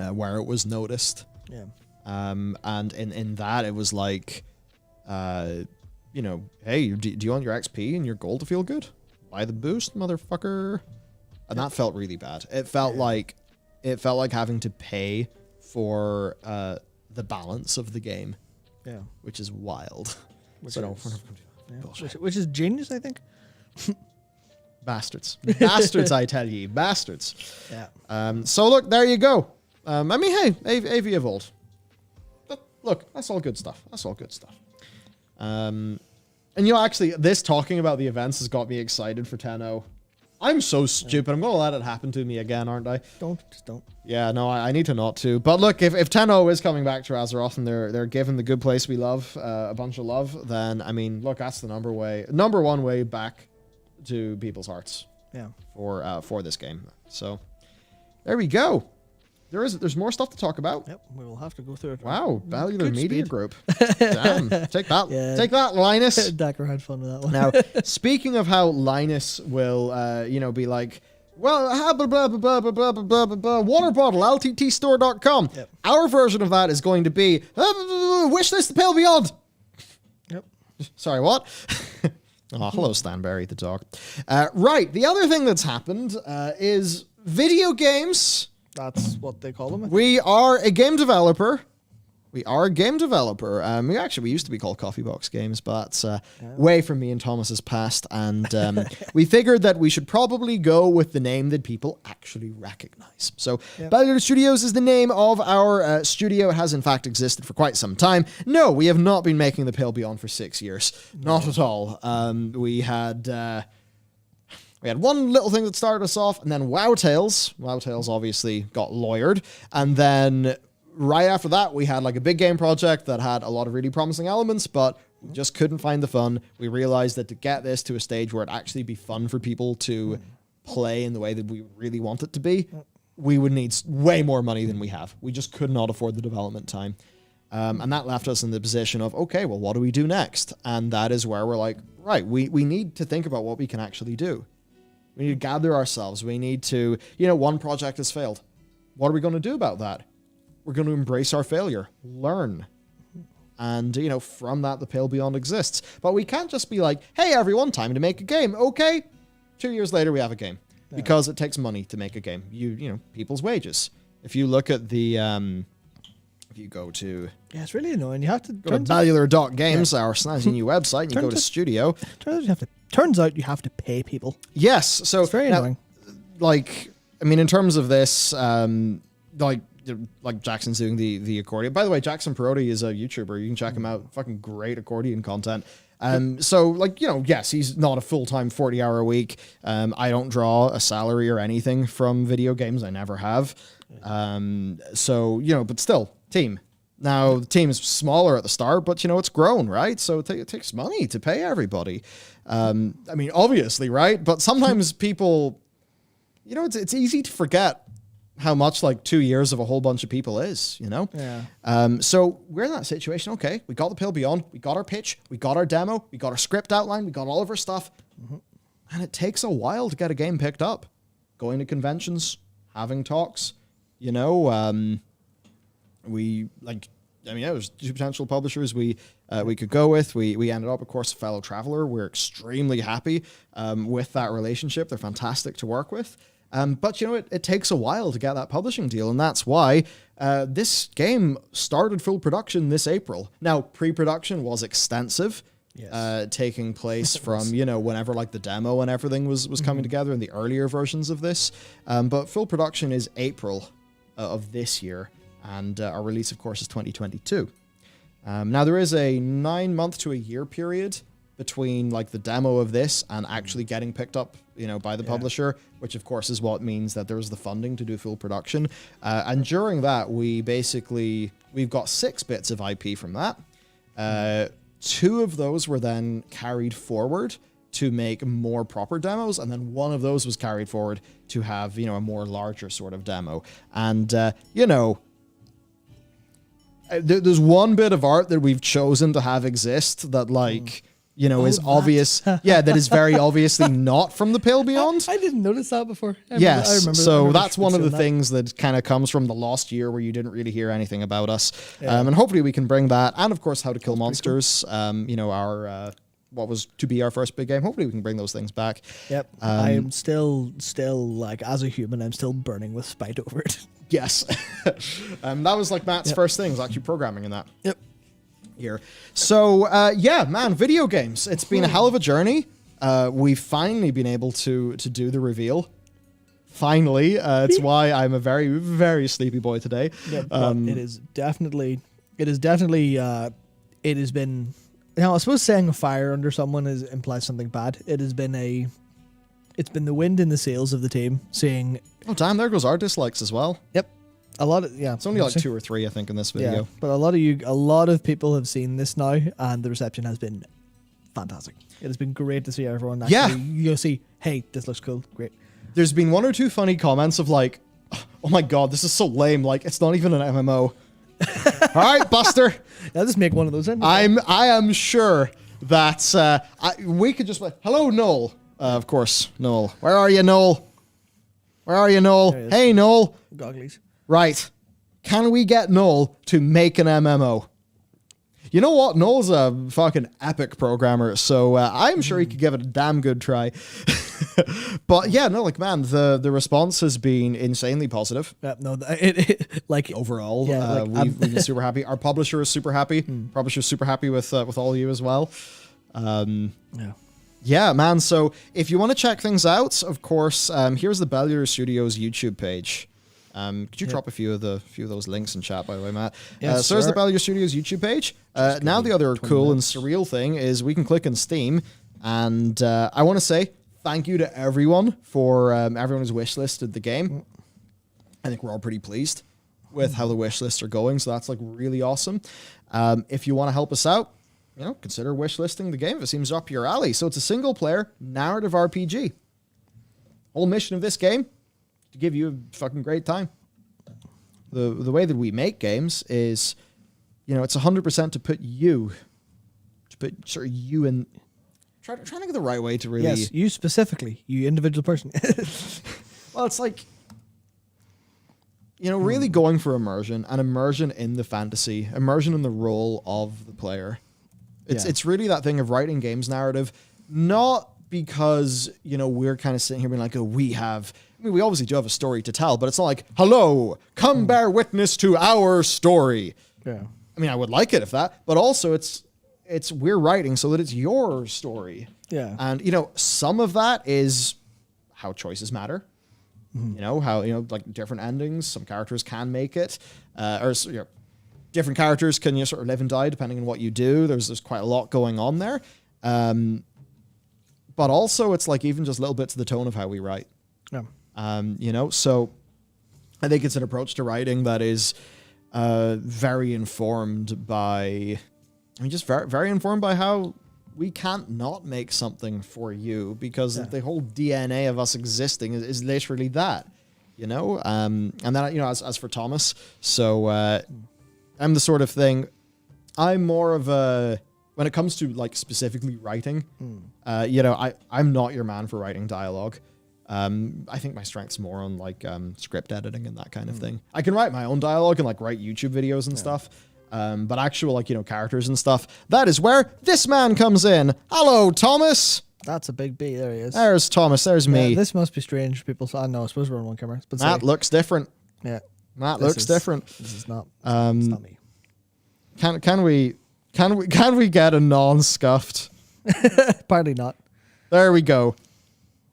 Speaker 3: it was noticed.
Speaker 2: Yeah.
Speaker 3: And in that it was like, hey, do you want your XP and your gold to feel good? Buy the boost, motherfucker. And that felt really bad. It felt like having to pay for the balance of the game.
Speaker 2: Yeah.
Speaker 3: Which is wild.
Speaker 2: Which is genius, I think.
Speaker 3: Bastards. Bastards, I tell ye. Bastards.
Speaker 2: Yeah.
Speaker 3: So look, there you go. Hey, AV Evolved. But look, that's all good stuff. And actually, this talking about the events has got me excited for 10.0. I'm so stupid. I'm going to let it happen to me again, aren't I?
Speaker 2: Just don't.
Speaker 3: Yeah, no, I need to not to. But look, if 10.0 is coming back to Azeroth and they're giving the good place we love a bunch of love, then, look, that's the number one way back to people's hearts.
Speaker 2: Yeah.
Speaker 3: For this game. So, there we go. There's more stuff to talk about.
Speaker 2: Yep, we will have to go through it.
Speaker 3: Wow, Bellular Media
Speaker 2: speed.
Speaker 3: Group. Damn, take that. Yeah. Take that, Linus.
Speaker 2: Dacker had fun with that one.
Speaker 3: Now, speaking of how Linus will, be like, well, blah, blah, blah, blah, blah, blah, blah, blah, water bottle, lttstore.com.
Speaker 2: Yep.
Speaker 3: Our version of that is going to be, wish this the Pale Beyond.
Speaker 2: Yep.
Speaker 3: Sorry, what? Oh, hello, Stanberry, the dog. Right, the other thing that's happened is video games.
Speaker 2: That's what they call them.
Speaker 3: We are a game developer. We used to be called Coffee Box Games, but way from me and Thomas's past, and we figured that we should probably go with the name that people actually recognize. So, Bellular Studios is the name of our studio. It has in fact existed for quite some time. No, we have not been making the Pale Beyond for 6 years. No. Not at all. We had one little thing that started us off, and then WoW Tales. WoW Tales obviously got lawyered, and then right after that, we had like a big game project that had a lot of really promising elements, but we just couldn't find the fun. We realized that to get this to a stage where it actually be fun for people to play in the way that we really want it to be, we would need way more money than we have. We just could not afford the development time. And that left us in the position of, okay, well, what do we do next? And that is where we're like, right, we need to think about what we can actually do. We need to gather ourselves. We need to, one project has failed. What are we going to do about that? We're going to embrace our failure, learn. And, from that, the Pale Beyond exists. But we can't just be like, hey, everyone, time to make a game. Okay. 2 years later, we have a game. Yeah. Because it takes money to make a game. People's wages. If you look at the, if you go to...
Speaker 2: Yeah, it's really annoying. You have to...
Speaker 3: Go to Bellular.games, our snazzy new website, and you go to Studio.
Speaker 2: Turns out you have to pay people.
Speaker 3: Yes. So
Speaker 2: it's very annoying.
Speaker 3: In terms of this, like Jackson's doing the accordion. By the way, Jackson Perotti is a YouTuber. You can check him out. Fucking great accordion content. Yes, he's not a full-time 40-hour a week. I don't draw a salary or anything from video games. I never have. But still, team. Now, the team is smaller at the start, but, it's grown, right? So it takes money to pay everybody. Obviously, right? But sometimes people, it's easy to forget how much 2 years of a whole bunch of people is,
Speaker 2: Yeah.
Speaker 3: So we're in that situation. Okay, we got the Pale Beyond, we got our pitch, we got our demo, we got our script outline, we got all of our stuff. Mm-hmm. And it takes a while to get a game picked up. Going to conventions, having talks, there's two potential publishers we could go with. We ended up, of course, Fellow Traveler. We're extremely happy with that relationship. They're fantastic to work with. But, you know, it takes a while to get that publishing deal, and that's why this game started full production this April. Now, pre-production was extensive, taking place from, you know, whenever, like, the demo and everything was coming together in the earlier versions of this. But full production is April of this year, and our release, of course, is 2022. Now, there is a 9-month to a year period between, like, the demo of this and actually getting picked up, you know, by the publisher, which, of course, is what means that there's the funding to do full production. And during that, we've got 6 bits of IP from that. 2 of those were then carried forward to make more proper demos, and then 1 of those was carried forward to have, you know, a more larger sort of demo. And, you know, there's one bit of art that we've chosen to have exist that, like, you know, is obvious. That is very obviously not from the Pale Beyond.
Speaker 2: I didn't notice that before. I remember
Speaker 3: so that's one of the things that kind of comes from the lost year where you didn't really hear anything about us. And hopefully we can bring that. And, of course, How to Kill Monsters, you know, our... what was to be our first big game. Hopefully we can bring those things back.
Speaker 2: Yep. I am still like, as a human, I'm still burning with spite over it.
Speaker 3: Yes. That was like Matt's first thing, was actually programming in that.
Speaker 2: Yep.
Speaker 3: Here. So, yeah, man, video games. It's been a hell of a journey. We've finally been able to do the reveal. Finally. It's why I'm a very, very sleepy boy today.
Speaker 2: Yeah, but it has been... Now, I suppose saying a fire under someone implies something bad. It's been the wind in the sails of the team, saying...
Speaker 3: Oh, damn, there goes our dislikes as well.
Speaker 2: Yep. A lot of,
Speaker 3: It's only like 2 or 3, I think, in this video.
Speaker 2: Yeah, but a lot of people have seen this now, and the reception has been fantastic. It has been great to see everyone actually, you know, see, hey, this looks cool, great.
Speaker 3: There's been 1 or 2 funny comments of like, oh my god, this is so lame, like, it's not even an MMO. All right, Buster.
Speaker 2: I'll just make one of those in.
Speaker 3: I am sure that we could just like, hello, Noel. Of course, Noel. Where are you, Noel? Where are you, Noel? Hey, Noel.
Speaker 2: Gogglies.
Speaker 3: Right. Can we get Noel to make an MMO? You know what? Noel's a fucking epic programmer, so I'm sure he could give it a damn good try. But yeah, no, like, man, the response has been insanely positive.
Speaker 2: No, like
Speaker 3: overall, we've been super happy. Our publisher is super happy. Publisher's super happy with all of you as well. Yeah, man. So if you want to check things out, of course, here's the Bellular Studios YouTube page. Could you drop a few of those links in chat, by the way, Matt?
Speaker 2: Yes,
Speaker 3: so there's the Bellular Studios YouTube page. Now the other cool and surreal thing is we can click on Steam, and I want to say thank you to everyone for everyone who's wishlisted the game. I think we're all pretty pleased with how the wishlists are going, so that's like really awesome. If you want to help us out, you know, consider wishlisting the game if it seems up your alley. So it's a single-player narrative RPG. Whole mission of this game, to give you a fucking great time. The way that we make games is, you know, it's 100% to put you in. Trying to think of the right way to really.
Speaker 2: Yes, you specifically, you individual person.
Speaker 3: Well, it's like, you know, really going for immersion and immersion in the fantasy, immersion in the role of the player. It's really that thing of writing games narrative, not because, you know, we're kind of sitting here being like, oh, we obviously do have a story to tell, but it's not like, hello, come bear witness to our story.
Speaker 2: Yeah.
Speaker 3: I mean, I would like it if that, but also it's we're writing so that it's your story.
Speaker 2: Yeah.
Speaker 3: And, you know, some of that is how choices matter. You know, how, you know, like different endings, some characters can make it, you know, different characters can, you know, sort of live and die depending on what you do. There's quite a lot going on there. But also it's like even just little bits of the tone of how we write. Yeah. You know, so I think it's an approach to writing that is very informed by, just very, very informed by how we can't not make something for you, because the whole DNA of us existing is literally that, you know? And then, you know, as for Thomas, so I'm the sort of thing, I'm more of a, when it comes to like specifically writing, you know, I'm not your man for writing dialogue. I think my strength's more on like script editing and that kind of thing. I can write my own dialogue and like write YouTube videos and stuff. But actual, like, you know, characters and stuff, that is where this man comes in. Hello, Thomas.
Speaker 2: That's a big B. There he is.
Speaker 3: There's Thomas. There's me.
Speaker 2: Yeah, this must be strange for people. I know. I suppose we're on one camera. But
Speaker 3: Matt looks different.
Speaker 2: Yeah.
Speaker 3: Matt looks different.
Speaker 2: This is not. It's not me.
Speaker 3: Can we get a non-scuffed?
Speaker 2: Apparently not.
Speaker 3: There we go.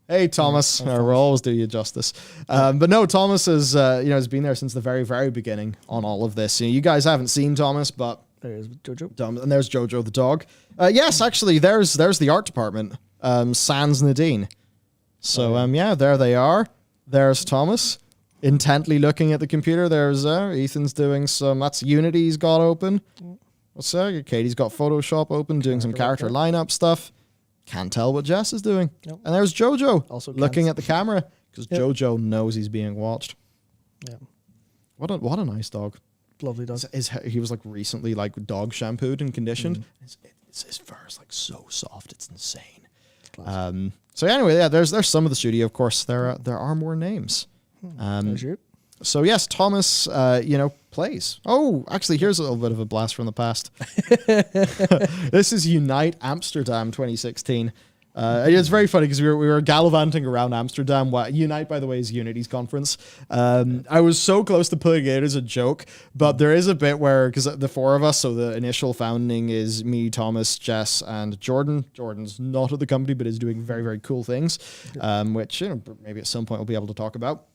Speaker 3: Hey, Thomas. We'll always do you justice. But no, Thomas is, has been there since the very, very beginning on all of this. You guys haven't seen Thomas, but
Speaker 2: There is Jojo.
Speaker 3: and there's Jojo the dog. Yes, actually, there's the art department. Sans Nadine. So yeah, there they are. There's Thomas intently looking at the computer. There's Ethan's doing some. That's Unity he's got open. What's that? Katie's got Photoshop open, doing some character lineup stuff. Can't tell what Jess is doing.
Speaker 2: Nope.
Speaker 3: And there's Jojo
Speaker 2: Also
Speaker 3: looking
Speaker 2: can't.
Speaker 3: at the camera because Jojo knows he's being watched.
Speaker 2: Yeah.
Speaker 3: What a nice dog.
Speaker 2: Lovely dog.
Speaker 3: He was like recently like dog shampooed and conditioned. His fur is like so soft, it's insane. So anyway, yeah, there's some of the studio. Of course, there are more names.
Speaker 2: There's you.
Speaker 3: So yes, Thomas, plays. Oh, actually, here's a little bit of a blast from the past. This is Unite Amsterdam 2016. It's very funny because we were gallivanting around Amsterdam. Unite, by the way, is Unity's conference. I was so close to putting it as a joke, but there is a bit where, because the four of us, so the initial founding is me, Thomas, Jess, and Jordan. Jordan's not at the company, but is doing very, very cool things, which maybe at some point we'll be able to talk about.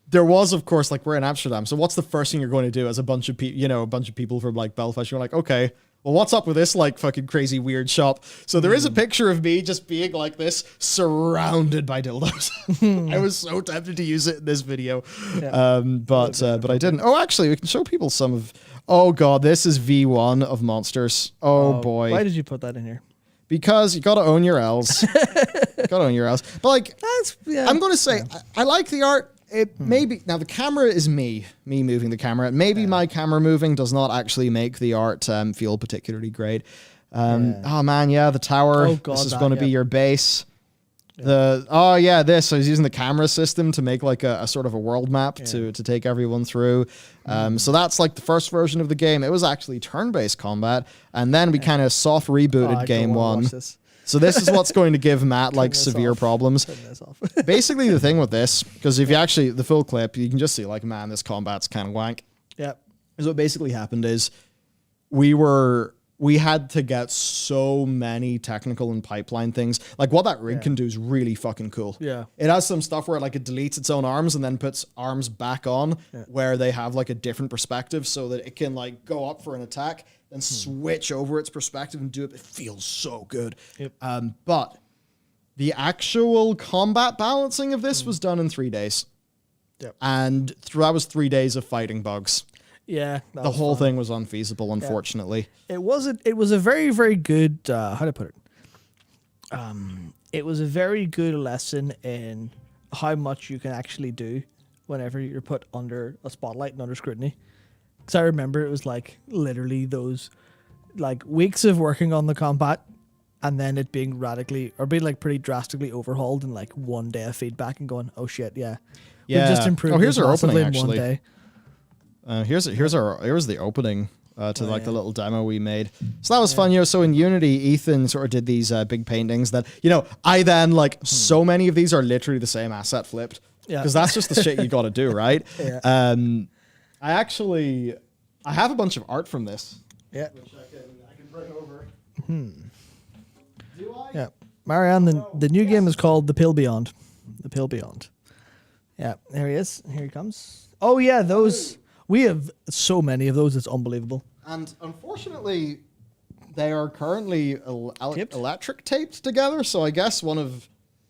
Speaker 3: There was, of course, like we're in Amsterdam, so what's the first thing you're going to do as a bunch of people from like Belfast? You're like, okay, well, what's up with this like fucking crazy weird shop? So there is a picture of me just being like this, surrounded by dildos. I was so tempted to use it in this video, but I didn't. Oh, actually, we can show people some of. Oh god, this is V1 of monsters. Oh boy,
Speaker 2: Why did you put that in here?
Speaker 3: because you got to own your L's. Got to own your L's. But like, I'm going to say I like the art. It maybe now the camera is me moving the camera. Maybe my camera moving does not actually make the art feel particularly great. Oh man, yeah, the tower.
Speaker 2: Oh, God,
Speaker 3: this is going to be your base. So he's using the camera system to make like a sort of a world map to take everyone through. So that's like the first version of the game. It was actually turn-based combat, and then we kind of soft rebooted game one. So this is what's going to give Matt like severe problems. Basically, the thing with this, because if you actually the full clip, you can just see like, man, this combat's kind of wank.
Speaker 2: Yeah.
Speaker 3: So what basically happened is we had to get so many technical and pipeline things. Like what that rig can do is really fucking cool.
Speaker 2: Yeah.
Speaker 3: It has some stuff where like it deletes its own arms and then puts arms back on where they have like a different perspective so that it can like go up for an attack and switch over its perspective and do it. It feels so good.
Speaker 2: Yep.
Speaker 3: But the actual combat balancing of this was done in 3 days.
Speaker 2: Yep.
Speaker 3: And that was 3 days of fighting bugs.
Speaker 2: Yeah.
Speaker 3: The whole thing was unfeasible, unfortunately.
Speaker 2: It was a very, very good, how to put it? It was a very good lesson in how much you can actually do whenever you're put under a spotlight and under scrutiny. Because I remember it was like literally those like weeks of working on the combat and then it being pretty drastically overhauled in like 1 day of feedback and going, oh shit, yeah. We've just improved
Speaker 3: here's our opening,
Speaker 2: in
Speaker 3: actually.
Speaker 2: 1 day.
Speaker 3: Here's the opening to the little demo we made. So that was fun, So in Unity, Ethan sort of did these big paintings that, I then like so many of these are literally the same asset flipped.
Speaker 2: Yeah.
Speaker 3: Because that's just the shit you got to do, right?
Speaker 2: Yeah.
Speaker 3: I have a bunch of art from this.
Speaker 2: Yeah.
Speaker 3: Which I can bring over. Do I?
Speaker 2: Yeah. Marianne, the new game is called The Pill Beyond. The Pill Beyond. Yeah, there he is. Here he comes. Oh yeah, those. We have so many of those. It's unbelievable.
Speaker 3: And unfortunately, they are currently electric taped together. So I guess one of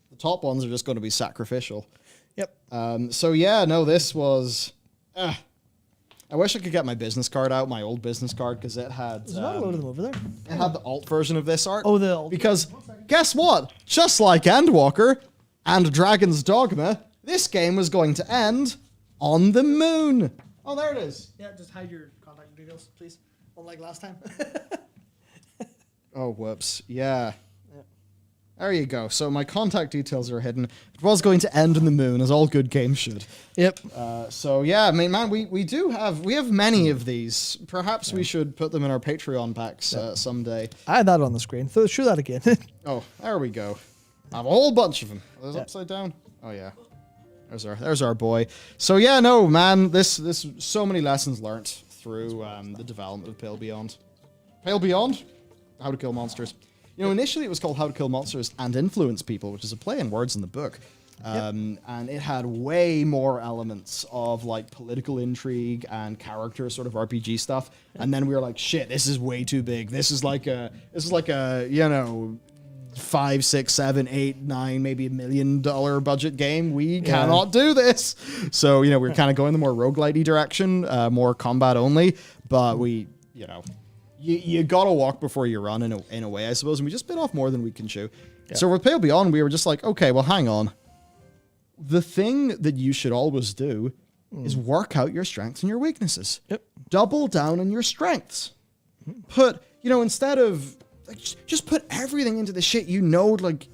Speaker 3: the top ones are just going to be sacrificial.
Speaker 2: Yep.
Speaker 3: So yeah, no, this was. I wish I could get my business card out, my old business card, because it had.
Speaker 2: There's not a load of them over there.
Speaker 3: It had the alt version of this art.
Speaker 2: Oh, the alt.
Speaker 3: Because guess what? Just like Endwalker and Dragon's Dogma, this game was going to end on the moon. Oh, there it is.
Speaker 2: Yeah, just hide your contact details, please. Unlike last time.
Speaker 3: Oh, whoops. Yeah. There you go. So my contact details are hidden. It was going to end in the moon, as all good games should.
Speaker 2: Yep.
Speaker 3: So yeah, I mean, man, we have many of these. Perhaps we should put them in our Patreon packs someday.
Speaker 2: I had that on the screen. So show that again.
Speaker 3: Oh, there we go. I have a whole bunch of them. Are those upside down? Oh yeah. There's our boy. So yeah, no, man, this so many lessons learnt through the development of Pale Beyond. Pale Beyond? How to Kill Monsters. You know, initially it was called How to Kill Monsters and Influence People, which is a play in words in the book. And it had way more elements of like political intrigue and character sort of RPG stuff. And then we were like, shit, this is way too big. This is like a you know, 5, 6, 7, 8, 9, maybe $1 million budget game. We cannot do this. So, you know, we're kind of going the more roguelite-y direction, more combat only. But we, you know, you gotta walk before you run in a way, I suppose. And we just bit off more than we can chew. Yeah. So with Pale Beyond, we were just like, okay, well, hang on. The thing that you should always do is work out your strengths and your weaknesses. Yep. Double down on your strengths. Put, you know, instead of like, just put everything into the shit you know, like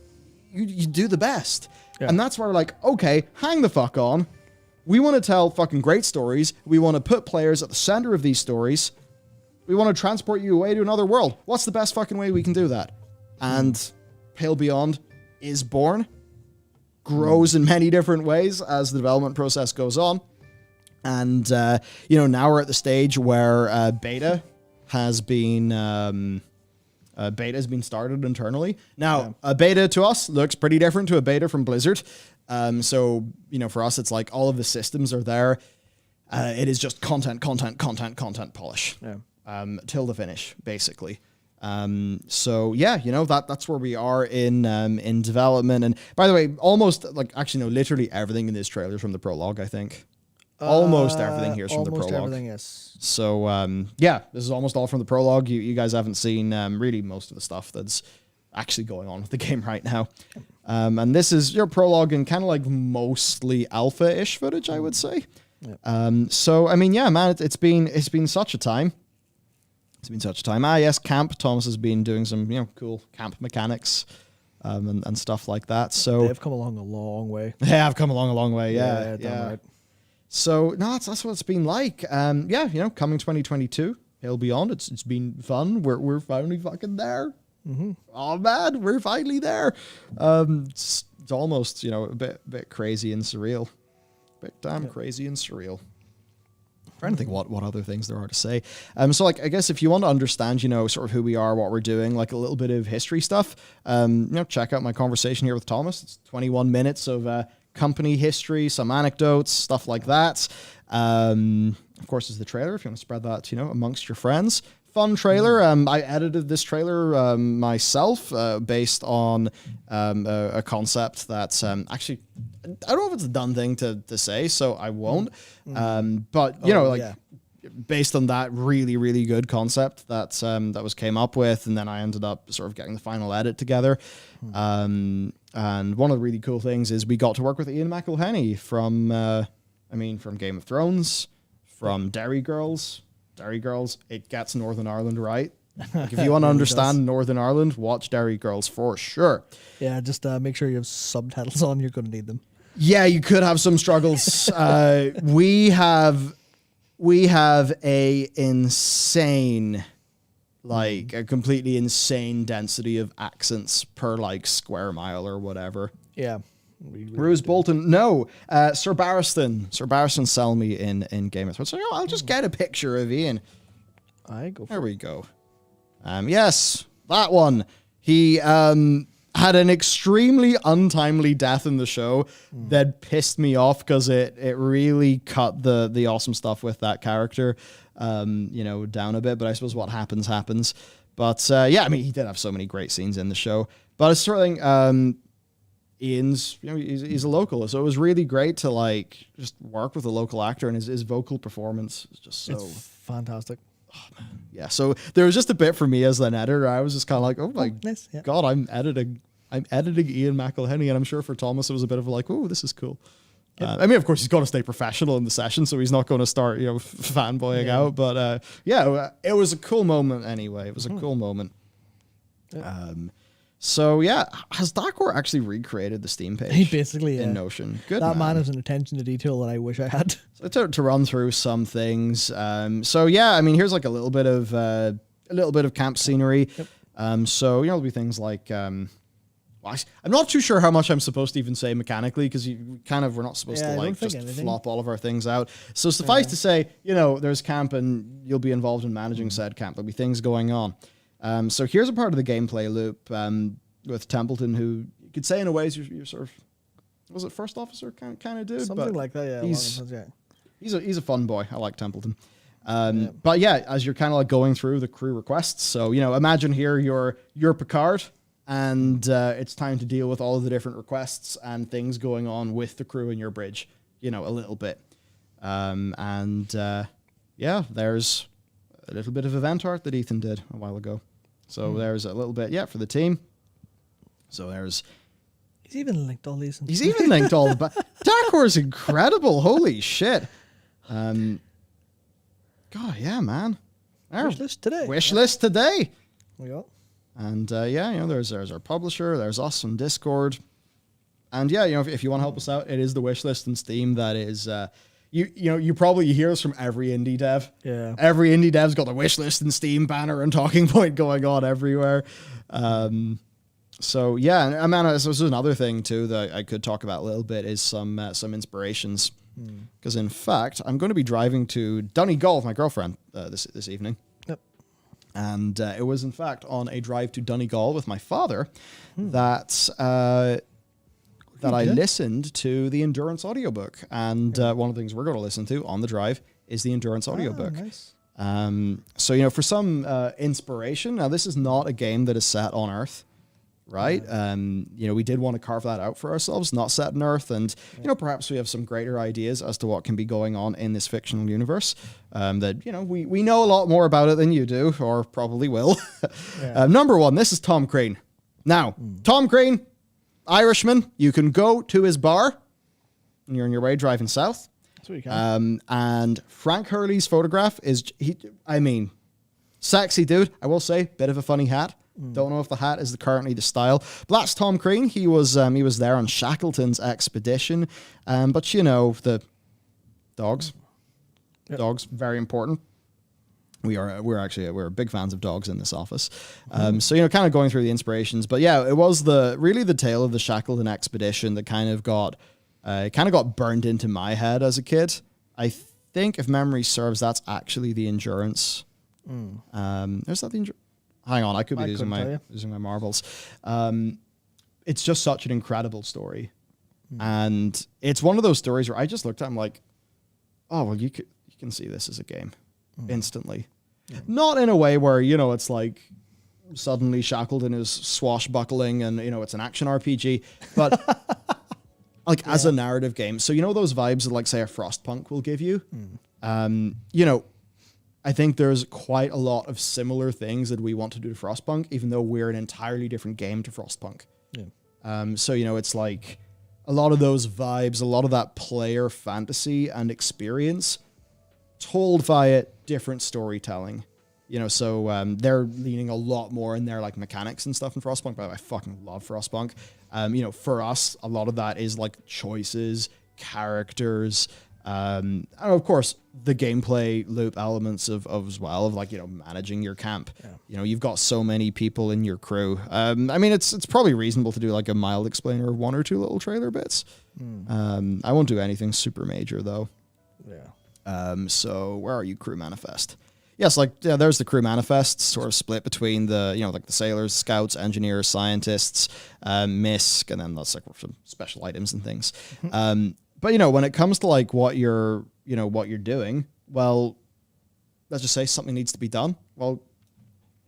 Speaker 3: you do the best. Yeah. And that's where we're like, okay, hang the fuck on. We want to tell fucking great stories. We want to put players at the center of these stories. We want to transport you away to another world. What's the best fucking way we can do that? And Pale Beyond is born, grows in many different ways as the development process goes on. And, you know, now we're at the stage where beta has been started internally. Now, a beta to us looks pretty different to a beta from Blizzard. So, you know, for us, it's like all of the systems are there. It is just content polish. Yeah. Till the finish, basically. So yeah, you know, that's where we are in development. And by the way, almost like actually no, literally everything in this trailer is from the prologue, I think. Almost everything here is from the prologue. Almost everything is. So yeah, this is almost all from the prologue. You guys haven't seen really most of the stuff that's actually going on with the game right now. And this is your prologue and kind of like mostly alpha-ish footage, I would say. Yep. So I mean, yeah, man, it's been such a time. It's been such a time. Yes, camp. Thomas has been doing some, you know, cool camp mechanics and stuff like that. So
Speaker 2: they've come along a long way.
Speaker 3: Yeah, I've come along a long way. Yeah.
Speaker 2: Right.
Speaker 3: So no, that's what it's been like. Yeah, you know, coming 2022, Pale Beyond. It's been fun. We're finally fucking there. Mm-hmm. Oh man, we're finally there. It's almost, you know, a bit crazy and surreal. Bit damn crazy and surreal. Trying to think what other things there are to say. So like I guess if you want to understand, you know, sort of who we are, what we're doing, like a little bit of history stuff, you know, check out my conversation here with Thomas. It's 21 minutes of company history, some anecdotes, stuff like that. Of course, there's the trailer if you want to spread that, you know, amongst your friends. Fun trailer. I edited this trailer myself based on a concept that's actually, I don't know if it's a done thing to say, so I won't. But, you know, based on that really, really good concept that was came up with, and then I ended up sort of getting the final edit together. And one of the really cool things is we got to work with Ian McElhenney from Game of Thrones, from Derry Girls, it gets Northern Ireland right. Like if you want to understand Northern Ireland, watch Derry Girls for sure.
Speaker 2: Yeah, just make sure you have subtitles on. You're going to need them.
Speaker 3: Yeah, you could have some struggles. We have a insane, like a completely insane density of accents per like square mile or whatever.
Speaker 2: Yeah.
Speaker 3: Bruce Bolton, no. Sir Barristan sell me in Game of Thrones. So, you know, I'll just get a picture of Ian. There we go. Yes, that one. He had an extremely untimely death in the show that pissed me off because it really cut the awesome stuff with that character, you know, down a bit. But I suppose what happens. But yeah, I mean, he did have so many great scenes in the show. But it's sort of thing. Ian's, you know, he's a local, so it was really great to like just work with a local actor, and his vocal performance is just so
Speaker 2: fantastic.
Speaker 3: Oh, man. Yeah, so there was just a bit for me as an editor. I was just kind of like, oh my god, I'm editing Ian McElhenney, and I'm sure for Thomas it was a bit of like, oh, this is cool. I mean, of course, he's got to stay professional in the session, so he's not going to start, you know, fanboying out. But yeah, it was a cool moment anyway. It was a cool moment. So yeah, has Dakor actually recreated the Steam page?
Speaker 2: He basically
Speaker 3: in Notion. Good
Speaker 2: that
Speaker 3: man.
Speaker 2: man has an attention to detail that I wish I had.
Speaker 3: So to run through some things. So yeah, I mean, here's like a little bit of camp scenery.
Speaker 2: Yep.
Speaker 3: So there'll be things like. I'm not too sure how much I'm supposed to even say mechanically because we're not supposed to like just flop all of our things out. So suffice to say, there's camp and you'll be involved in managing said camp. There'll be things going on. So here's a part of the gameplay loop with Templeton, who you could say in a way is your sort of, was it first officer kind of dude?
Speaker 2: Something like that, yeah.
Speaker 3: He's a fun boy. I like Templeton. But yeah, as you're kind of like going through the crew requests. So imagine here you're Picard. And it's time to deal with all of the different requests and things going on with the crew in your bridge, a little bit. There's a little bit of event art that Ethan did a while ago. So there's a little bit, for the team. So there's...
Speaker 2: He's even linked all these.
Speaker 3: He's even linked all the... Dakor is incredible. Holy shit. God, yeah, man.
Speaker 2: Wish list today.
Speaker 3: Wish list today.
Speaker 2: We go.
Speaker 3: And there's our publisher, there's us on Discord, and if you want to help us out, it is the wish list in Steam. That is, you probably hear this from every indie dev.
Speaker 2: Yeah,
Speaker 3: every indie dev's got a wish list in Steam banner and talking point going on everywhere. So yeah, and this is another thing too that I could talk about a little bit is some inspirations, because in fact I'm going to be driving to Donegal with my girlfriend this evening. And it was, in fact, on a drive to Donegal with my father that I listened to the Endurance audiobook. And one of the things we're going to listen to on the drive is the Endurance audiobook.
Speaker 2: Nice.
Speaker 3: So, for some inspiration, now this is not a game that is set on Earth, right? We did want to carve that out for ourselves, not set on Earth. And, perhaps we have some greater ideas as to what can be going on in this fictional universe. That, we know a lot more about it than you do, or probably will. Number one, this is Tom Crean. Now, Tom Crean, Irishman, you can go to his bar and you're on your way driving south.
Speaker 2: That's what you can.
Speaker 3: And Frank Hurley's photograph is, sexy dude. I will say, bit of a funny hat. Don't know if the hat is currently the style. But that's Tom Crean. He was there on Shackleton's expedition. But the dogs. Yep. Dogs, very important. We're big fans of dogs in this office. So kind of going through the inspirations. But yeah, it was the tale of the Shackleton expedition that kind of got burned into my head as a kid. I think if memory serves, that's actually the Endurance. There's that the Endurance. Hang on, I could be using my marbles. It's just such an incredible story. And it's one of those stories where I just looked at him like, oh, well, you can see this as a game instantly. Not in a way where, it's like suddenly Shackleton is swashbuckling and, it's an action RPG, but like as a narrative game. So, those vibes that like, say, a Frostpunk will give you, I think there's quite a lot of similar things that we want to do to Frostpunk, even though we're an entirely different game to Frostpunk. Yeah. So, it's like a lot of those vibes, a lot of that player fantasy and experience told via different storytelling. So they're leaning a lot more in their like mechanics and stuff in Frostpunk. By the way, I fucking love Frostpunk. For us, a lot of that is like choices, characters, and of course the gameplay loop elements of as well of like managing your camp. You've got so many people in your crew. It's probably reasonable to do like a mild explainer of one or two little trailer bits. I won't do anything super major though. So where are you, crew manifest? Yes, there's the crew manifest, sort of split between the like the sailors, scouts, engineers, scientists, MISC, and then that's like some special items and things. But when it comes to like what you're doing, well, let's just say something needs to be done. Well,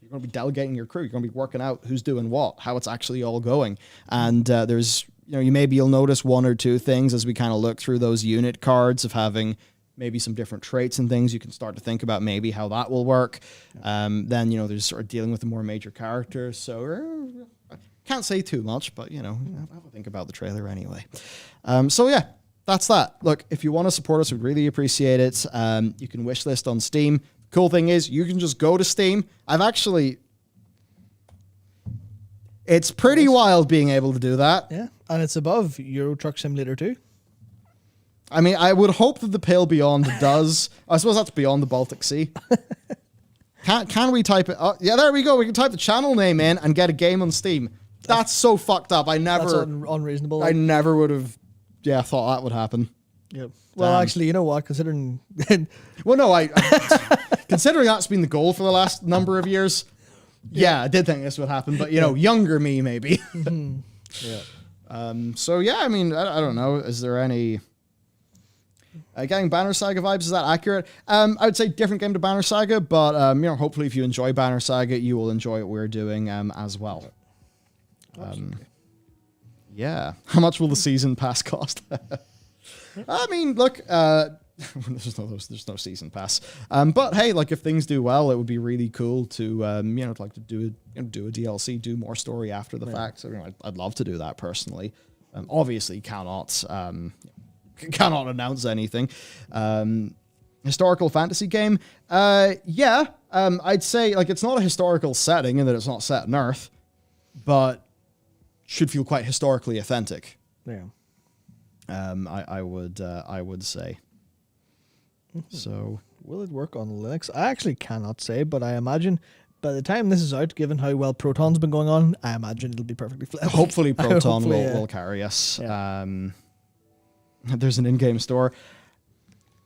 Speaker 3: you're going to be delegating your crew. You're going to be working out who's doing what, how it's actually all going. And there's, you'll notice one or two things as we kind of look through those unit cards of having maybe some different traits and things. You can start to think about maybe how that will work. Then, there's sort of dealing with the more major characters. So I can't say too much, but, I'll think about the trailer anyway. So yeah. That's that. Look, if you want to support us, we'd really appreciate it. You can wishlist on Steam. Cool thing is, you can just go to Steam. It's pretty wild being able to do that.
Speaker 2: Yeah, and it's above Euro Truck Simulator 2.
Speaker 3: I mean, I would hope that the Pale Beyond does. I suppose that's beyond the Baltic Sea. Can we type it? Oh, yeah, there we go. We can type the channel name in and get a game on Steam. That's so fucked up.
Speaker 2: That's unreasonable.
Speaker 3: I never would have, thought that would happen.
Speaker 2: Yep. Well, actually, you know what? Considering,
Speaker 3: well, no, I considering that's been the goal for the last number of years. Yeah, I did think this would happen, but younger me maybe.
Speaker 2: Yeah.
Speaker 3: So yeah, I mean, I don't know. Is there any? Getting Banner Saga vibes, is that accurate? I would say different game to Banner Saga, but hopefully if you enjoy Banner Saga, you will enjoy what we're doing as well. Yeah. How much will the season pass cost? I mean, look, there's no season pass. But hey, like if things do well, it would be really cool to like to do a DLC, do more story after the fact. So I'd love to do that personally. Obviously, cannot announce anything. Historical fantasy game. I'd say like it's not a historical setting in that it's not set on Earth, but should feel quite historically authentic.
Speaker 2: Yeah.
Speaker 3: I would say. So
Speaker 2: will it work on Linux? I actually cannot say, but I imagine by the time this is out, given how well Proton's been going on, I imagine it'll be perfectly flat.
Speaker 3: Hopefully Proton will carry us.
Speaker 2: Yeah.
Speaker 3: There's an in-game store.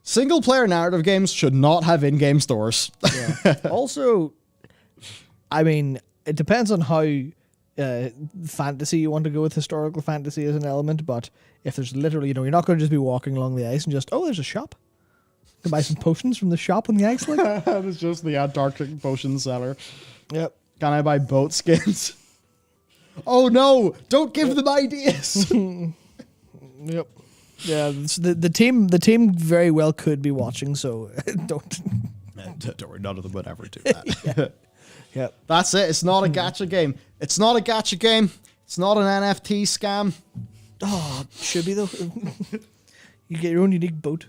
Speaker 3: Single-player narrative games should not have in-game stores.
Speaker 2: Yeah. Also, I mean, it depends on how fantasy you want to go with. Historical fantasy as an element, but if there's literally, you're not going to just be walking along the ice and just, there's a shop. You can buy some potions from the shop on the ice. Like.
Speaker 3: It's just the Antarctic potion seller.
Speaker 2: Yep.
Speaker 3: Can I buy boat skins? Oh no! Don't give them ideas.
Speaker 2: Yep. Yeah, the team very well could be watching, so don't.
Speaker 3: Don't worry, none of them would ever do that.
Speaker 2: Yeah.
Speaker 3: That's it. It's not a gacha game. It's not a gacha game. It's not an NFT scam.
Speaker 2: Oh, it should be though. You get your own unique boat.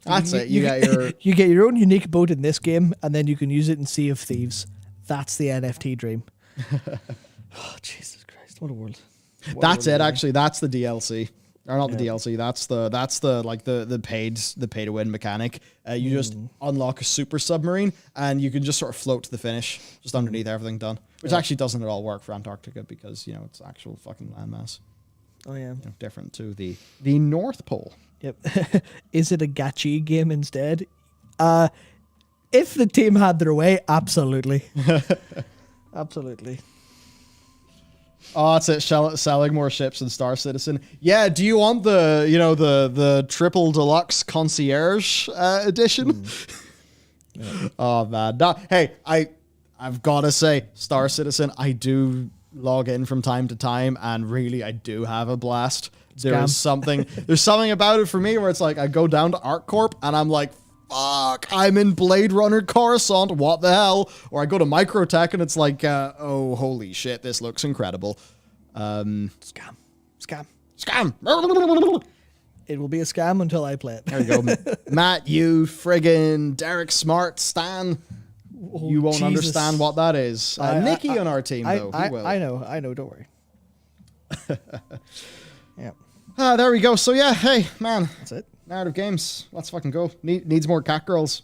Speaker 3: That's it. You
Speaker 2: get your own unique boat in this game, and then you can use it in Sea of Thieves. That's the NFT dream. Oh, Jesus Christ! What a world.
Speaker 3: That's it. Actually, that's the DLC. Or not the DLC. That's the like the pay to win mechanic. You just unlock a super submarine and you can just sort of float to the finish, just underneath everything done. Which actually doesn't at all work for Antarctica because it's actual fucking landmass.
Speaker 2: Oh yeah.
Speaker 3: Different to the North Pole.
Speaker 2: Yep. Is it a gacha game instead? If the team had their way, absolutely. Absolutely.
Speaker 3: Oh, that's it. Selling more ships than Star Citizen. Yeah. Do you want the triple deluxe concierge edition?
Speaker 2: Yeah.
Speaker 3: Oh man. No, hey, I've got to say, Star Citizen. I do log in from time to time, and really, I do have a blast. There's something about it for me where it's like I go down to ArcCorp and I'm like, fuck, I'm in Blade Runner Coruscant, what the hell? Or I go to Microtech and it's like, oh, holy shit, this looks incredible.
Speaker 2: Scam. It will be a scam until I play it.
Speaker 3: There you go. Matt, you friggin' Derek Smart, Stan.
Speaker 2: Oh,
Speaker 3: you won't
Speaker 2: Jesus.
Speaker 3: understand what that is. Nikki on our team, though. He will.
Speaker 2: I know, don't worry. Yeah.
Speaker 3: There we go. So yeah, hey, man.
Speaker 2: That's it.
Speaker 3: Narrative games. Let's fucking go. Needs more cat girls.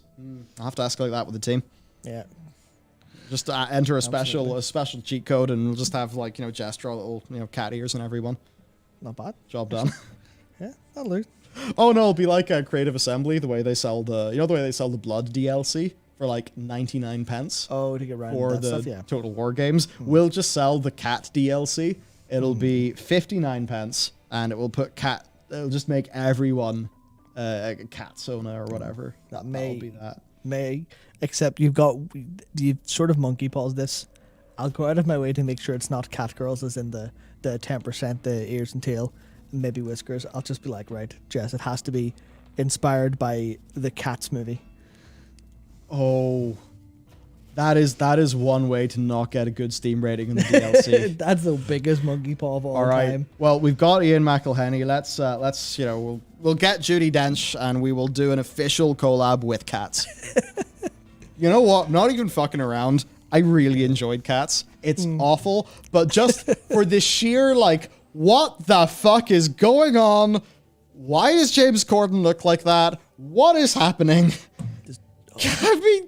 Speaker 3: I'll have to escalate that with the team.
Speaker 2: Yeah.
Speaker 3: Just enter a special cheat code, and we'll just have Jess draw little cat ears and everyone.
Speaker 2: Not bad.
Speaker 3: Job done.
Speaker 2: Yeah, that'll do.
Speaker 3: Oh no, it'll be like a Creative Assembly, the way they sell the Blood DLC for like 99 pence.
Speaker 2: Oh, to get around
Speaker 3: for
Speaker 2: that
Speaker 3: the
Speaker 2: stuff, yeah.
Speaker 3: Total War games. We'll just sell the cat DLC. It'll be 59 pence, and it will put cat. It'll just make everyone a cat Sona or whatever.
Speaker 2: That'll
Speaker 3: be that.
Speaker 2: Except you've sort of monkey paws this. I'll go out of my way to make sure it's not cat girls, as in the 10%, the ears and tail, and maybe whiskers. I'll just be like, right, Jess, it has to be inspired by the Cats movie.
Speaker 3: Oh, that is one way to not get a good Steam rating in the DLC.
Speaker 2: That's the biggest monkey paw of all time.
Speaker 3: Well, we've got Ian McElhenney. Let's we'll get Judi Dench and we will do an official collab with cats. You know what? Not even fucking around. I really enjoyed Cats. It's awful, but just for the sheer, like, what the fuck is going on? Why does James Corden look like that? What is happening? I mean,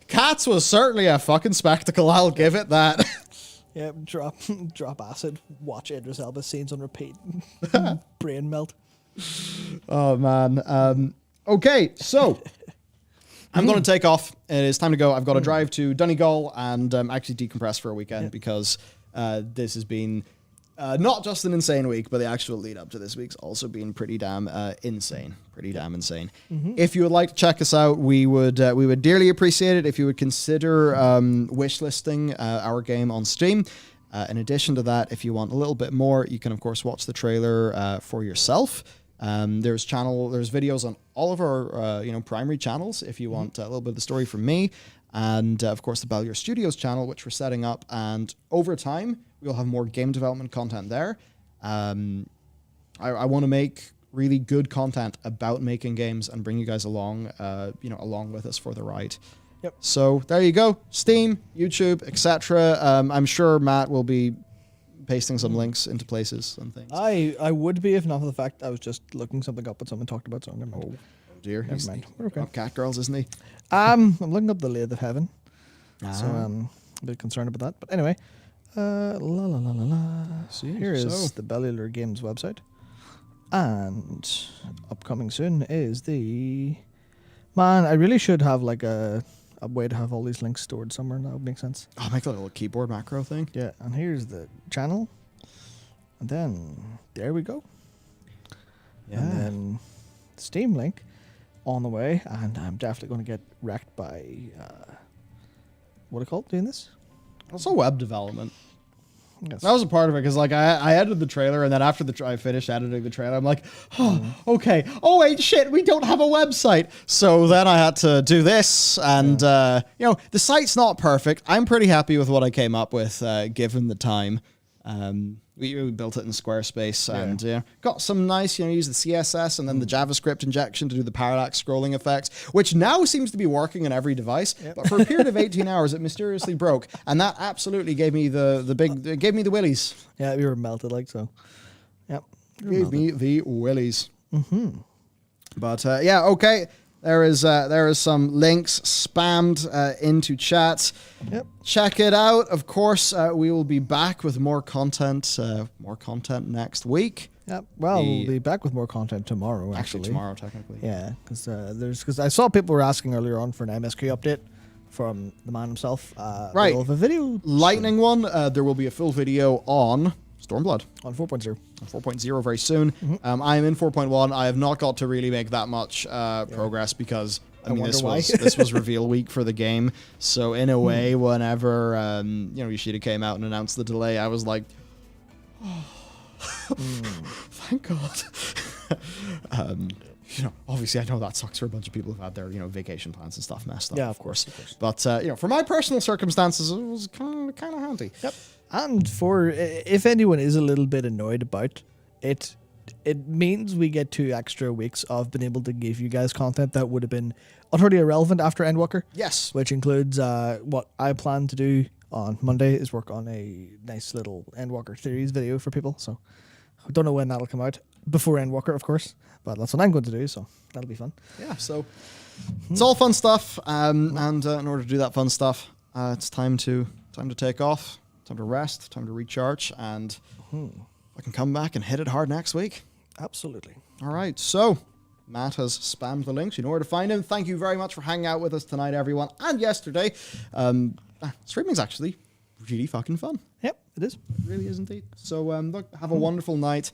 Speaker 3: Cats was certainly a fucking spectacle. I'll give it that.
Speaker 2: Yeah, drop acid, watch Idris Elba scenes on repeat, brain melt.
Speaker 3: Oh, man. Okay, so I'm going to take off. It is time to go. I've got to drive to Donegal and actually decompress for a weekend because this has been not just an insane week, but the actual lead up to this week's also been pretty damn insane. Pretty damn insane. If you would like to check us out, we would dearly appreciate it if you would consider wishlisting our game on Steam. In addition to that, if you want a little bit more, you can of course watch the trailer for yourself. There's videos on all of our primary channels if you want a little bit of the story from me, and of course the Bellular Studios channel, which we're setting up, and over time we'll have more game development content there. I want to make really good content about making games and bring you guys along with us for the ride.
Speaker 2: Yep.
Speaker 3: So there you go. Steam, YouTube, etc. I'm sure Matt will be pasting some links into places and things.
Speaker 2: I would be if not for the fact I was just looking something up that someone talked about, so never mind.
Speaker 3: Oh dear.
Speaker 2: Never mind. We're okay.
Speaker 3: Cat girls, isn't he?
Speaker 2: I'm looking up the Lathe of Heaven, so
Speaker 3: Ah.
Speaker 2: a bit concerned about that. But anyway, here is the Bellular Games website, and upcoming soon is the man. I really should have like a way to have all these links stored somewhere, and that would make sense.
Speaker 3: Oh, make like a little keyboard macro thing.
Speaker 2: Yeah, and here's the channel, and then there we go.
Speaker 3: Yeah.
Speaker 2: And then Steam link on the way, and I'm definitely going to get wrecked by what do you call it doing this?
Speaker 3: Also web development.
Speaker 2: Yes.
Speaker 3: That was a part of it because like I edited the trailer, and then after I finished editing the trailer, I'm like, oh, okay. Oh wait, shit, we don't have a website. So then I had to do this, and the site's not perfect. I'm pretty happy with what I came up with, given the time. We built it in Squarespace, and got some nice, use the CSS and then the JavaScript injection to do the parallax scrolling effects, which now seems to be working on every device. Yep. But for a period of 18 hours, it mysteriously broke, and that absolutely gave me gave me the willies.
Speaker 2: Yeah, we were melted like so. Yep,
Speaker 3: Gave me the willies. But okay. There is some links spammed into chat.
Speaker 2: Yep.
Speaker 3: Check it out. Of course, we will be back with more content next week.
Speaker 2: Yep. Well, we'll be back with more content tomorrow. Actually,
Speaker 3: tomorrow, technically.
Speaker 2: Yeah, because I saw people were asking earlier on for an MSQ update from the man himself.
Speaker 3: Right.
Speaker 2: We'll have a video.
Speaker 3: Lightning one. There will be a full video on Stormblood.
Speaker 2: On 4.0.
Speaker 3: 4.0 very soon. I am in 4.1. I have not got to really make that much progress because this was reveal week for the game. So in a way, whenever Yoshida came out and announced the delay, I was like, thank God. Obviously I know that sucks for a bunch of people who've had their vacation plans and stuff messed up.
Speaker 2: Yeah, of course.
Speaker 3: But for my personal circumstances, it was kind of handy.
Speaker 2: Yep. And for if anyone is a little bit annoyed about it, it means we get 2 extra weeks of being able to give you guys content that would have been utterly irrelevant after Endwalker.
Speaker 3: Yes.
Speaker 2: Which includes what I plan to do on Monday is work on a nice little Endwalker theories video for people. So I don't know when that'll come out. Before Endwalker, of course. But that's what I'm going to do, so that'll be fun.
Speaker 3: Yeah, so it's all fun stuff. And in order to do that fun stuff, it's time to take off. Time to rest, time to recharge, and I can come back and hit it hard next week.
Speaker 2: Absolutely.
Speaker 3: All right, so Matt has spammed the links. You know where to find him. Thank you very much for hanging out with us tonight, everyone, and yesterday. Streaming's actually really fucking fun.
Speaker 2: Yep, it is.
Speaker 3: It really is indeed. So look, have a wonderful night.